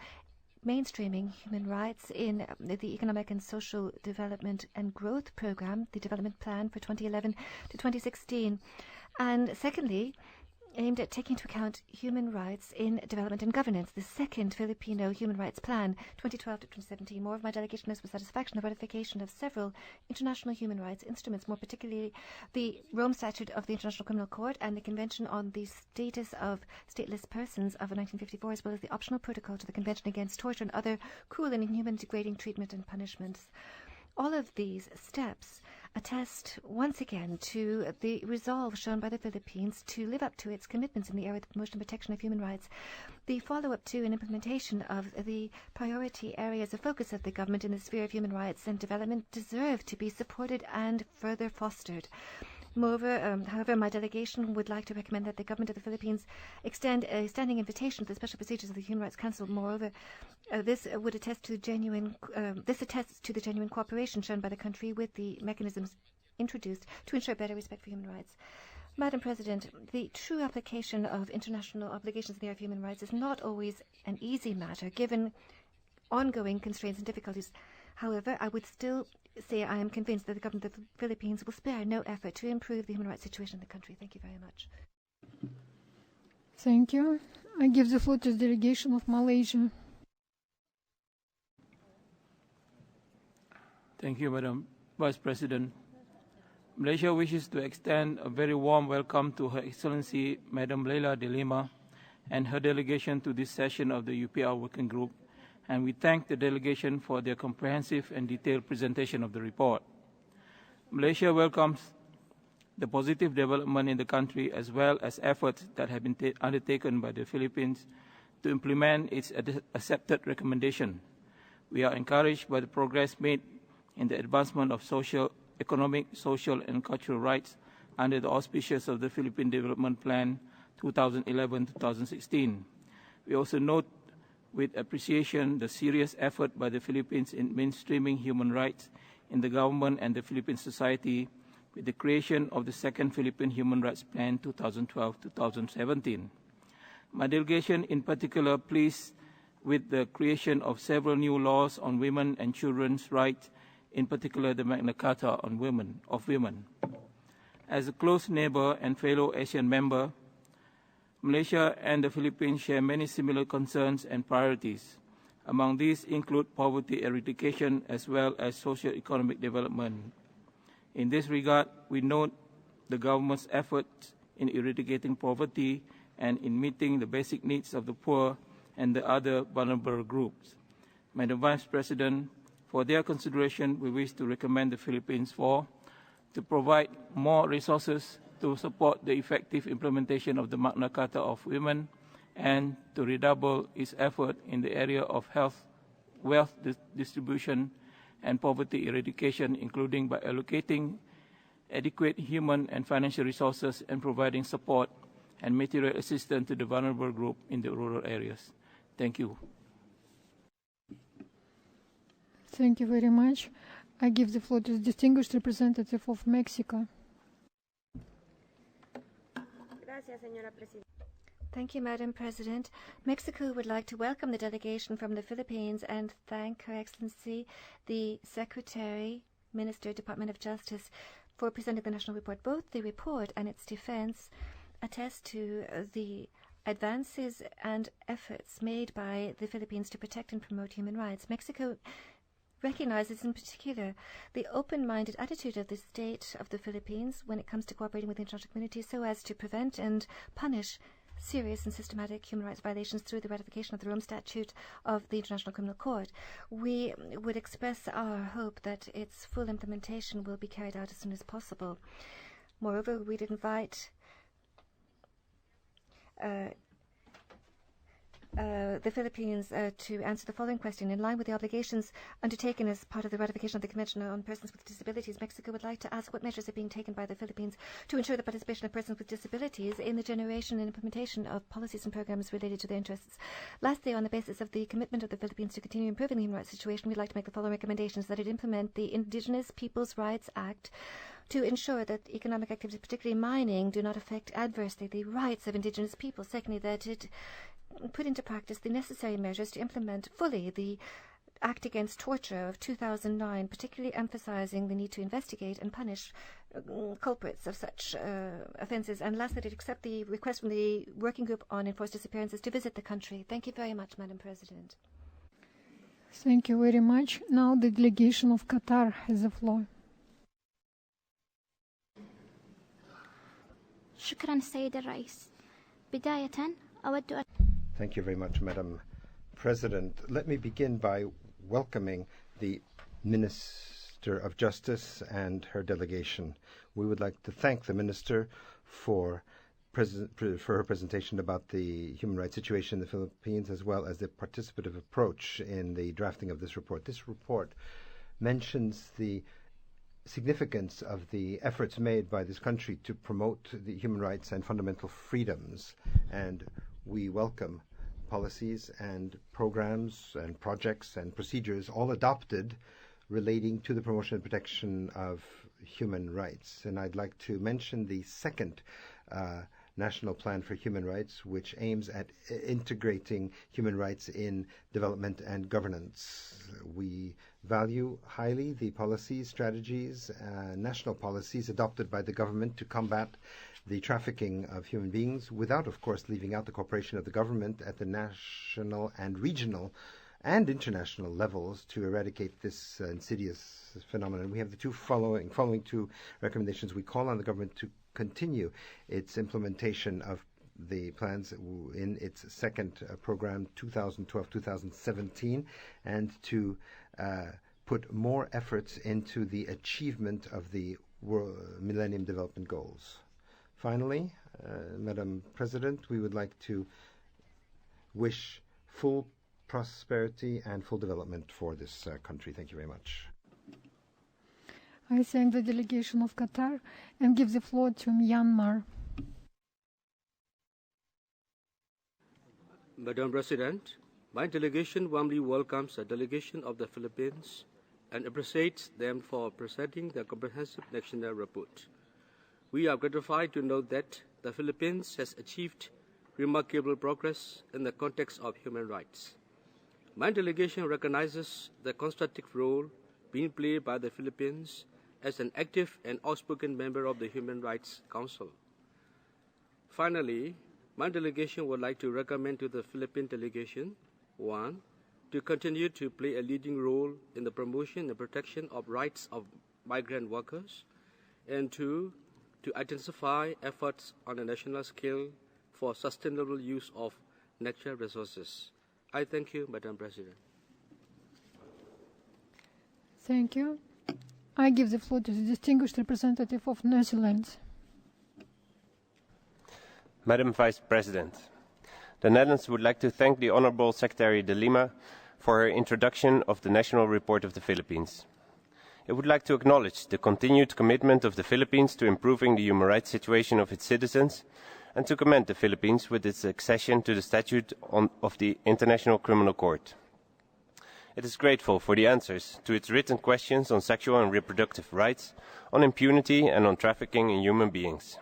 mainstreaming human rights in the Economic and Social Development and Growth Program, the Development Plan for 2011 to 2016, and secondly, aimed at taking into account human rights in development and governance, the second Filipino Human Rights Plan, 2012 to 2017. More of my delegation knows with satisfaction the ratification of several international human rights instruments, more particularly the Rome Statute of the International Criminal Court and the Convention on the Status of Stateless Persons of 1954, as well as the optional protocol to the Convention Against Torture and other cruel and inhuman degrading treatment and punishments. All of these steps attest once again to the resolve shown by the Philippines to live up to its commitments in the area of the promotion and protection of human rights. The follow-up to and implementation of the priority areas of focus of the government in the sphere of human rights and development deserve to be supported and further fostered. Moreover, however, my delegation would like to recommend that the government of the Philippines extend a standing invitation to the special procedures of the Human Rights Council. Moreover, this attests to the genuine cooperation shown by the country with the mechanisms introduced to ensure better respect for human rights. Madam President, the true application of international obligations in the area of human rights is not always an easy matter, given ongoing constraints and difficulties. However, I would still say I am convinced that the government of the Philippines will spare no effort to improve the human rights situation in the country. Thank you very much. Thank you. I give the floor to the delegation of Malaysia. Thank you, Madam Vice President. Malaysia wishes to extend a very warm welcome to Her Excellency Madam Leila de Lima and her delegation to this session of the UPR Working Group, and we thank the delegation for their comprehensive and detailed presentation of the report. Malaysia welcomes the positive development in the country as well as efforts that have been undertaken by the Philippines to implement its accepted recommendation. We are encouraged by the progress made in the advancement of economic, social, and cultural rights under the auspices of the Philippine Development Plan 2011-2016. We also note with appreciation the serious effort by the Philippines in mainstreaming human rights in the government and the Philippine society with the creation of the second Philippine Human Rights Plan 2012-2017. My delegation in particular pleased with the creation of several new laws on women and children's rights, in particular the Magna Carta on women. As a close neighbor and fellow Asian member, Malaysia and the Philippines share many similar concerns and priorities. Among these include poverty eradication as well as socio-economic development. In this regard, we note the government's efforts in eradicating poverty and in meeting the basic needs of the poor and the other vulnerable groups. Madam Vice President, for their consideration, we wish to recommend the Philippines to provide more resources to support the effective implementation of the Magna Carta of Women and to redouble its effort in the area of health, wealth distribution, and poverty eradication, including by allocating adequate human and financial resources and providing support and material assistance to the vulnerable group in the rural areas. Thank you. Thank you very much. I give the floor to the distinguished representative of Mexico. Thank you, Madam President. Mexico would like to welcome the delegation from the Philippines and thank Her Excellency, the Secretary, Minister, Department of Justice, for presenting the national report. Both the report and its defense attest to the advances and efforts made by the Philippines to protect and promote human rights. Mexico recognizes in particular the open-minded attitude of the state of the Philippines when it comes to cooperating with the international community so as to prevent and punish serious and systematic human rights violations through the ratification of the Rome Statute of the International Criminal Court. We would express our hope that its full implementation will be carried out as soon as possible. Moreover, we'd invite the Philippines to answer the following question. In line with the obligations undertaken as part of the ratification of the Convention on Persons with Disabilities, Mexico would like to ask what measures are being taken by the Philippines to ensure the participation of persons with disabilities in the generation and implementation of policies and programs related to their interests. Lastly, on the basis of the commitment of the Philippines to continue improving the human rights situation, we'd like to make the following recommendations: that it implement the Indigenous Peoples' Rights Act to ensure that economic activities, particularly mining, do not affect adversely the rights of indigenous people. Secondly, that it put into practice the necessary measures to implement fully the Act Against Torture of 2009, particularly emphasizing the need to investigate and punish culprits of such offenses. And lastly, that it accept the request from the Working Group on Enforced Disappearances to visit the country. Thank you very much, Madam President. Thank you very much. Now the delegation of Qatar has the floor. شكرا السيد الرئيس. بداية أود أن Thank you very much, Madam President. Let me begin by welcoming the Minister of Justice and her delegation. We would like to thank the Minister for her presentation about the human rights situation in the Philippines, as well as the participative approach in the drafting of this report. This report mentions the significance of the efforts made by this country to promote the human rights and fundamental freedoms, and we welcome policies and programs and projects and procedures all adopted relating to the promotion and protection of human rights. And I'd like to mention the second National Plan for Human Rights, which aims at integrating human rights in development and governance. We value highly the policies, strategies, national policies adopted by the government to combat the trafficking of human beings, without, of course, leaving out the cooperation of the government at the national and regional and international levels to eradicate this insidious phenomenon. We have the following two recommendations. We call on the government to continue its implementation of the plans in its second program, 2012-2017, and to put more efforts into the achievement of the Millennium Development Goals. Finally, Madam President, we would like to wish full prosperity and full development for this country. Thank you very much. I thank the delegation of Qatar and give the floor to Myanmar. Madam President, my delegation warmly welcomes the delegation of the Philippines and appreciates them for presenting the comprehensive national report. We are gratified to note that the Philippines has achieved remarkable progress in the context of human rights. My delegation recognizes the constructive role being played by the Philippines as an active and outspoken member of the Human Rights Council. Finally, my delegation would like to recommend to the Philippine delegation, 1, to continue to play a leading role in the promotion and protection of rights of migrant workers, and 2, to intensify efforts on a national scale for sustainable use of natural resources. I thank you, Madam President. Thank you. I give the floor to the distinguished representative of New Zealand. Madam Vice President, the Netherlands would like to thank the Honourable Secretary de Lima for her introduction of the National Report of the Philippines. It would like to acknowledge the continued commitment of the Philippines to improving the human rights situation of its citizens and to commend the Philippines with its accession to the Statute of the International Criminal Court. It is grateful for the answers to its written questions on sexual and reproductive rights, on impunity and on trafficking in human beings.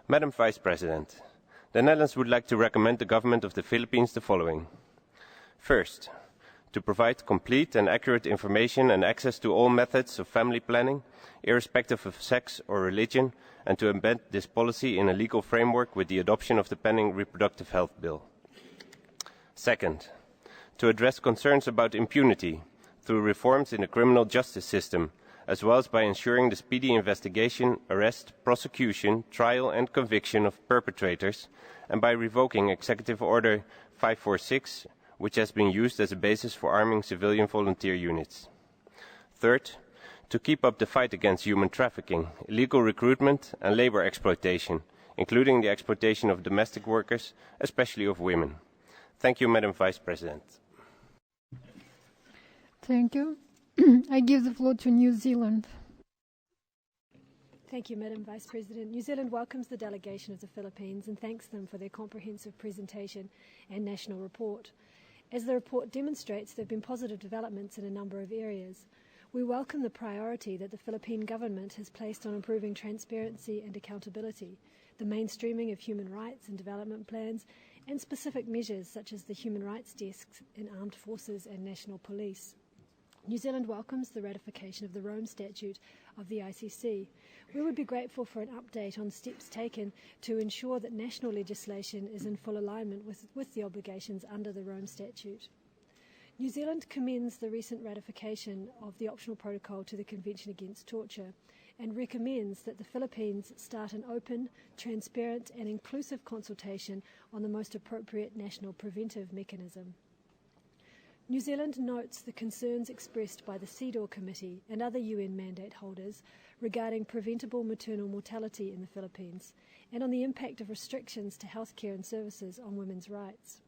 Madam Vice President, the Netherlands would like to recommend the government of the Philippines the following. First, to provide complete and accurate information and access to all methods of family planning, irrespective of sex or religion, and to embed this policy in a legal framework with the adoption of the pending Reproductive Health Bill. Second, to address concerns about impunity through reforms in the criminal justice system, as well as by ensuring the speedy investigation, arrest, prosecution, trial and conviction of perpetrators, and by revoking Executive Order 546, which has been used as a basis for arming civilian volunteer units. Third, to keep up the fight against human trafficking, illegal recruitment and labor exploitation, including the exploitation of domestic workers, especially of women. Thank you, Madam Vice President. Thank you. I give the floor to New Zealand. Thank you, Madam Vice President. New Zealand welcomes the delegation of the Philippines and thanks them for their comprehensive presentation and national report. As the report demonstrates, there have been positive developments in a number of areas. We welcome the priority that the Philippine government has placed on improving transparency and accountability, the mainstreaming of human rights and development plans, and specific measures such as the human rights desks in armed forces and national police. New Zealand welcomes the ratification of the Rome Statute of the ICC. We would be grateful for an update on steps taken to ensure that national legislation is in full alignment with the obligations under the Rome Statute. New Zealand commends the recent ratification of the optional protocol to the Convention Against Torture and recommends that the Philippines start an open, transparent and inclusive consultation on the most appropriate national preventive mechanism. New Zealand notes the concerns expressed by the CEDAW Committee and other UN mandate holders regarding preventable maternal mortality in the Philippines and on the impact of restrictions to healthcare and services on women's rights.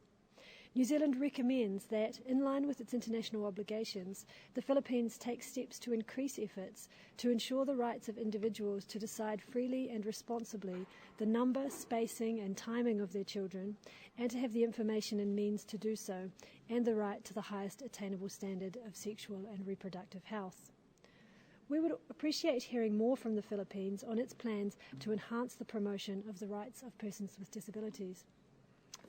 New Zealand recommends that, in line with its international obligations, the Philippines take steps to increase efforts to ensure the rights of individuals to decide freely and responsibly the number, spacing and timing of their children, and to have the information and means to do so, and the right to the highest attainable standard of sexual and reproductive health. We would appreciate hearing more from the Philippines on its plans to enhance the promotion of the rights of persons with disabilities.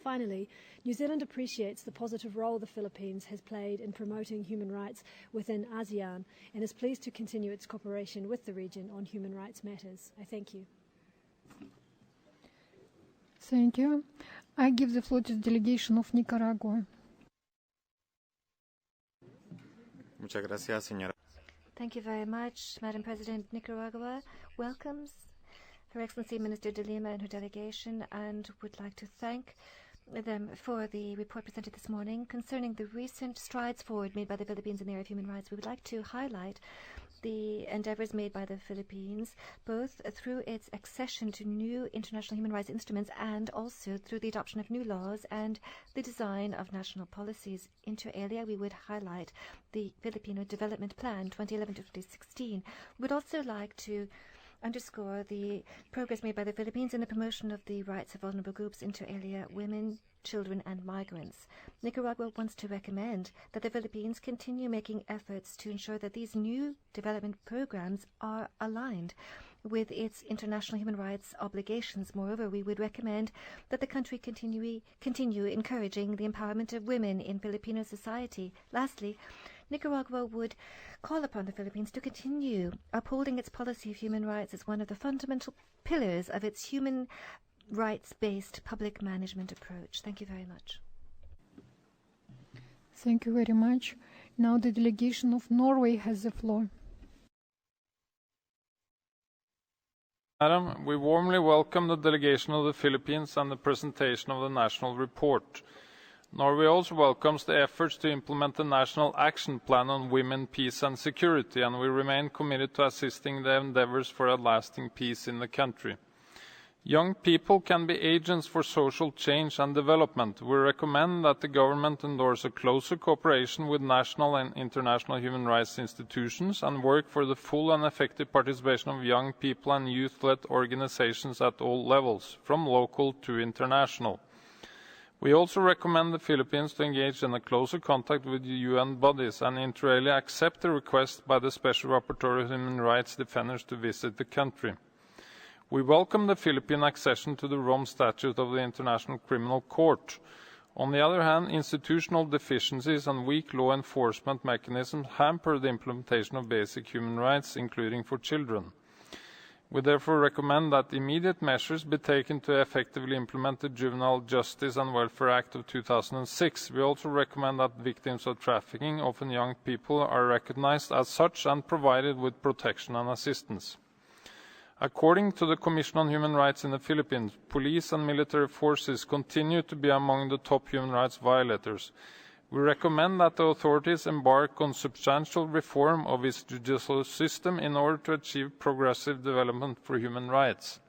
Finally, New Zealand appreciates the positive role the Philippines has played in promoting human rights within ASEAN and is pleased to continue its cooperation with the region on human rights matters. I thank you. Thank you. I give the floor to the delegation of Nicaragua. Muchas gracias, señora. Thank you very much, Madam President. Nicaragua welcomes Her Excellency Minister de Lima and her delegation and would like to thank them for the report presented this morning concerning the recent strides forward made by the Philippines in the area of human rights. We would like to highlight the endeavors made by the Philippines, both through its accession to new international human rights instruments and also through the adoption of new laws and the design of national policies. Inter alia, we would highlight the Filipino Development Plan 2011-2016. We would also like to underscore the progress made by the Philippines in the promotion of the rights of vulnerable groups, inter alia women, children and migrants. Nicaragua wants to recommend that the Philippines continue making efforts to ensure that these new development programs are aligned with its international human rights obligations. Moreover, we would recommend that the country continue encouraging the empowerment of women in Filipino society. Lastly, Nicaragua would call upon the Philippines to continue upholding its policy of human rights as one of the fundamental pillars of its human rights-based public management approach. Thank you very much. Thank you very much. Now the delegation of Norway has the floor. Madam, we warmly welcome the delegation of the Philippines and the presentation of the national report. Norway also welcomes the efforts to implement the National Action Plan on Women, Peace and Security, and we remain committed to assisting the endeavors for a lasting peace in the country. Young people can be agents for social change and development. We recommend that the government endorse a closer cooperation with national and international human rights institutions and work for the full and effective participation of young people and youth-led organizations at all levels, from local to international. We also recommend the Philippines to engage in a closer contact with UN bodies and inter alia accept the request by the Special Rapporteur of Human Rights Defenders to visit the country. We welcome the Philippine accession to the Rome Statute of the International Criminal Court. On the other hand, institutional deficiencies and weak law enforcement mechanisms hamper the implementation of basic human rights, including for children. We therefore recommend that immediate measures be taken to effectively implement the Juvenile Justice and Welfare Act of 2006. We also recommend that victims of trafficking, often young people, are recognized as such and provided with protection and assistance. According to the Commission on Human Rights in the Philippines, police and military forces continue to be among the top human rights violators. We recommend that the authorities embark on substantial reform of its judicial system in order to achieve progressive development for human rights.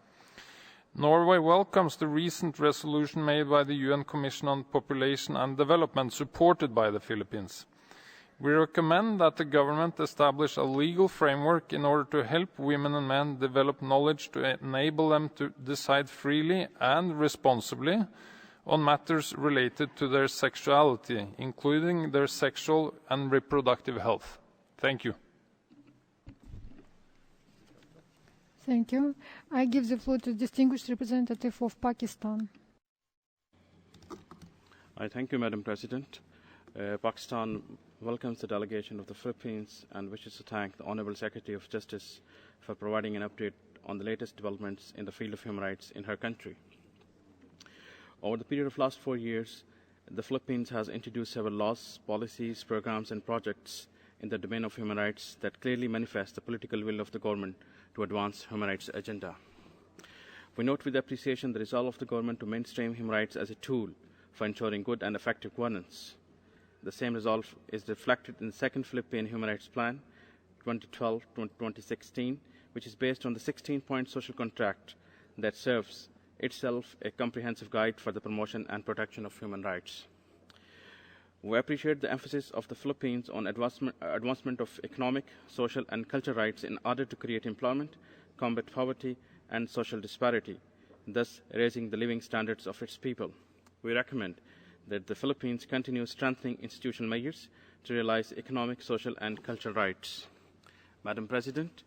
Norway welcomes the recent resolution made by the UN Commission on Population and Development, supported by the Philippines. We recommend that the government establish a legal framework in order to help women and men develop knowledge to enable them to decide freely and responsibly on matters related to their sexuality, including their sexual and reproductive health. Thank you. Thank you. I give the floor to the distinguished representative of Pakistan. I thank you, Madam President. Pakistan welcomes the delegation of the Philippines and wishes to thank the Honorable Secretary of Justice for providing an update on the latest developments in the field of human rights in her country. Over the period of last 4 years, the Philippines has introduced several laws, policies, programs and projects in the domain of human rights that clearly manifest the political will of the government to advance human rights agenda. We note with appreciation the resolve of the government to mainstream human rights as a tool for ensuring good and effective governance. The same resolve is reflected in the second Philippine Human Rights Plan, 2012-2016, which is based on the 16-point social contract that serves itself a comprehensive guide for the promotion and protection of human rights. We appreciate the emphasis of the Philippines on advancement of economic, social and cultural rights in order to create employment, combat poverty and social disparity, thus raising the living standards of its people. We recommend that the Philippines continue strengthening institutional measures to realize economic, social and cultural rights. Madam President,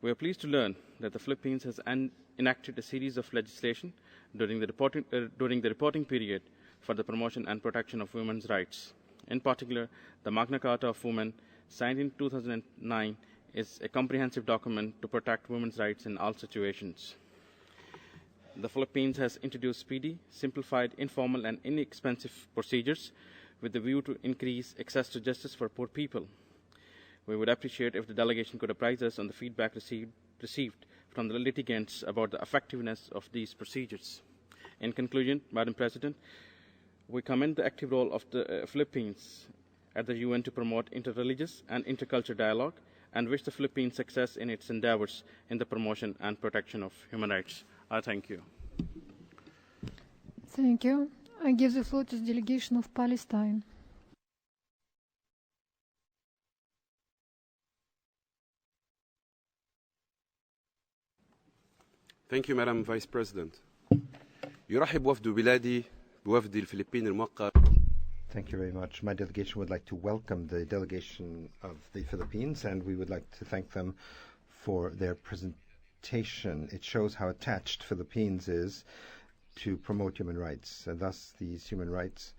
we are pleased to learn that the Philippines has enacted a series of legislation during the reporting period for the promotion and protection of women's rights. In particular, the Magna Carta of Women, signed in 2009, is a comprehensive document to protect women's rights in all situations. The Philippines has introduced speedy, simplified, informal and inexpensive procedures with the view to increase access to justice for poor people. We would appreciate if the delegation could apprise us on the feedback received from the litigants about the effectiveness of these procedures. In conclusion, Madam President, we commend the active role of the Philippines at the UN to promote interreligious and intercultural dialogue and wish the Philippines success in its endeavors in the promotion and protection of human rights. I thank you. Thank you. I give the floor to the delegation of Palestine. Thank you, Madam Vice President. يرحب وفد بلادي بوفد الفلبين الموقر. Thank you very much. My delegation would like to welcome the delegation of the Philippines, and we would like to thank them for their presentation. It shows how attached Philippines is to promote human rights, and thus these human rights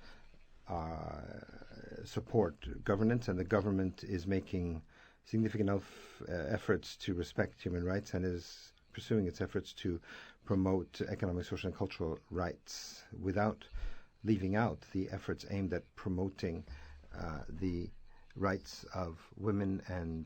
support governance, and the government is making significant efforts to respect human rights and is pursuing its efforts to promote economic, social, and cultural rights without leaving out the efforts aimed at promoting the rights of women and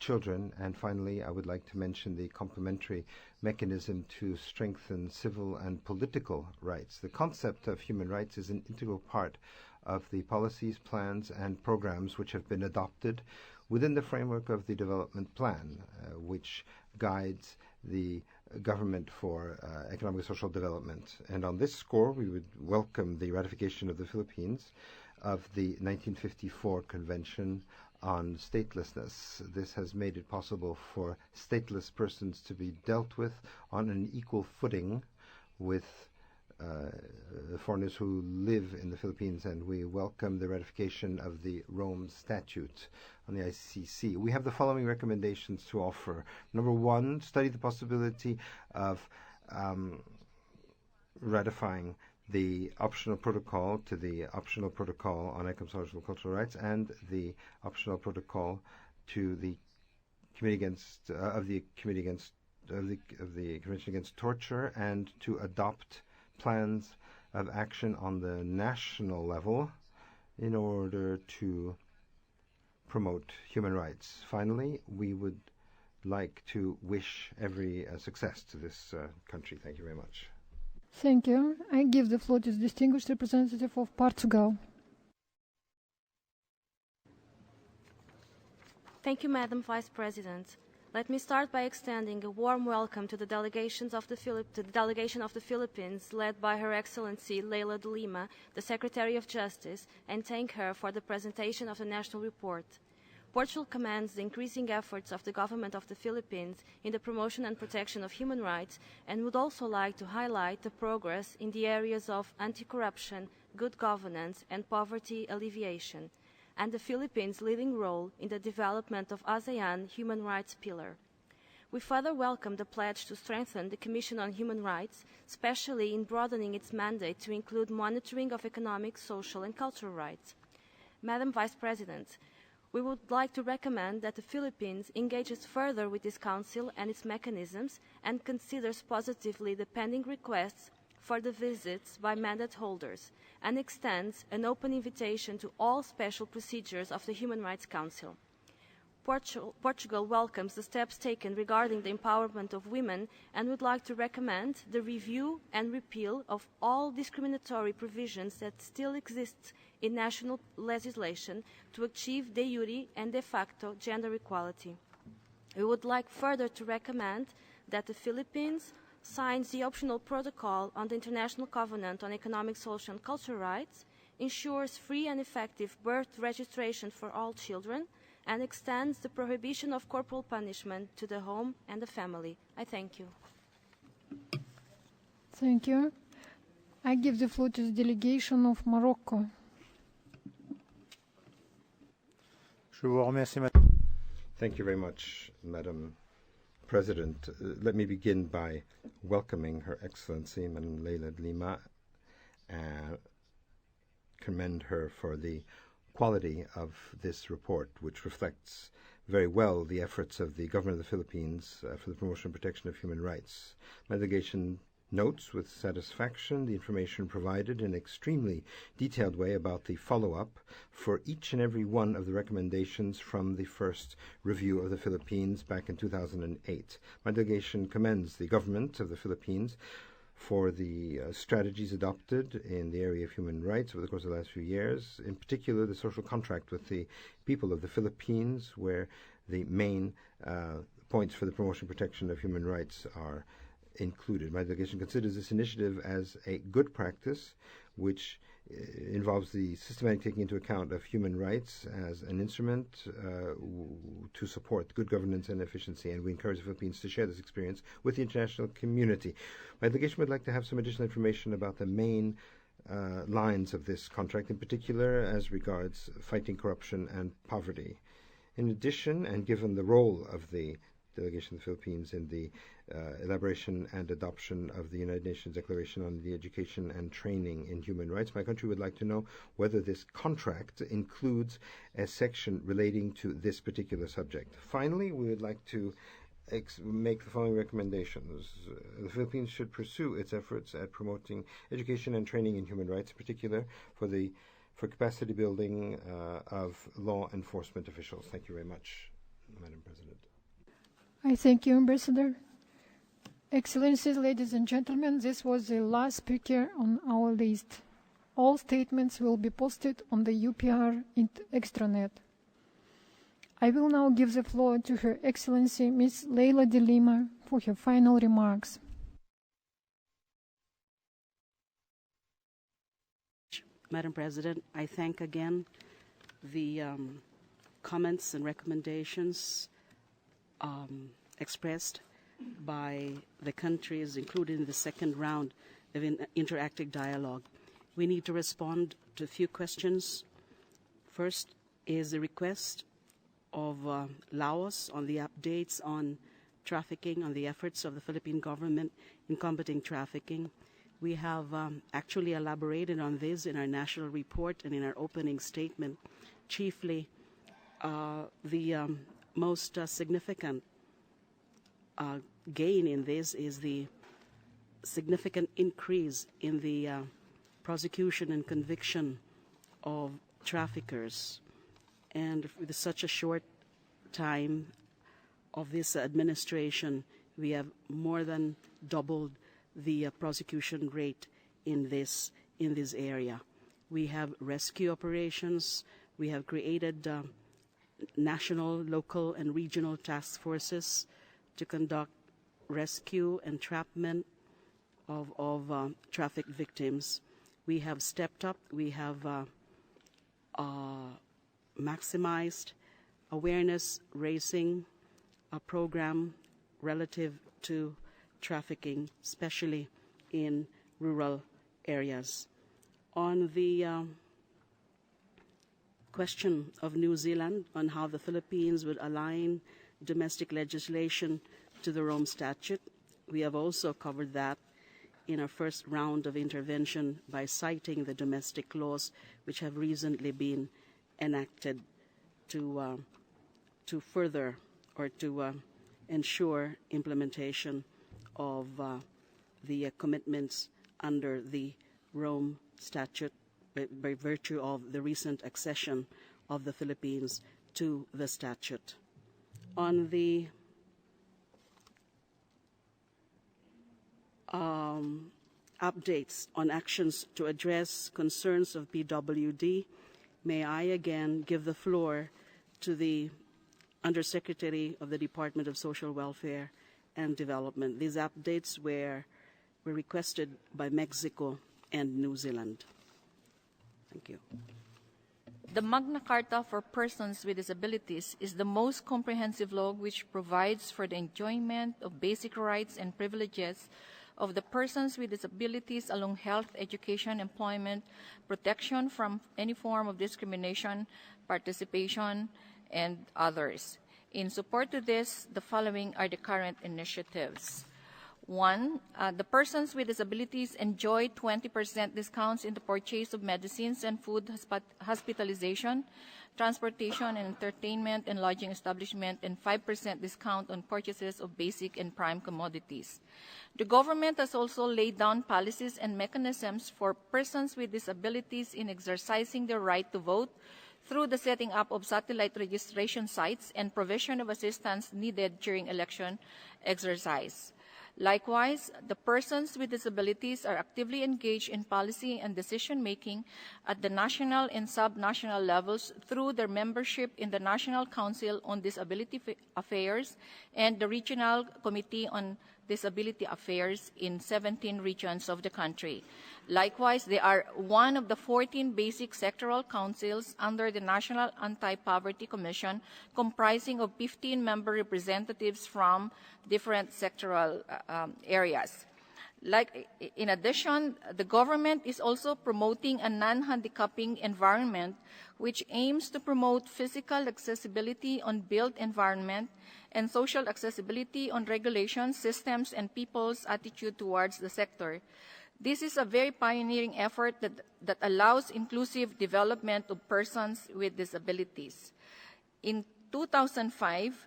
children. And finally, I would like to mention the complementary mechanism to strengthen civil and political rights. The concept of human rights is an integral part of the policies, plans, and programs which have been adopted within the framework of the development plan, which guides the government for economic and social development. And on this score, we would welcome the ratification of the Philippines of the 1954 Convention on Statelessness. This has made it possible for stateless persons to be dealt with on an equal footing with foreigners who live in the Philippines, and we welcome the ratification of the Rome Statute on the ICC. We have the following recommendations to offer. Number one, study the possibility of ratifying the optional protocol to the optional protocol on economic, social, and cultural rights, and the optional protocol to the Committee against of the Convention Against Torture, and to adopt plans of action on the national level in order to promote human rights. Finally, we would like to wish every success to this country. Thank you very much. Thank you. I give the floor to the distinguished representative of Portugal. Thank you, Madam Vice President. Let me start by extending a warm welcome to the delegation of the Philippines, led by Her Excellency Leila de Lima, the Secretary of Justice, and thank her for the presentation of the national report. Portugal commends the increasing efforts of the government of the Philippines in the promotion and protection of human rights, and would also like to highlight the progress in the areas of anti-corruption, good governance, and poverty alleviation, and the Philippines' leading role in the development of ASEAN human rights pillar. We further welcome the pledge to strengthen the Commission on Human Rights, especially in broadening its mandate to include monitoring of economic, social, and cultural rights. Madam Vice President, we would like to recommend that the Philippines engages further with this Council and its mechanisms and considers positively the pending requests for the visits by mandate holders, and extends an open invitation to all special procedures of the Human Rights Council. Portugal welcomes the steps taken regarding the empowerment of women and would like to recommend the review and repeal of all discriminatory provisions that still exist in national legislation to achieve de jure and de facto gender equality. We would like further to recommend that the Philippines signs the optional protocol on the International Covenant on Economic, Social, and Cultural Rights, ensures free and effective birth registration for all children, and extends the prohibition of corporal punishment to the home and the family. I thank you. Thank you. I give the floor to the delegation of Morocco. Thank you very much, Madam President. Let me begin by welcoming Her Excellency Madam Leila de Lima and commend her for the quality of this report, which reflects very well the efforts of the government of the Philippines for the promotion and protection of human rights. My delegation notes with satisfaction the information provided in an extremely detailed way about the follow-up for each and every one of the recommendations from the first review of the Philippines back in 2008. My delegation commends the government of the Philippines for the strategies adopted in the area of human rights over the course of the last few years, in particular the social contract with the people of the Philippines, where the main points for the promotion and protection of human rights are included. My delegation considers this initiative as a good practice which involves the systematic taking into account of human rights as an instrument to support good governance and efficiency, and we encourage the Philippines to share this experience with the international community. My delegation would like to have some additional information about the main lines of this contract, in particular as regards fighting corruption and poverty. In addition, and given the role of the delegation of the Philippines in the elaboration and adoption of the United Nations Declaration on the Education and Training in Human Rights, my country would like to know whether this contract includes a section relating to this particular subject. Finally, we would like to make the following recommendations. The Philippines should pursue its efforts at promoting education and training in human rights, in particular for capacity building of law enforcement officials. Thank you very much, Madam President. I thank you, Ambassador. Excellencies, ladies and gentlemen, this was the last speaker on our list. All statements will be posted on the UPR extranet. I will now give the floor to Her Excellency Ms. Leila de Lima for her final remarks. Madam President, I thank again the comments and recommendations expressed by the countries, including the second round of interactive dialogue. We need to respond to a few questions. First is the request of Laos on the updates on trafficking, on the efforts of the Philippine government in combating trafficking. We have actually elaborated on this in our national report and in our opening statement. Chiefly, the most significant gain in this is the significant increase in the prosecution and conviction of traffickers. And with such a short time of this administration, we have more than doubled the prosecution rate in this area. We have rescue operations. We have created national, local, and regional task forces to conduct rescue, entrapment of traffic victims. We have stepped up. We have maximized awareness raising a program relative to trafficking, especially in rural areas. On the question of New Zealand, on how the Philippines would align domestic legislation to the Rome Statute, we have also covered that in our first round of intervention by citing the domestic laws which have recently been enacted to further or to ensure implementation of the commitments under the Rome Statute by virtue of the recent accession of the Philippines to the statute. On the updates on actions to address concerns of PWD, may I again give the floor to the Undersecretary of the Department of Social Welfare and Development. These updates were requested by Mexico and New Zealand. Thank you. The Magna Carta for Persons with Disabilities is the most comprehensive law which provides for the enjoyment of basic rights and privileges of the persons with disabilities along health, education, employment, protection from any form of discrimination, participation, and others. In support of this, the following are the current initiatives. 1, the persons with disabilities enjoy 20% discounts in the purchase of medicines and food hospitalization, transportation and entertainment and lodging establishment, and 5% discount on purchases of basic and prime commodities. The government has also laid down policies and mechanisms for persons with disabilities in exercising their right to vote through the setting up of satellite registration sites and provision of assistance needed during election exercise. Likewise, the persons with disabilities are actively engaged in policy and decision-making at the national and sub-national levels through their membership in the National Council on Disability Affairs and the Regional Committee on disability affairs in 17 regions of the country. Likewise, they are one of the 14 basic sectoral councils under the National Anti-Poverty Commission, comprising of 15 member representatives from different sectoral areas. In addition, the government is also promoting a non-handicapping environment which aims to promote physical accessibility on built environment and social accessibility on regulations, systems, and people's attitude towards the sector. This is a very pioneering effort that allows inclusive development of persons with disabilities. In 2005,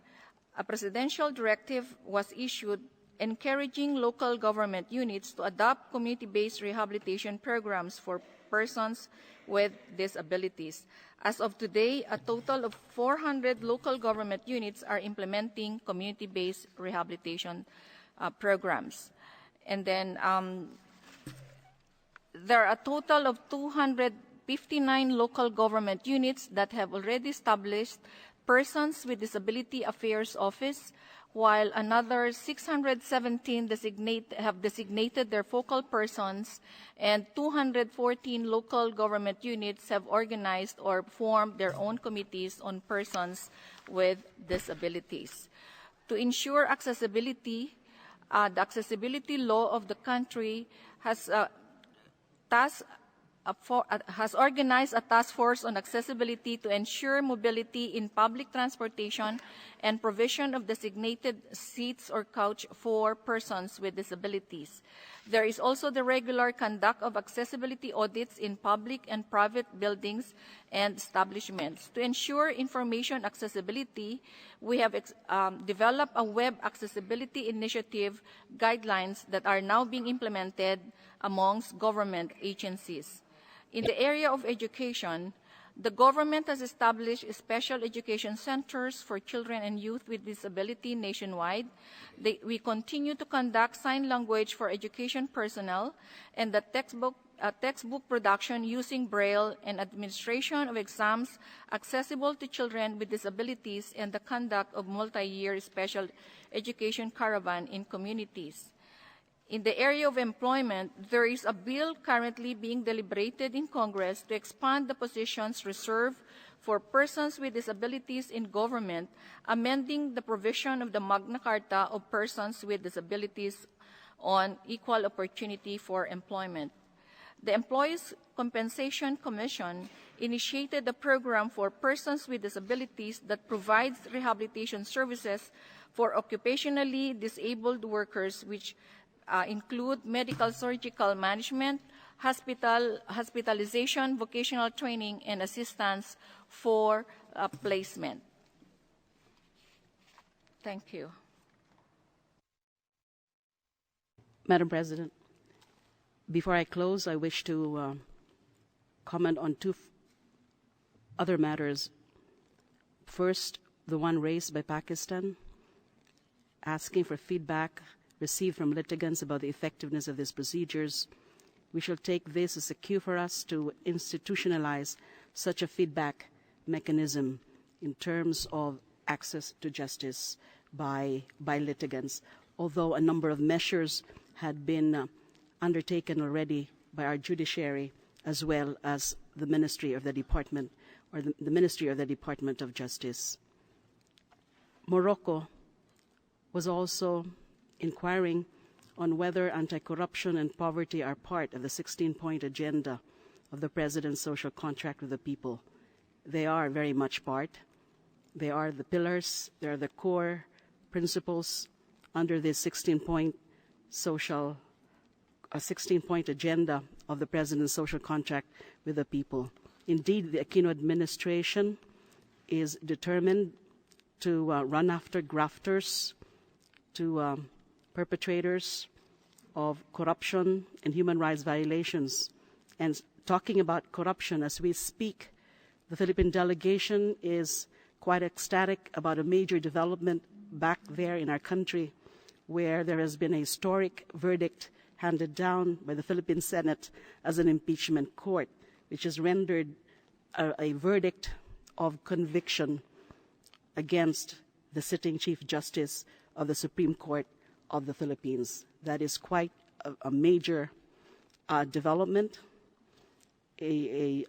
a presidential directive was issued encouraging local government units to adopt community-based rehabilitation programs for persons with disabilities. As of today, a total of 400 local government units are implementing community-based rehabilitation programs. And then there are a total of 259 local government units that have already established Persons with Disability Affairs Office, while another 617 have designated their focal persons, and 214 local government units have organized or formed their own committees on persons with disabilities. To ensure accessibility, the accessibility law of the country has organized a task force on accessibility to ensure mobility in public transportation and provision of designated seats or couch for persons with disabilities. There is also the regular conduct of accessibility audits in public and private buildings and establishments. To ensure information accessibility, we have developed a web accessibility initiative guidelines that are now being implemented amongst government agencies. In the area of education, the government has established special education centers for children and youth with disability nationwide. We continue to conduct sign language for education personnel and the textbook production using Braille and administration of exams accessible to children with disabilities and the conduct of multi-year special education caravan in communities. In the area of employment, there is a bill currently being deliberated in Congress to expand the positions reserved for persons with disabilities in government, amending the provision of the Magna Carta of persons with disabilities on equal opportunity for employment. The Employees' Compensation Commission initiated a program for persons with disabilities that provides rehabilitation services for occupationally disabled workers, which include medical surgical management, hospitalization, vocational training, and assistance for placement. Thank you. Madam President, before I close, I wish to comment on two other matters. First, the one raised by Pakistan, asking for feedback received from litigants about the effectiveness of these procedures. We shall take this as a cue for us to institutionalize such a feedback mechanism in terms of access to justice by litigants, although a number of measures had been undertaken already by our judiciary as well as the Ministry of the Department or the Ministry of the Department of Justice. Morocco was also inquiring on whether anti-corruption and poverty are part of the 16-point agenda of the President's social contract with the people. They are very much part. They are the pillars, they are the core principles under this 16-point agenda of the President's social contract with the people. Indeed, the Aquino administration is determined to run after grafters, to perpetrators of corruption and human rights violations. And talking about corruption as we speak, the Philippine delegation is quite ecstatic about a major development back there in our country where there has been a historic verdict handed down by the Philippine Senate as an impeachment court, which has rendered a verdict of conviction against the sitting Chief Justice of the Supreme Court of the Philippines. That is quite a major development, indeed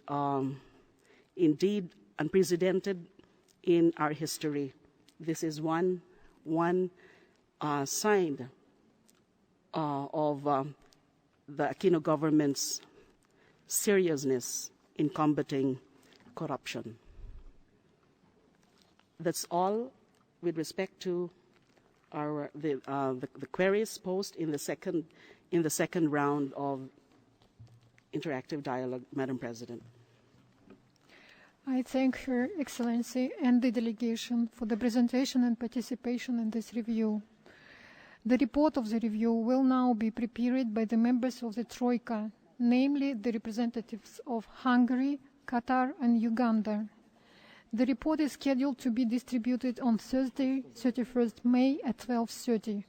unprecedented in our history. This is one sign of the Aquino government's seriousness in combating corruption. That's all with respect to the queries posed in the second round of interactive dialogue, Madam President. I thank Her Excellency and the delegation for the presentation and participation in this review. The report of the review will now be prepared by the members of the Troika, namely the representatives of Hungary, Qatar, and Uganda. The report is scheduled to be distributed on Thursday, 31st May at 12:30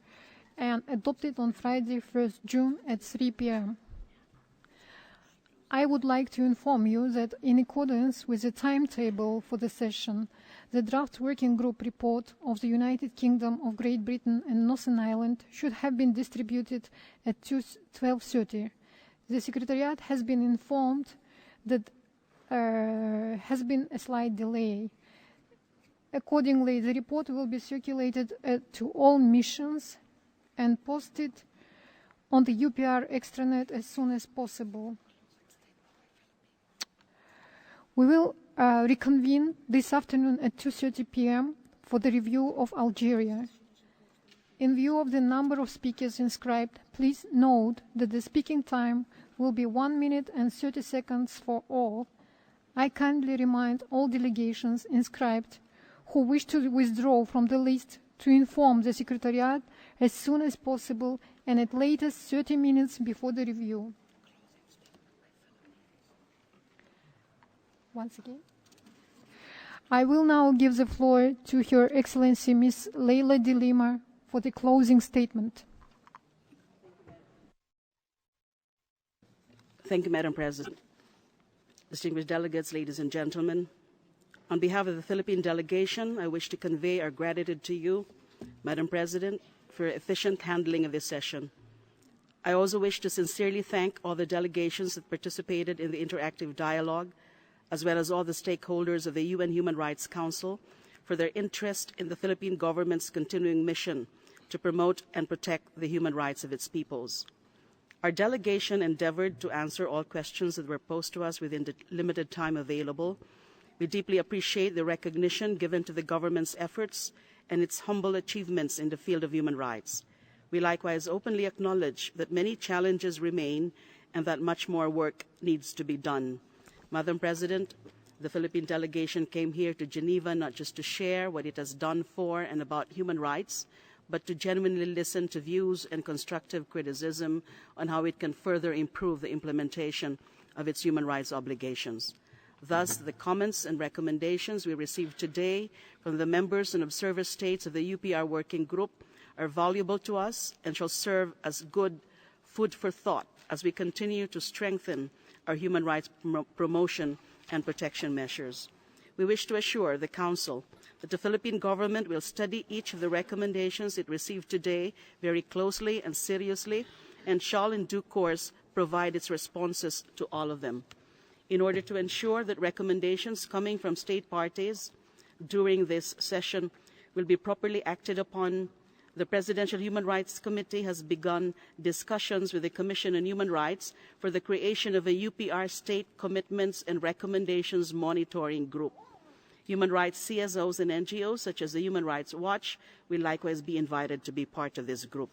and adopted on Friday, 1st June at 3 p.m. I would like to inform you that in accordance with the timetable for the session, the draft working group report of the United Kingdom of Great Britain and Northern Ireland should have been distributed at 12:30. The Secretariat has been informed that has been a slight delay. Accordingly, the report will be circulated to all missions and posted on the UPR extranet as soon as possible. We will reconvene this afternoon at 2:30 p.m. for the review of Algeria. In view of the number of speakers inscribed, please note that the speaking time will be 1 minute and 30 seconds for all. I kindly remind all delegations inscribed who wish to withdraw from the list to inform the Secretariat as soon as possible and at latest 30 minutes before the review. Once again, I will now give the floor to Her Excellency Ms. Leila de Lima for the closing statement. Thank you, Madam President. Distinguished delegates, ladies and gentlemen, on behalf of the Philippine delegation, I wish to convey our gratitude to you, Madam President, for efficient handling of this session. I also wish to sincerely thank all the delegations that participated in the interactive dialogue, as well as all the stakeholders of the UN Human Rights Council for their interest in the Philippine government's continuing mission to promote and protect the human rights of its peoples. Our delegation endeavored to answer all questions that were posed to us within the limited time available. We deeply appreciate the recognition given to the government's efforts and its humble achievements in the field of human rights. We likewise openly acknowledge that many challenges remain and that much more work needs to be done. Madam President, the Philippine delegation came here to Geneva not just to share what it has done for and about human rights, but to genuinely listen to views and constructive criticism on how it can further improve the implementation of its human rights obligations. Thus, the comments and recommendations we received today from the members and observer states of the UPR Working Group are valuable to us and shall serve as good food for thought as we continue to strengthen our human rights promotion and protection measures. We wish to assure the Council that the Philippine government will study each of the recommendations it received today very closely and seriously and shall in due course provide its responses to all of them. In order to ensure that recommendations coming from state parties during this session will be properly acted upon, the Presidential Human Rights Committee has begun discussions with the Commission on Human Rights for the creation of a UPR State Commitments and Recommendations Monitoring Group. Human rights CSOs and NGOs, such as the Human Rights Watch, will likewise be invited to be part of this group.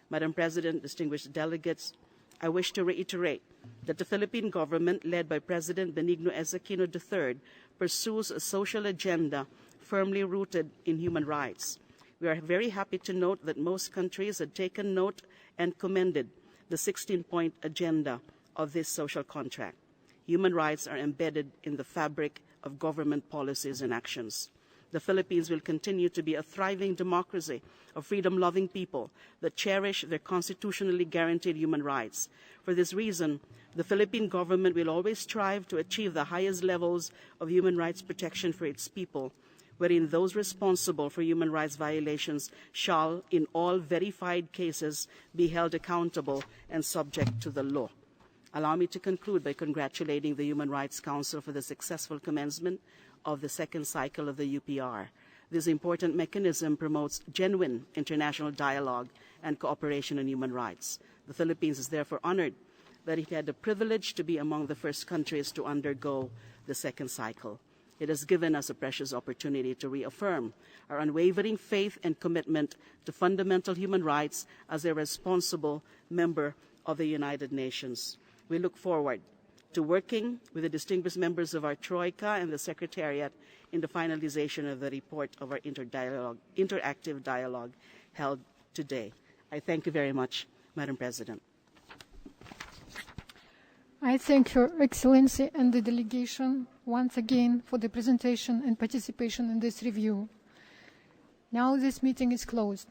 Madam President, distinguished delegates, I wish to reiterate that the Philippine government, led by President Benigno S. Aquino III, pursues a social agenda firmly rooted in human rights. We are very happy to note that most countries had taken note and commended the 16-point agenda of this social contract. Human rights are embedded in the fabric of government policies and actions. The Philippines will continue to be a thriving democracy of freedom-loving people that cherish their constitutionally guaranteed human rights. For this reason, the Philippine government will always strive to achieve the highest levels of human rights protection for its people. wherein those responsible for human rights violations shall, in all verified cases, be held accountable and subject to the law. Allow me to conclude by congratulating the Human Rights Council for the successful commencement of the second cycle of the UPR. This important mechanism promotes genuine international dialogue and cooperation on human rights. The Philippines is therefore honored that it had the privilege to be among the first countries to undergo the second cycle. It has given us a precious opportunity to reaffirm our unwavering faith and commitment to fundamental human rights as a responsible member of the United Nations. We look forward to working with the distinguished members of our Troika and the Secretariat in the finalization of the report of our interactive dialogue held today. I thank you very much, Madam President. I thank Her Excellency and the delegation once again for the presentation and participation in this review. Now this meeting is closed.